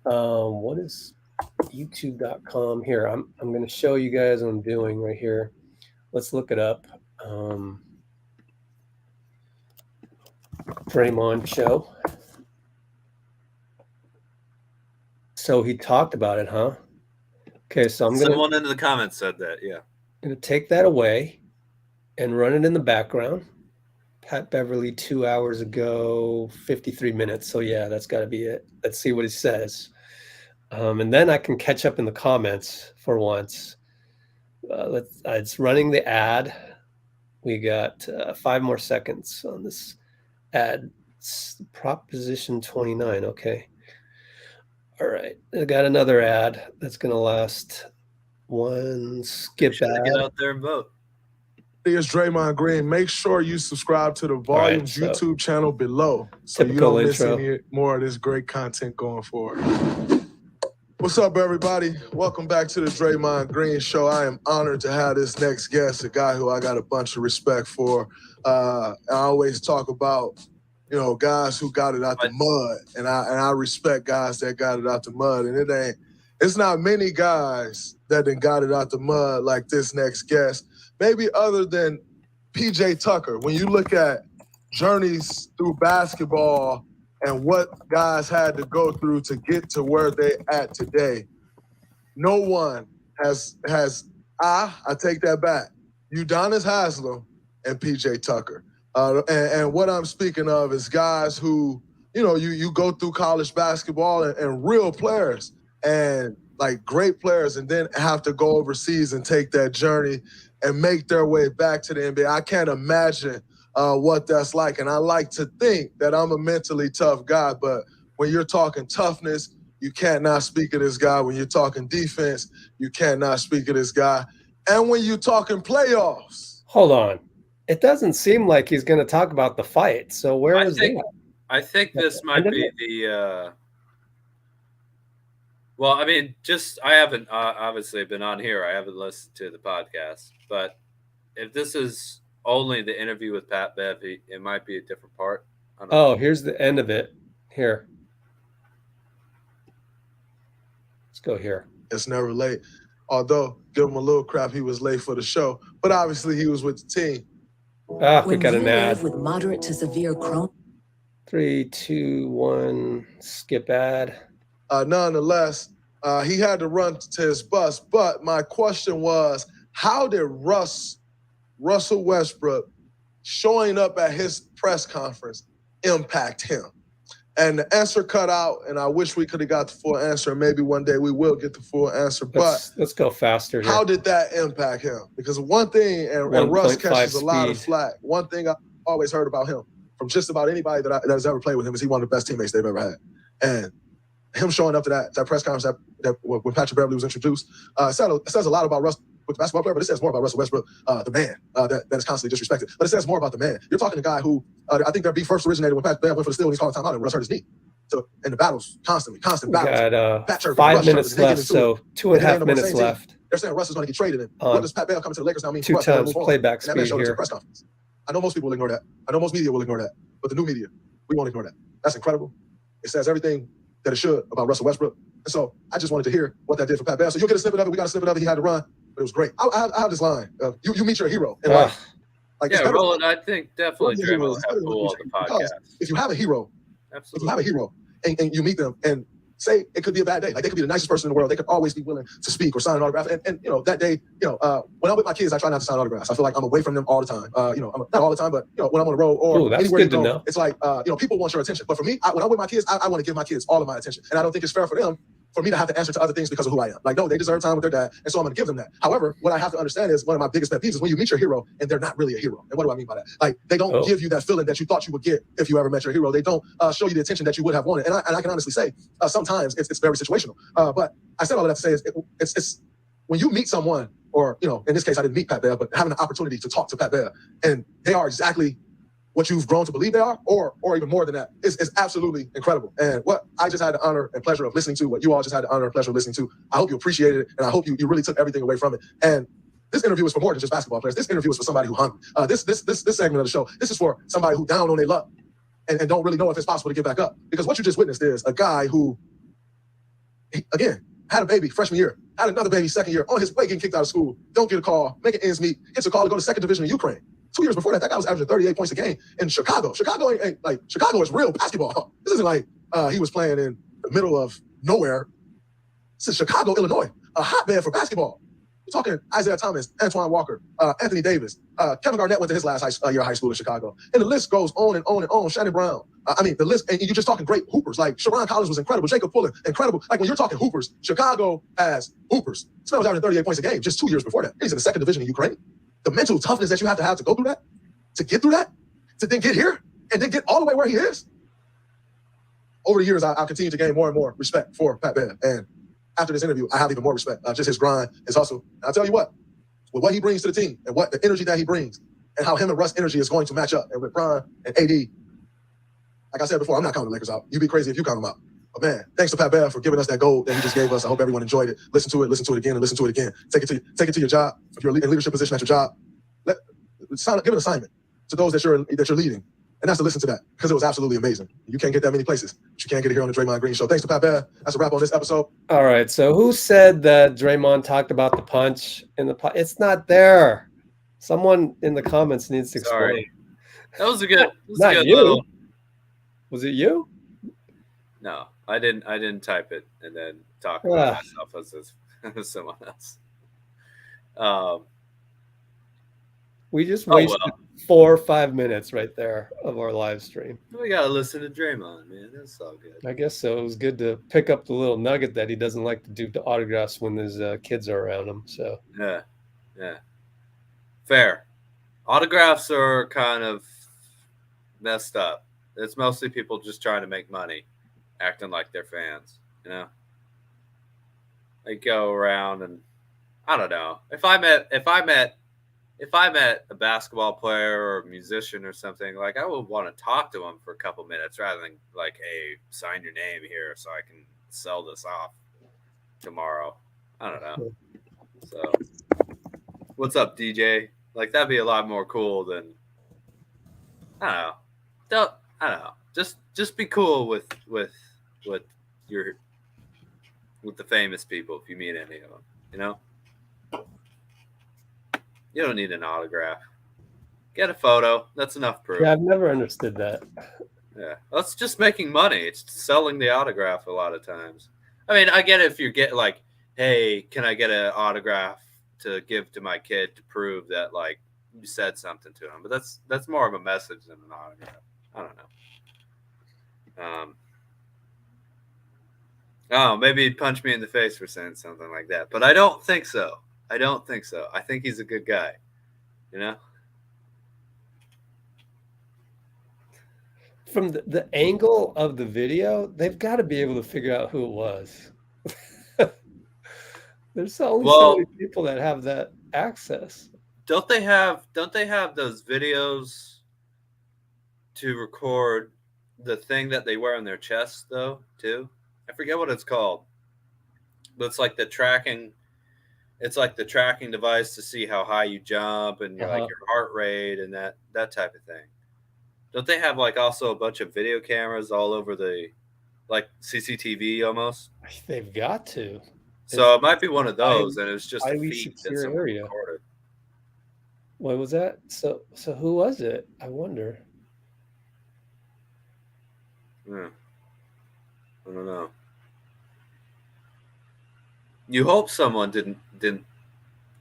what is youtube.com here? I'm gonna show you guys what I'm doing right here. Let's look it up. Draymond show. So he talked about it, huh? Okay, so someone in the comments said that, yeah. I'm gonna take that away and run it in the background. Pat Beverly 2 hours ago, 53 minutes. So yeah, that's got to be it. Let's see what he says, and then I can catch up in the comments for once. It's running the ad. We got 5 more seconds on this ad. It's Proposition 29. Okay. All right. I got another ad that's going to last one skip ad. Get out there and vote. Here's Draymond Green. Make sure you subscribe to the Volumes YouTube channel below so you don't miss any more of this great content going forward. What's up, everybody? Welcome back to the Draymond Green Show. I am honored to have this next guest, a guy who I got a bunch of respect for. I always talk about, guys who got it out the mud, and I respect guys that got it out the mud. And it's not many guys that done got it out the mud like this next guest. Maybe other than PJ Tucker. When you look at journeys through basketball and what guys had to go through to get to where they at today, no one has I take that back, Udonis Haslem and PJ Tucker. And what I'm speaking of is guys who, you go through college basketball and real players and like great players, and then have to go overseas and take that journey and make their way back to the NBA. I can't imagine what that's like. And I like to think that I'm a mentally tough guy, but when you're talking toughness, you can't not speak of this guy. When you're talking defense, you can't not speak of this guy. And when you're talking playoffs. Hold on. It doesn't seem like he's going to talk about the fight. So where is that? I think this might be the well, I mean, I haven't obviously been on here. I haven't listened to the podcast. But if this is only the interview with Pat Bev, it might be a different part. Oh, here's the end of it. Here. Let's go here. It's never late. Although, give him a little crap, he was late for the show. But obviously, he was with the team. We got an ad. With moderate to severe Crohn. 3, 2, 1, skip ad. Nonetheless, he had to run to his bus. But my question was, how did Russell Westbrook showing up at his press conference impact him? And the answer cut out, and I wish we could have got the full answer. Maybe one day we will get the full answer. But let's go faster here. How did that impact him? Because one thing, and Russ catches a lot of flack, one thing I always heard about him from just about anybody that has ever played with him is he one of the best teammates they've ever had. And him showing up to that press conference that when Patrick Beverly was introduced, it says a lot about Russ, the basketball player, but it says more about Russell Westbrook, the man that is constantly disrespected. But it says more about the man. You're talking to a guy who I think their beef first originated when Pat Bev went for the steal and he's calling timeout and Russ hurt his knee. So in the constant battles. Got 5 minutes left, so 2.5 minutes left. They're saying Russ is going to get traded. And what does Pat Bev coming to the Lakers now mean? 2 times playback speed here. Press conference. I know most people will ignore that. I know most media will ignore that. But the new media, we won't ignore that. That's incredible. It says everything that it should about Russell Westbrook. And so I just wanted to hear what that did for Pat Bev. So you'll get a snippet of it. We got a snippet of it. He had to run, but it was great. I have this line. You meet your hero in life. Like, yeah, Roland, I think definitely Draymond will have Poole on the podcast. If you have a hero, absolutely. If you have a hero and you meet them and say it could be a bad day. Like, they could be the nicest person in the world. They could always be willing to speak or sign an autograph. And that day, when I'm with my kids, I try not to sign autographs. I feel like I'm away from them all the time. I'm not all the time, but when I'm on the road or anywhere you go, it's like, people want your attention. But for me, when I'm with my kids, I want to give my kids all of my attention. And I don't think it's fair for them for me to have to answer to other things because of who I am. Like, no, they deserve time with their dad, and so I'm going to give them that. However, what I have to understand is one of my biggest pet peeves is when you meet your hero and they're not really a hero. And what do I mean by that? Like, they don't give you that feeling that you thought you would get if you ever met your hero. They don't show you the attention that you would have wanted. And I can honestly say sometimes it's very situational. But I said all of that to say it's when you meet someone, or in this case I didn't meet Pat Bear, but having the opportunity to talk to Pat Bear, and they are exactly what you've grown to believe they are, or even more than that, is absolutely incredible. And what I just had the honor and pleasure of listening to, what you all just had the honor and pleasure of listening to, I hope you appreciated it, and I hope you really took everything away from it. And this interview is for more than just basketball players. This interview is for somebody who hungry. This segment of the show, this is for somebody who down on their luck and don't really know if it's possible to get back up. Because what you just witnessed is a guy who, again, had a baby freshman year, had another baby second year, on his way getting kicked out of school, don't get a call, making ends meet, gets a call to go to second division in Ukraine. 2 years before that guy was averaging 38 points a game in Chicago. Chicago is real basketball. This isn't like he was playing in the middle of nowhere. This is Chicago, Illinois, a hotbed for basketball. You're talking Isaiah Thomas, Antoine Walker, Anthony Davis. Kevin Garnett went to his last year of high school in Chicago. And the list goes on and on and on. Shannon Brown. The list, and you're just talking great hoopers. Like, Sharon Collins was incredible. Jacob Fuller, incredible. Like, when you're talking hoopers, Chicago has hoopers. This man was averaging 38 points a game just 2 years before that. He's in the second division in Ukraine. The mental toughness that you have to go through that, to get through that, to then get here, and then get all the way where he is. Over the years, I'll continue to gain more and more respect for Pat Bear. And after this interview, I have even more respect. Just his grind, his hustle. And I'll tell you what, with what he brings to the team and what the energy that he brings and how him and Russ' energy is going to match up. And with Bron and AD, like I said before, I'm not counting the Lakers out. You'd be crazy if you count them out. But man, thanks to Pat Bear for giving us that gold that he just gave us. I hope everyone enjoyed it. Listen to it again, and listen to it again. Take it to your job. If you're in leadership position at your job, give an assignment to those that you're leading. And that's to listen to that, because it was absolutely amazing. You can't get that many places, but you can't get it here on the Draymond Green Show. Thanks to Pat Bear. That's a wrap on this episode. All right. So who said that Draymond talked about the punch in the punch? It's not there. Someone in the comments needs to explain. Sorry. That was a good. Not you. Was it you? No, I didn't type it and then talk about myself as someone else. We just wasted 4 or 5 minutes right there of our live stream. We gotta listen to Draymond, man. That's all good. I guess so. It was good to pick up the little nugget that he doesn't like to do the autographs when his kids are around him. So yeah, fair. Autographs are kind of messed up. It's mostly people just trying to make money, acting like they're fans. They go around and I don't know. If I met a basketball player or a musician or something, like, I would want to talk to him for a couple minutes rather than like, hey, sign your name here so I can sell this off tomorrow. I don't know. So, what's up, DJ? Like, that'd be a lot more cool than I don't know. Just be cool with the famous people if you meet any of them. You don't need an autograph. Get a photo. That's enough proof. Yeah, I've never understood that. Yeah. That's just making money. It's selling the autograph a lot of times. I mean, I get it if you get like, hey, can I get an autograph to give to my kid to prove that, like, you said something to him. But that's more of a message than an autograph. I don't know. Maybe he'd punch me in the face for saying something like that. But I don't think so. I think he's a good guy, From the angle of the video, they've got to be able to figure out who it was. There's only so many people that have that access. Don't they have those videos to record the thing that they wear on their chest though, too? I forget what it's called. But it's like the tracking device to see how high you jump and like your heart rate and that type of thing. Don't they have like also a bunch of video cameras all over the, like, CCTV almost? They've got to. So it might be one of those, and it's just a feed that someone area. recorded. What was that? So who was it? I wonder. I don't know. You hope someone didn't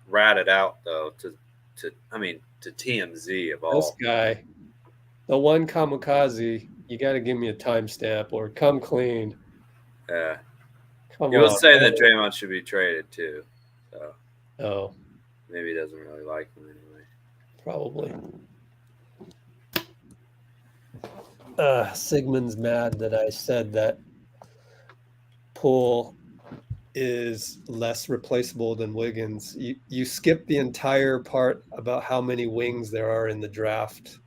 rat it out though to TMZ of all. This guy, the one kamikaze, you got to give me a timestamp or come clean. Yeah. Come he on. was saying that Draymond should be traded too. So maybe he doesn't really like him anyway. Probably. Sigmund's mad that I said that Poole is less replaceable than Wiggins. You skip the entire part about how many wings there are in the draft.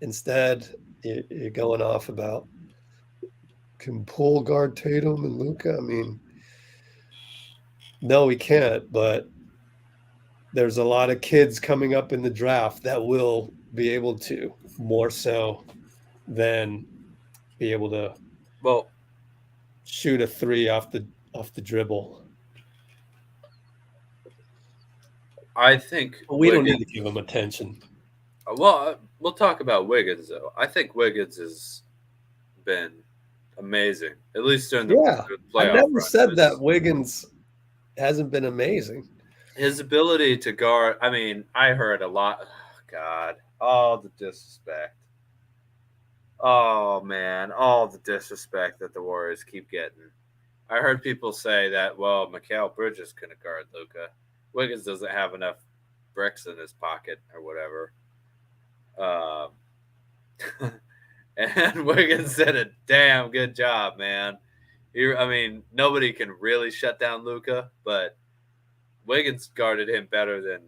Instead, you're going off about can Poole guard Tatum and Luka? I mean, no, he can't, but there's a lot of kids coming up in the draft that will be able to, more so than be able to shoot a three off the dribble. I think we don't need to give him attention. Well, we'll talk about Wiggins though. I think Wiggins has been amazing, at least during the playoff. I never said that Wiggins hasn't been amazing. His ability to guard. I mean, I heard a lot. Oh, God, all the disrespect. Oh man, all the disrespect that the Warriors keep getting. I heard people say that, well, Mikal Bridges couldn't guard Luka. Wiggins doesn't have enough bricks in his pocket or whatever. And Wiggins did a damn good job, man. Nobody can really shut down Luka, but Wiggins guarded him better than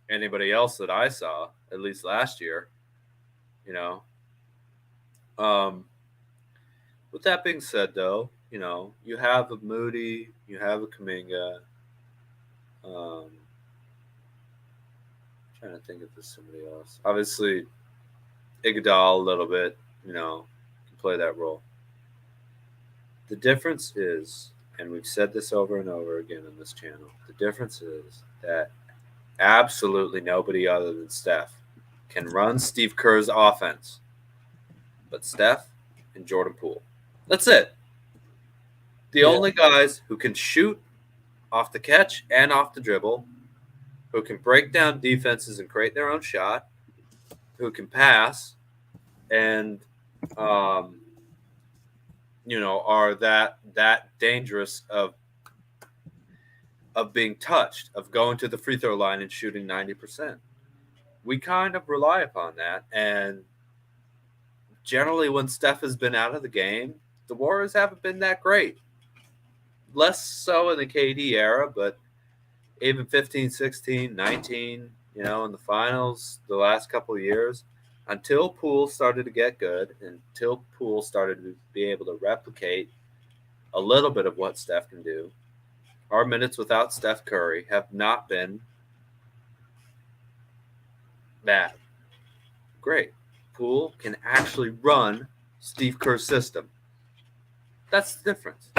anybody else that I saw, at least last year. With that being said, though, you have a Moody, you have a Kuminga. Trying to think if there's somebody else. Obviously, Iguodala a little bit, can play that role. The difference is, and we've said this over and over again on this channel, the difference is that absolutely nobody other than Steph can run Steve Kerr's offense. But Steph and Jordan Poole. That's it. The only guys who can shoot off the catch and off the dribble, who can break down defenses and create their own shot, who can pass, and are that dangerous of being touched, of going to the free throw line and shooting 90%. We kind of rely upon that, and generally when Steph has been out of the game, the Warriors haven't been that great. Less so in the KD era, but even 15, 16, 19, in the finals the last couple of years, until Poole started to get good, until Poole started to be able to replicate a little bit of what Steph can do, our minutes without Steph Curry have not been that great. Poole can actually run Steve Kerr's system. That's the difference.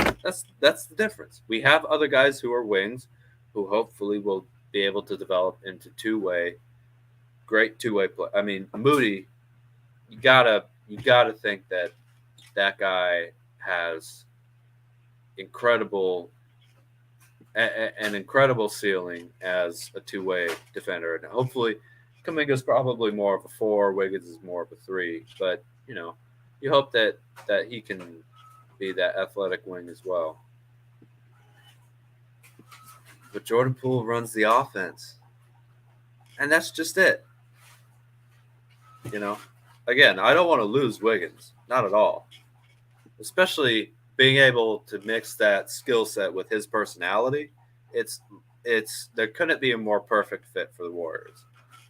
That's the difference. We have other guys who are wings who hopefully will be able to develop into great two-way play. I mean, Moody, you gotta think that guy has an incredible ceiling as a two-way defender, and hopefully Kuminga's probably more of a 4, Wiggins is more of a 3, but you hope that he can be that athletic wing as well. But Jordan Poole runs the offense, and that's just it. Again, I don't want to lose Wiggins, not at all. Especially being able to mix that skill set with his personality. There couldn't be a more perfect fit for the Warriors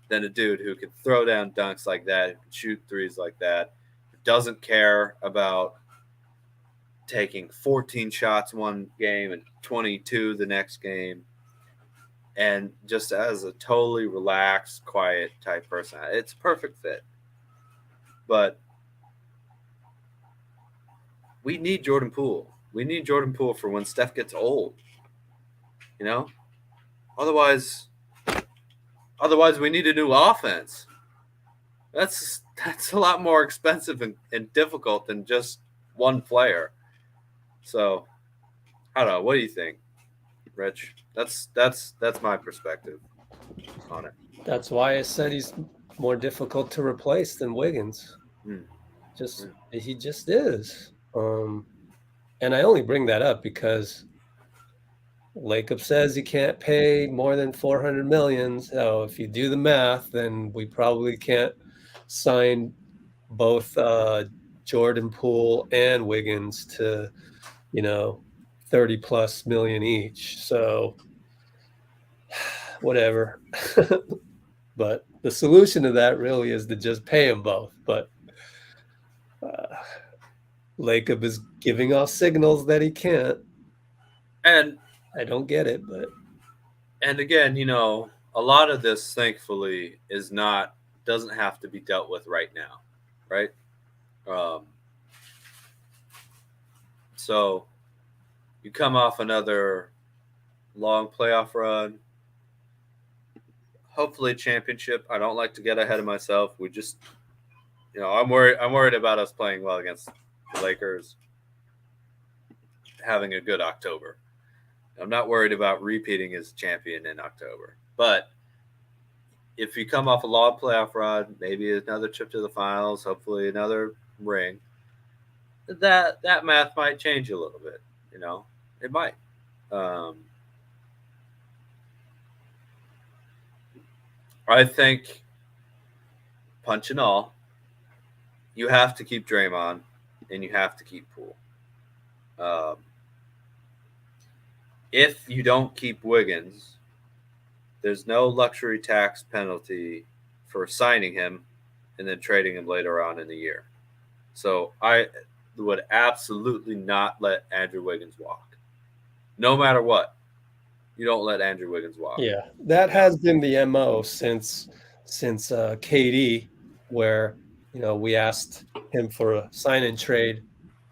than a dude who can throw down dunks like that, who can shoot threes like that, who doesn't care about taking 14 shots one game and 22 the next game, and just as a totally relaxed, quiet type person. It's a perfect fit. But we need Jordan Poole. We need Jordan Poole for when Steph gets old. Otherwise we need a new offense. That's a lot more expensive and difficult than just one player. So I don't know. What do you think, Rich? That's my perspective on it. That's why I said he's more difficult to replace than Wiggins. He just is. And I only bring that up because Lacob says he can't pay more than $400 million. So if you do the math, then we probably can't sign both Jordan Poole and Wiggins to, 30+ million each. So whatever. But the solution to that really is to just pay them both. But Lacob is giving off signals that he can't. And I don't get it, but. And again, a lot of this, thankfully, doesn't have to be dealt with right now, right? So you come off another long playoff run, hopefully championship. I don't like to get ahead of myself. We just, I'm worried about us playing well against the Lakers, having a good October. I'm not worried about repeating as champion in October. But if you come off a long playoff run, maybe another trip to the finals, hopefully another ring, that math might change a little bit. It might. I think, punch and all, you have to keep Draymond and you have to keep Poole. If you don't keep Wiggins, there's no luxury tax penalty for signing him and then trading him later on in the year. So I would absolutely not let Andrew Wiggins walk. No matter what, you don't let Andrew Wiggins walk. Yeah, that has been the MO since KD, where we asked him for a sign-in trade,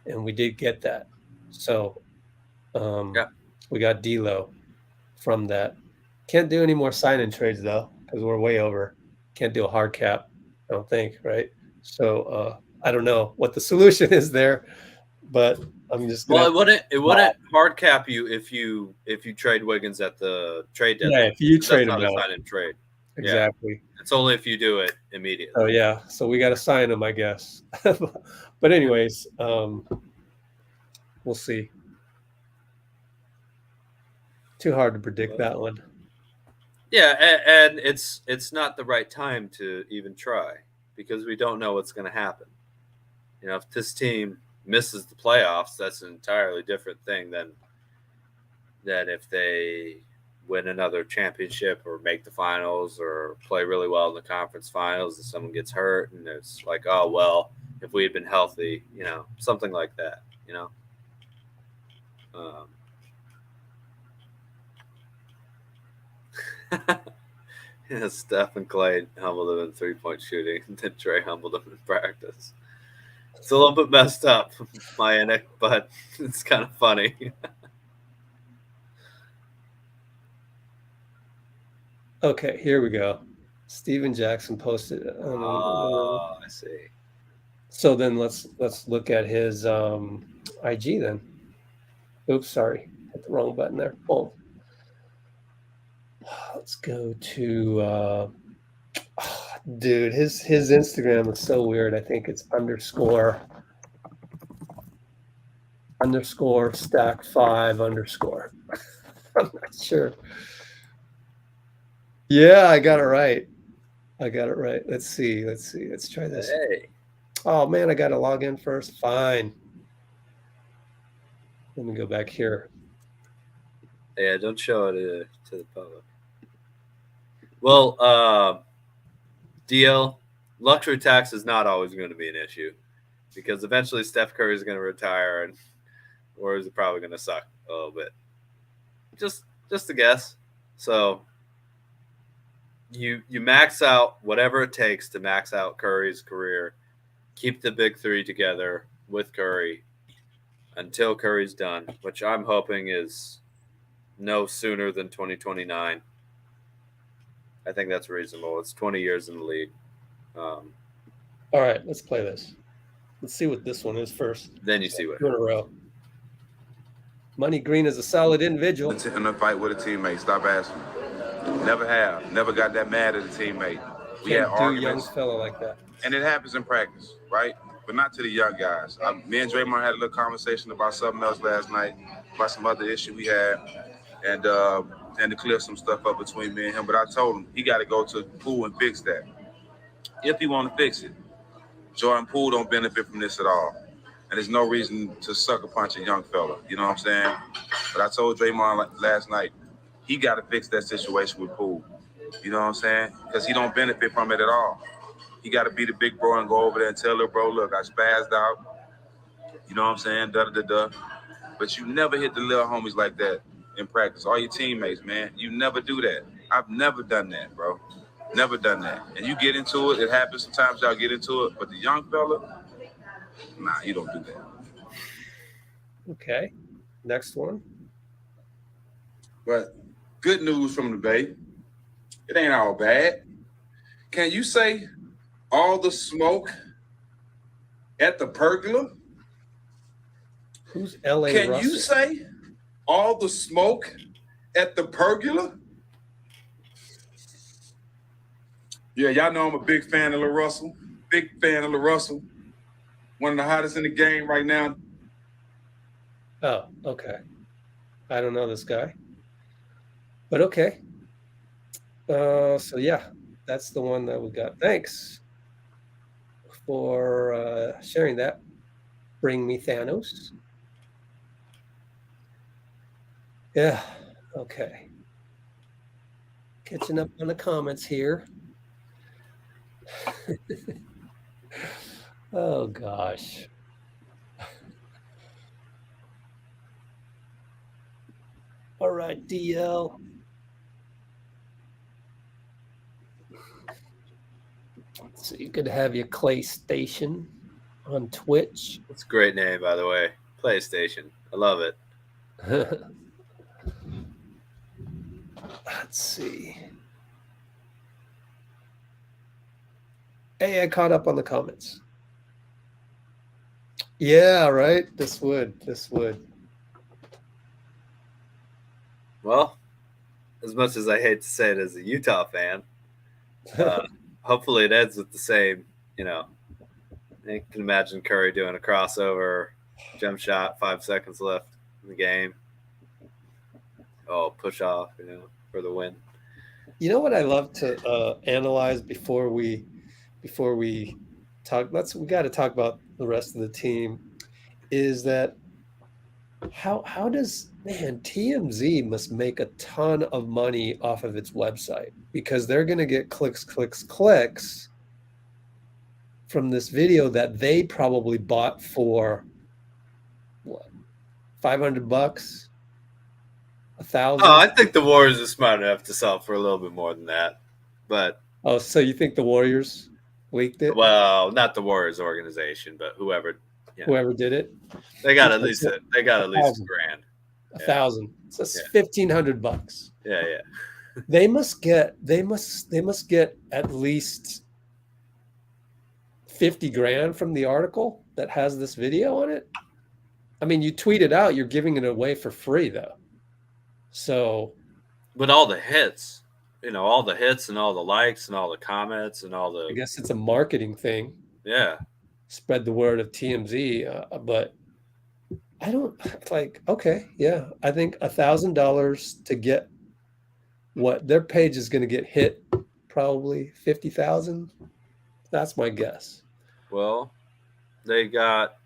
and we did get that. So we got D'Lo from that. Can't do any more sign-in trades though, because we're way over. Can't do a hard cap, I don't think, right? So I don't know what the solution is there, but I'm just it wouldn't hard cap you if you trade Wiggins at the trade deadline. Yeah, if you trade him out. out. Sign-in trade. Exactly. Yeah. It's only if you do it immediately. Oh yeah, so we got to sign him, I guess. But anyways, we'll see. Too hard to predict that one. Yeah, and it's not the right time to even try because we don't know what's going to happen. If this team misses the playoffs, that's an entirely different thing than if they win another championship or make the finals or play really well in the conference finals and someone gets hurt and it's like, oh, well, if we had been healthy, something like that, Steph and Klay humbled him in three-point shooting, and then Dray humbled him in practice. It's a little bit messed up, but it's kind of funny. Okay, here we go. Steven Jackson posted it. I see. So then let's look at his IG then. Oops, sorry. Hit the wrong button there. Boom. Let's go to dude, his Instagram is so weird. I think it's _stack5 _ I'm not sure. Yeah, I got it right. Let's see. Let's try this. Hey. Oh man, I got to log in first. Fine. Let me go back here. Yeah, don't show it to the public. Well, DL, luxury tax is not always going to be an issue because eventually Steph Curry is going to retire and Warriors are probably going to suck a little bit. Just a guess. So you max out whatever it takes to max out Curry's career. Keep the big three together with Curry until Curry's done, which I'm hoping is no sooner than 2029. I think that's reasonable. It's 20 years in the league. All right, let's play this. Let's see what this one is first. Then you see what. 2 in a row. Money Green is a solid individual. In a fight with a teammate. Stop asking. Never have. Never got that mad at a teammate. We had arguments. Young fella like that. And it happens in practice, right? But not to the young guys. Me and Draymond had a little conversation about something else last night, about some other issue we had, and to clear some stuff up between me and him. But I told him he got to go to Poole and fix that. If he want to fix it. Jordan Poole don't benefit from this at all. And there's no reason to sucker punch a young fella. You know what I'm saying? But I told Draymond last night, he got to fix that situation with Poole. You know what I'm saying? Because he don't benefit from it at all. He got to be the big bro and go over there and tell little bro, look, I spazzed out. You know what I'm saying? Da-da-da-da. But you never hit the little homies like that in practice. All your teammates, man. You never do that. I've never done that, bro. Never done that. And you get into it. It happens sometimes. Y'all get into it. But the young fella, nah, you don't do that. Okay. Next one. But good news from the Bay. It ain't all bad. Can you say all the smoke at the pergola? Who's L.A. Can Russell? you say all the smoke at the pergola? Yeah, y'all know I'm a big fan of Larosa. Big fan of Larosa. One of the hottest in the game right now. Oh, okay. I don't know this guy. But okay. So yeah, that's the one that we got. Thanks for sharing that. Bring me Thanos. Yeah, okay. Catching up on the comments here. Oh gosh. All right, DL. So you could have your Klay Station on Twitch. It's a great name, by the way. PlayStation. I love it. Let's see. Hey, I caught up on the comments. Yeah, right. This would. Well, as much as I hate to say it as a Utah fan, hopefully it ends with the same, I can imagine Curry doing a crossover, jump shot, 5 seconds left in the game. Oh, push off, for the win. You know what I love to analyze before we talk? We got to talk about the rest of the team. Is that how does TMZ must make a ton of money off of its website because they're going to get clicks from this video that they probably bought for what, $500, $1,000? Oh, I think the Warriors are smart enough to sell for a little bit more than that. But so you think the Warriors leaked it? Well, not the Warriors organization, but whoever did it. They got at least $1,000. $1,000. So it's $1,500. Yeah. They must get at least $50,000 from the article that has this video on it. I mean, you tweet it out, you're giving it away for free though. So, but all the hits, all the hits and all the likes and all the comments and all the. I guess it's a marketing thing. Yeah. Spread the word of TMZ, but I don't okay, yeah. I think $1,000 to get what their page is going to get hit, probably 50,000. That's my guess. Well, they got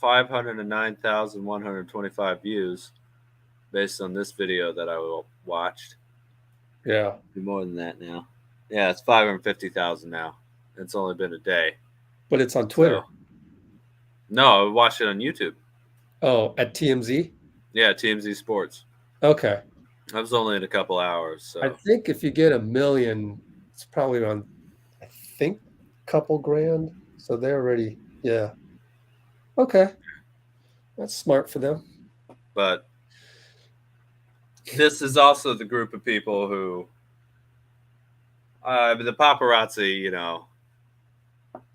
509,125 views based on this video that I watched. Yeah, more than that now. Yeah, it's 550,000 now. It's only been a day. But it's on Twitter. No, I watched it on YouTube. Oh, at TMZ? Yeah, TMZ Sports. Okay. That was only in a couple hours. So I think if you get 1 million, it's probably around, I think, a couple grand. So they're already, yeah. Okay. That's smart for them. But this is also the group of people who, the paparazzi,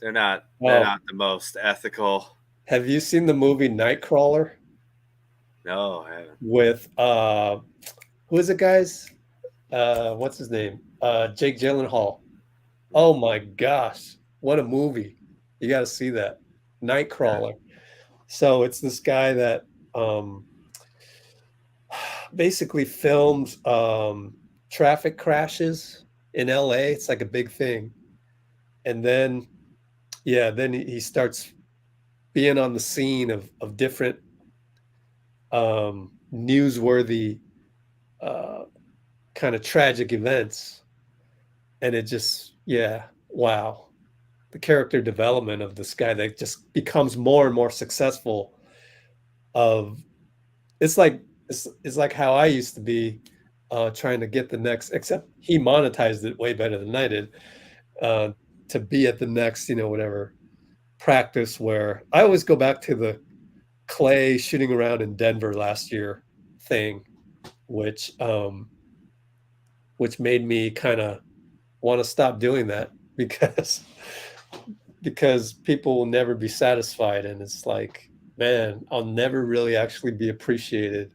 they're not the most ethical. Have you seen the movie Nightcrawler? No, I haven't. with who is it, guys? What's his name? Jake Gyllenhaal. Oh my gosh, what a movie! You got to see that. Nightcrawler. So it's this guy that basically films traffic crashes in LA. It's like a big thing. And then, yeah, then he starts being on the scene of different newsworthy kind of tragic events. And it just, yeah, wow. The character development of this guy that just becomes more and more successful of it's like how I used to be trying to get the next, except he monetized it way better than I did, to be at the next, whatever practice where I always go back to the Klay shooting around in Denver last year thing, which made me kind of want to stop doing that because people will never be satisfied. And it's like, man, I'll never really actually be appreciated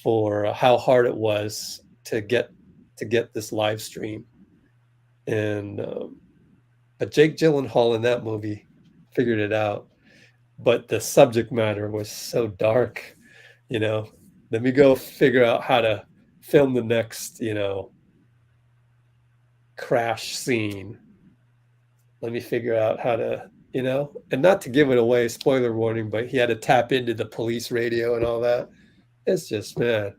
for how hard it was to get this live stream. And but Jake Gyllenhaal in that movie figured it out. But the subject matter was so dark, Let me go figure out how to film the next, crash scene. Let me figure out how to, and not to give it away, spoiler warning, but he had to tap into the police radio and all that. It's just, man.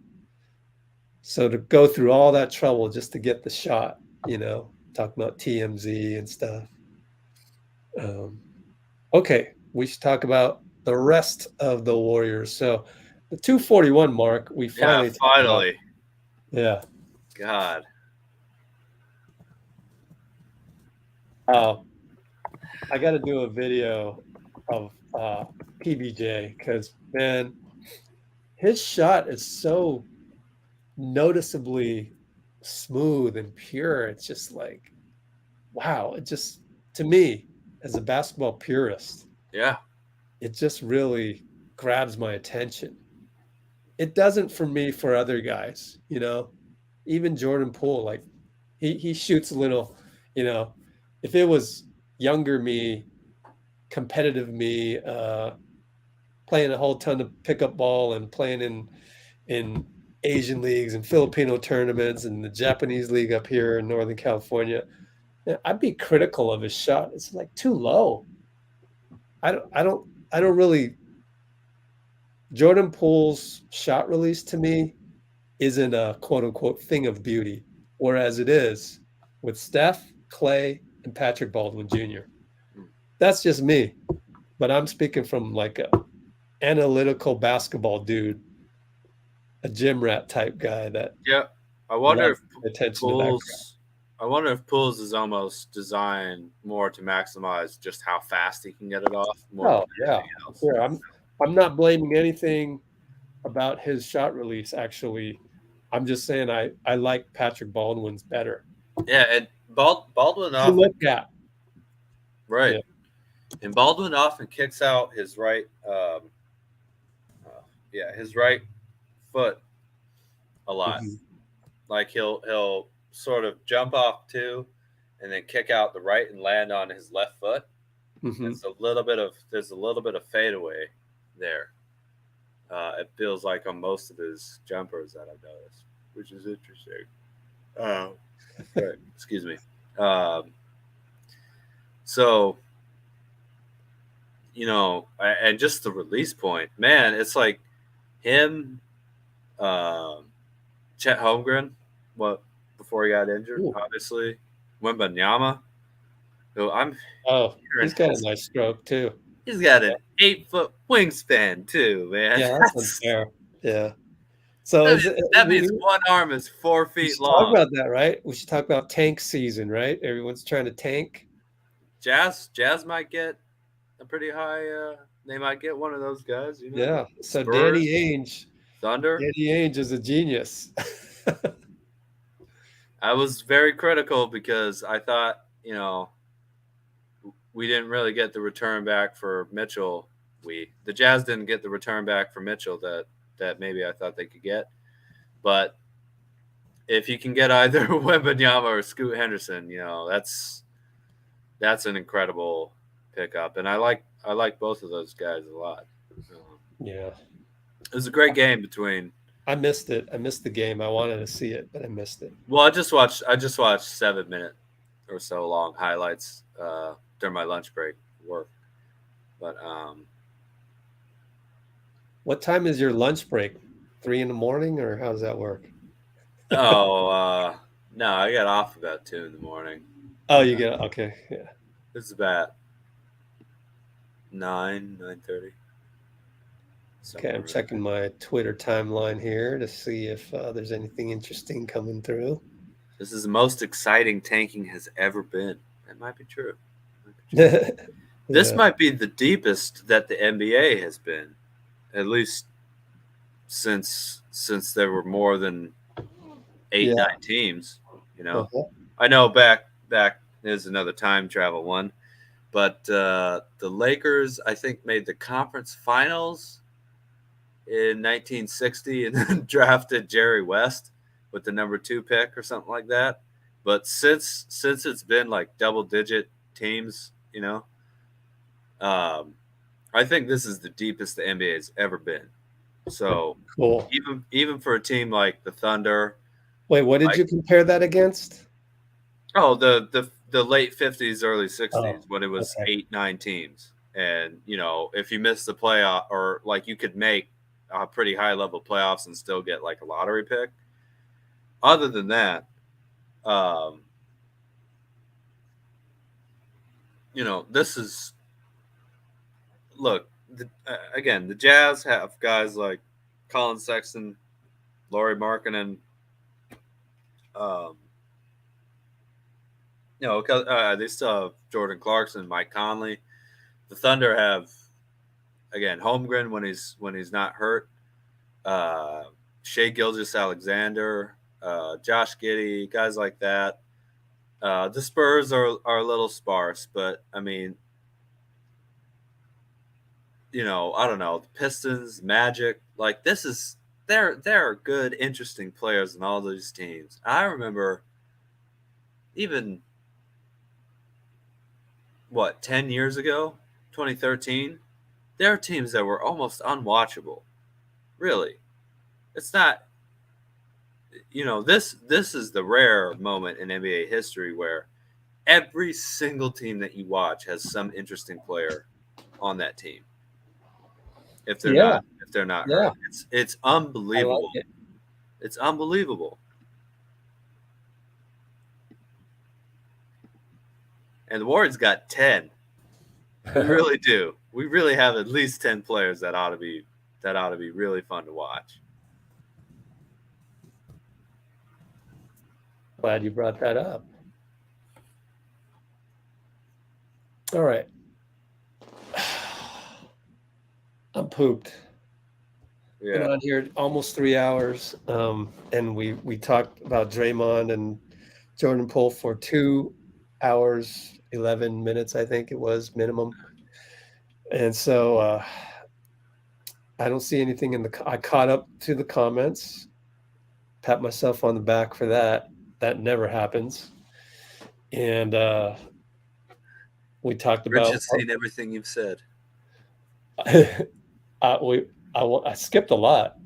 So to go through all that trouble just to get the shot, talking about TMZ and stuff. Okay, we should talk about the rest of the Warriors. So the 241 mark, we finally. Yeah, finally. Yeah. God. I got to do a video of PBJ because, man, his shot is so noticeably smooth and pure. It's just like, wow. It just, to me, as a basketball purist, yeah, it just really grabs my attention. It doesn't for me for other guys, even Jordan Poole, like he shoots a little, if it was younger me, competitive me, playing a whole ton of pickup ball and playing in Asian leagues and Filipino tournaments and the Japanese league up here in Northern California, I'd be critical of his shot. It's like too low. I don't really. Jordan Poole's shot release to me isn't a quote unquote thing of beauty, whereas it is with Steph, Klay, and Patrick Baldwin Jr. That's just me, but I'm speaking from like a analytical basketball dude, a gym rat type guy that. Yeah, I wonder if attention to that. I wonder if Poole's is almost designed more to maximize just how fast he can get it off. More than anything else. Yeah, I'm not blaming anything about his shot release. Actually, I'm just saying I like Patrick Baldwin's better. Yeah, and Baldwin often look at right, and Baldwin often kicks out his right, his right foot a lot. Mm-hmm. Like he'll sort of jump off too, and then kick out the right and land on his left foot. Mm-hmm. There's a little bit of fadeaway there. It feels like on most of his jumpers that I've noticed, which is interesting. Right, excuse me. So, and just the release point, man, it's like him, Chet Holmgren, before he got injured, obviously, Wenbanyama, who he's got a nice stroke too. He's got an 8-foot wingspan too, man. Yeah, that's unfair. Yeah. So that means one arm is 4 feet long. Talk about that, right? We should talk about tank season, right? Everyone's trying to tank. Jazz might get a pretty high. They might get one of those guys. Yeah. So Spurs, Danny Ainge, Thunder. Danny Ainge is a genius. I was very critical because I thought, we didn't really get the return back for Mitchell. The Jazz didn't get the return back for Mitchell that that maybe I thought they could get. But if you can get either Wenbanyama or Scoot Henderson, that's an incredible pickup, and I like both of those guys a lot. Yeah, it was a great game between. I missed it. I missed the game. I wanted to see it, but I missed it. Well, I just watched 7-minute or so long highlights during my lunch break work. But what time is your lunch break? 3 a.m, or how does that work? No, I got off about 2 a.m. Oh, you get okay, yeah. It's about 9:30. Okay, I'm checking my Twitter timeline here to see if there's anything interesting coming through. This is the most exciting tanking has ever been. That might be true. This might be the deepest that the NBA has been, at least since there were more than 8-9 teams. I know back there's another time travel one, but the Lakers I think made the conference finals in 1960 and then drafted Jerry West with the number 2 pick or something like that. But since it's been like double-digit teams, I think this is the deepest the NBA has ever been. So cool. Even for a team like the Thunder. Wait, what did you compare that against? Oh, the late 50s, early 60s when it was 8-9 teams. And, if you missed the playoff or like you could make a pretty high level playoffs and still get like a lottery pick. Other than that, this is look, again, the Jazz have guys like Colin Sexton, Lauri Markkanen, they still have Jordan Clarkson, Mike Conley. The Thunder have, again, Holmgren when he's not hurt, Shai Gilgeous-Alexander, Josh Giddey, guys like that. The Spurs are a little sparse, but I mean, I don't know, the Pistons, Magic, like there are good, interesting players in all these teams. I remember even 10 years ago, 2013, there are teams that were almost unwatchable. Really. It's not, this is the rare moment in NBA history where every single team that you watch has some interesting player on that team. If they're not hurt. It's unbelievable. Like it. It's unbelievable. And the Warriors got 10. We really do. We really have at least 10 players that ought to be really fun to watch. Glad you brought that up. All right. I'm pooped. Yeah. Been on here almost 3 hours, and we talked about Draymond and Jordan Poole for 2 hours, 11 minutes, I think it was minimum. And so I don't see anything I caught up to the comments. Pat myself on the back for that. That never happens. And we talked about. Rich has seen everything you've said. I skipped a lot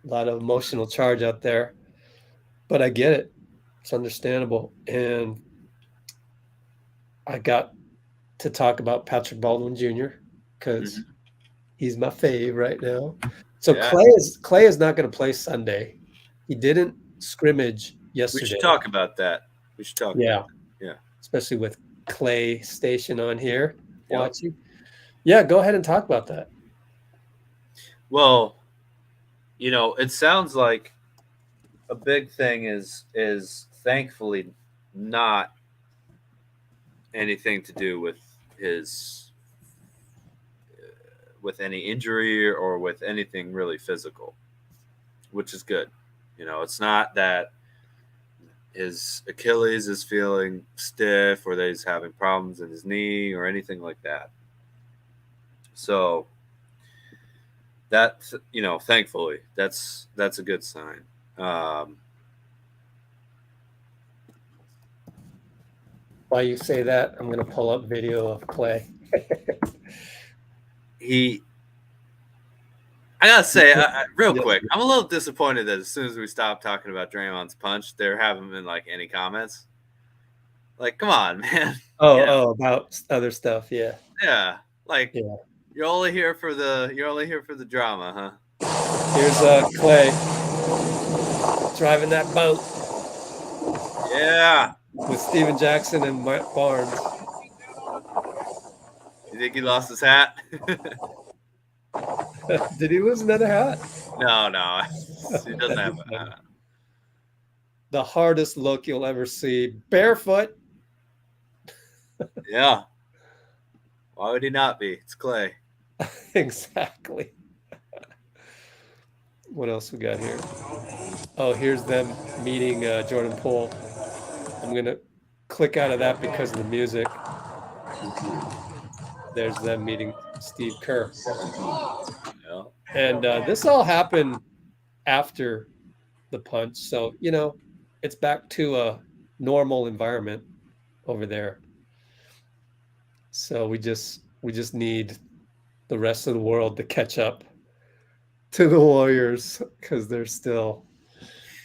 of emotional charge out there, but I get it. It's understandable. And I got to talk about Patrick Baldwin Jr. because he's my fave right now. So Klay is not going to play Sunday. He didn't scrimmage yesterday. We should talk about that. About that. Yeah. Especially with Klay Station on here watching. Yeah, go ahead and talk about that. Well, it sounds like a big thing is thankfully not anything to do with his with any injury or with anything really physical, which is good. It's not that his Achilles is feeling stiff or that he's having problems in his knee or anything like that. So That's, thankfully, that's a good sign. While you say that, I'm going to pull up video of Klay. I gotta say, real quick, I'm a little disappointed that as soon as we stopped talking about Draymond's punch, there haven't been like any comments. Like, come on, man. About other stuff, yeah. Yeah, like, you're only here for the drama, huh? Here's Klay driving that boat. Yeah, with Steven Jackson and Barnes. You think he lost his hat? Did he lose another hat? No, he doesn't have a hat. The hardest look you'll ever see, barefoot. Yeah. Why would he not be? It's Klay. Exactly. What else we got here? Oh, here's them meeting Jordan Poole. I'm going to click out of that because of the music. There's them meeting Steve Kerr. Yeah. And this all happened after the punch. So, it's back to a normal environment over there. So we just need the rest of the world to catch up to the Warriors because they're still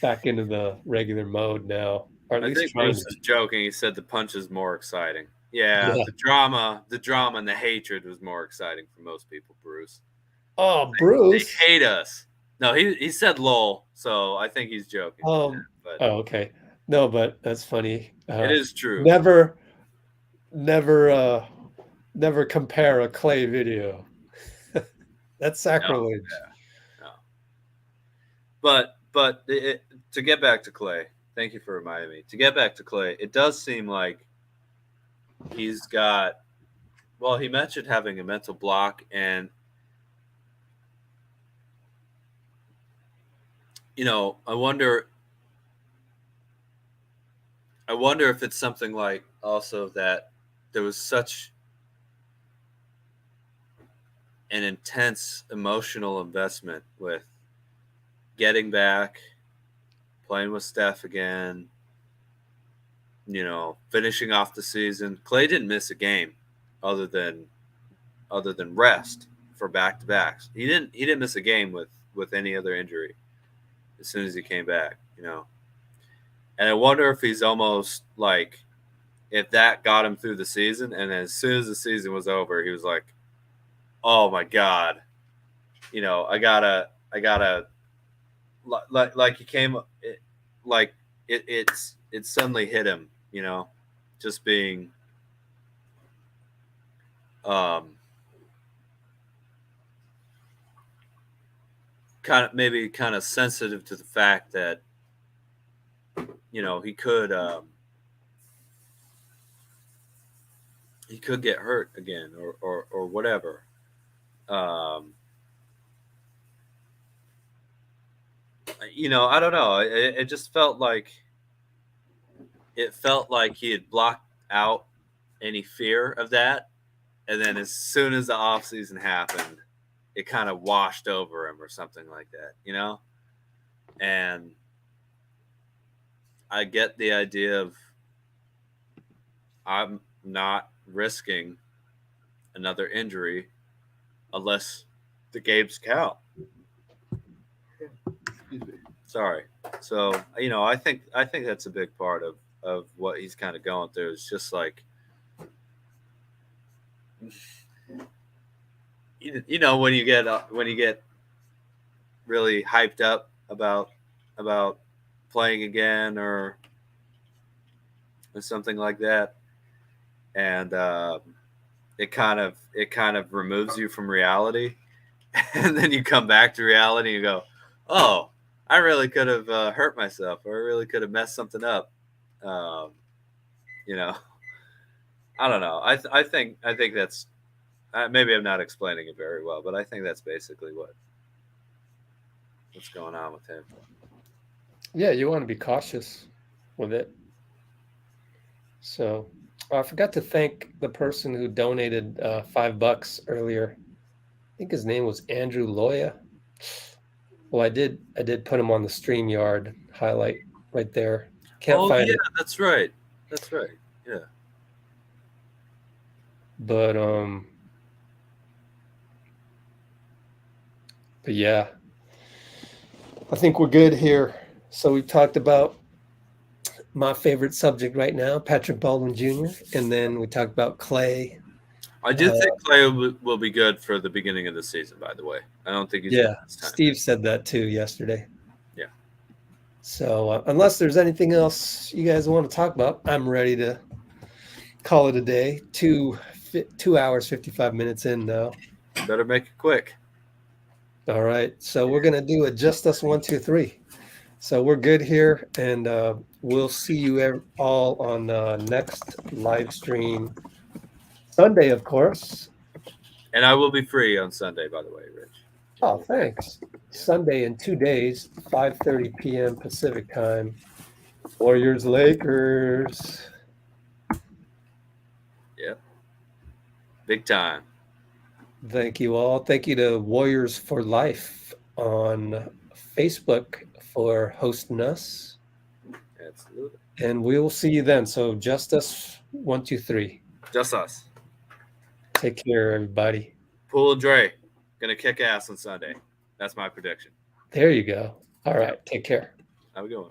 back into the regular mode now. Or at I least think Bruce is joking. He said the punch is more exciting. Yeah, the drama and the hatred was more exciting for most people, Bruce. Oh, Bruce. They hate us. No, he said lol, so I think he's joking. Okay. No, but that's funny. It is true. Never compare a Klay video. That's sacrilege. No. But to get back to Klay, thank you for reminding me. To get back to Klay, it does seem like he's got. Well, he mentioned having a mental block, and I wonder if it's something like also that there was such an intense emotional investment with getting back, playing with Steph again, finishing off the season. Klay didn't miss a game other than rest for back-to-backs. He didn't miss a game with any other injury as soon as he came back, And I wonder if he's almost like, if that got him through the season, and as soon as the season was over, he was like, oh my God, I gotta, like he came, it suddenly hit him, just being, kind of sensitive to the fact that, he could get hurt again or whatever. I don't know. It just felt like he had blocked out any fear of that. And then as soon as the off season happened, it kind of washed over him or something like that, And I get the idea of I'm not risking another injury unless the games count. Sorry. So, I think that's a big part of what he's kind of going through. It's just like, when you get really hyped up about playing again or something like that, and it kind of removes you from reality, and then you come back to reality and you go, oh, I really could have hurt myself, or I really could have messed something up. I don't know. I think that's maybe I'm not explaining it very well, but I think that's basically what's going on with him. Yeah, you want to be cautious with it. So I forgot to thank the person who donated $5 earlier. think his name was Andrew Loya. Well, I did put him on the StreamYard highlight right there. Can't find it. That's right. That's right. Yeah. But yeah, I think we're good here. So we've talked about my favorite subject right now, Patrick Baldwin Jr., and then we talked about Klay. I do think Klay will be good for the beginning of the season, by the way. I don't think he's Steve said that too yesterday. Yeah. So unless there's anything else you guys want to talk about, I'm ready to call it a day. 2 hours, 55 minutes in now. Better make it quick. All right. So we're going to do a Just Us 1, 2, 3. So we're good here, and we'll see you all on next live stream Sunday, of course. And I will be free on Sunday, by the way, Rich. Oh, thanks. Yeah. Sunday in 2 days, 5:30 p.m. Pacific time. Warriors, Lakers. Yep. Big time. Thank you all. Thank you to Warriors for Life on Facebook for hosting us. Absolutely. And we will see you then. So Just Us 1, 2, 3. Just us. Take care, everybody. Poole and Dray gonna kick ass on Sunday. That's my prediction. There you go. All right. Take care. Have a good one.